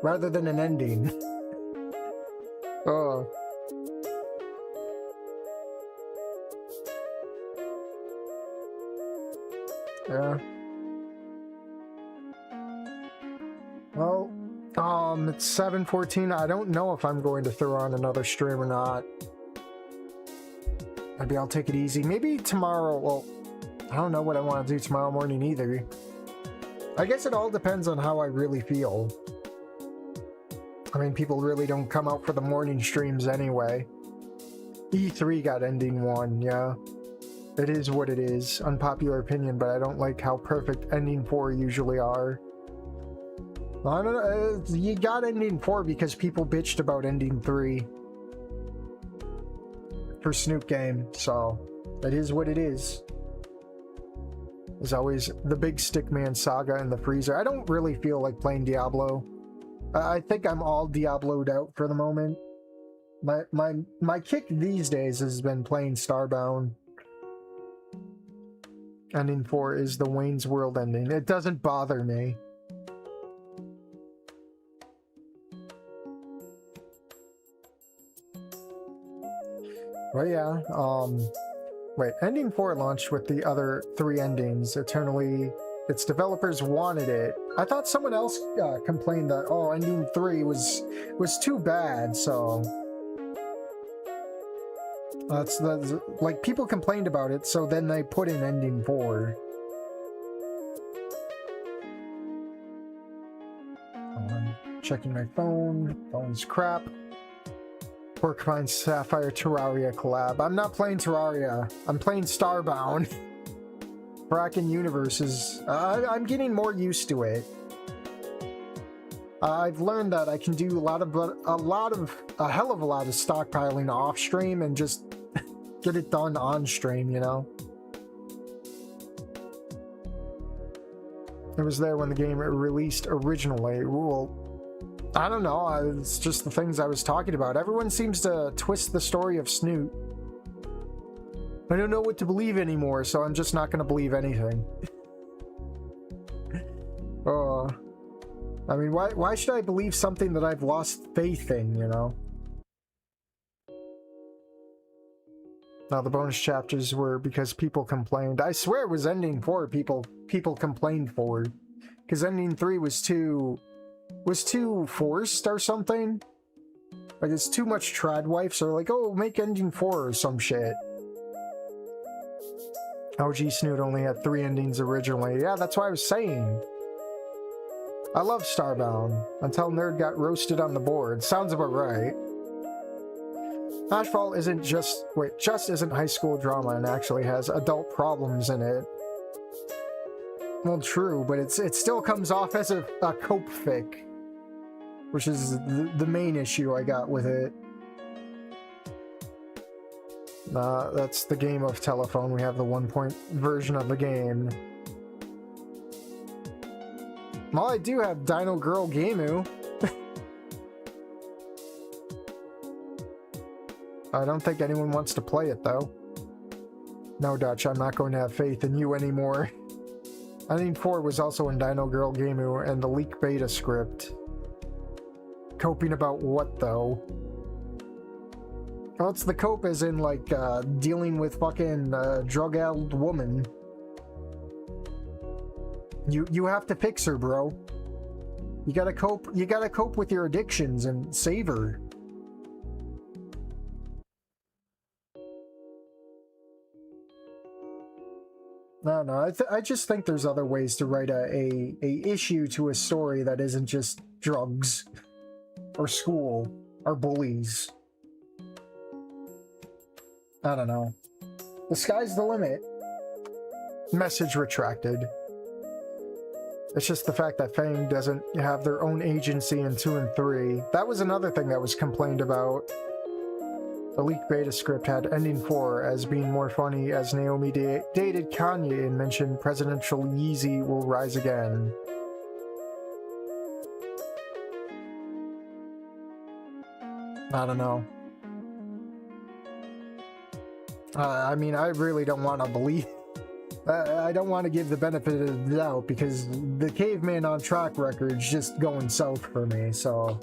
rather than an ending. Oh. Yeah. Well, it's 7:14. I don't know if I'm going to throw on another stream or not. Maybe I'll take it easy. Maybe tomorrow. Well, I don't know what I want to do tomorrow morning either. I guess it all depends on how I really feel. I mean, people really don't come out for the morning streams anyway. E3 got ending 1, yeah. It is what it is. Unpopular opinion, but I don't like how perfect ending 4 usually are. I don't know. You got ending 4 because people bitched about ending 3 for Snoop game, so it is what it is. There's always the big Stickman saga in the freezer. I don't really feel like playing Diablo. I think I'm all Diablo'd out for the moment. My kick these days has been playing Starbound. Ending 4 is the Wayne's World ending. It doesn't bother me. Well, yeah, wait, ending 4 launched with the other 3 endings. Eternally, its developers wanted it. I thought someone else complained that, oh, ending 3 was too bad, so... That's like, people complained about it, so then they put in ending 4. I'm checking my phone. Phone's crap. Porcupine Sapphire Terraria collab. I'm not playing Terraria. I'm playing Starbound. Bracken Universes. I'm getting more used to it. I've learned that I can do a hell of a lot of stockpiling off stream and just get it done on stream, you know? It was there when the game released originally. Well, I don't know, it's just the things I was talking about. Everyone seems to twist the story of Snoop. I don't know what to believe anymore, so I'm just not gonna believe anything. I mean, why should I believe something that I've lost faith in, you know? Now, the bonus chapters were because people complained. I swear it was ending 4 people complained for. Because ending 3 was too forced or something. Like, it's too much tradwife, so like, oh, make ending 4 or some shit. OG Snoot only had 3 endings originally. Yeah, that's what I was saying. I love Starbound, until Nerd got roasted on the board. Sounds about right. Ashfall isn't just isn't high school drama and actually has adult problems in it. Well, true, but it still comes off as a cope fic, which is the main issue I got with it. That's the game of telephone. We have the 1-point version of the game. Well, I do have Dino Girl Gamu. I don't think anyone wants to play it, though. No, Dutch, I'm not going to have faith in you anymore. Ending 4 was also in Dino Girl Gamu and the leak beta script. Coping about what, though? Well, it's the cope as in, like, dealing with fucking drug-addled woman. You have to fix her, bro. You gotta cope with your addictions and save her. No, I just think there's other ways to write a issue to a story that isn't just drugs or school or bullies. I don't know. The sky's the limit. Message retracted. It's just the fact that Fang doesn't have their own agency in 2 and 3. That was another thing that was complained about. The leaked beta script had ending 4 as being more funny as Naomi dated Kanye and mentioned presidential Yeezy will rise again. I don't know. I mean, I really don't want to believe... I don't want to give the benefit of the doubt because the Caveman on Track record's just going south for me, so...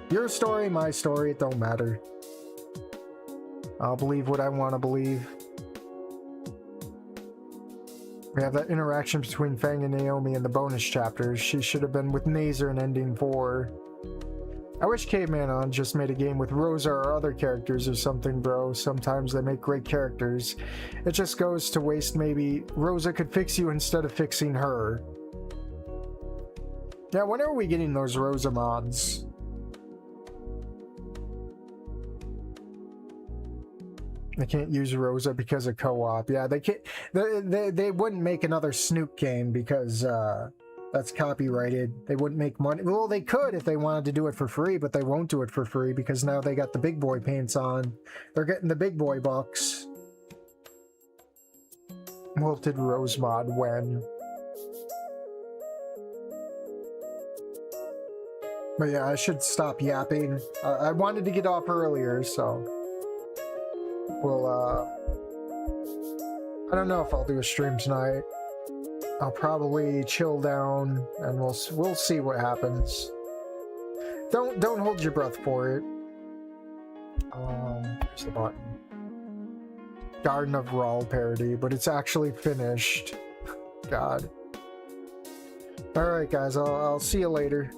Your story, my story, it don't matter. I'll believe what I want to believe. We have that interaction between Fang and Naomi in the bonus chapters. She should have been with Mazer in ending 4. I wish Caveman on just made a game with Rosa or other characters or something, bro. Sometimes they make great characters. It just goes to waste. Maybe Rosa could fix you instead of fixing her. Yeah, when are we getting those Rosa mods? They can't use Rosa because of co-op. Yeah, they can't. They wouldn't make another Snoop game because that's copyrighted. They wouldn't make money. Well, they could if they wanted to do it for free, but they won't do it for free because now they got the big boy pants on. They're getting the big boy bucks. Wilted Rose mod when? But yeah, I should stop yapping. I wanted to get off earlier, so we'll I don't know if I'll do a stream tonight. I'll probably chill down and we'll see what happens. Don't hold your breath for it. Here's the button. Garden of Rawl parody, but it's actually finished. God. Alright guys, I'll see you later.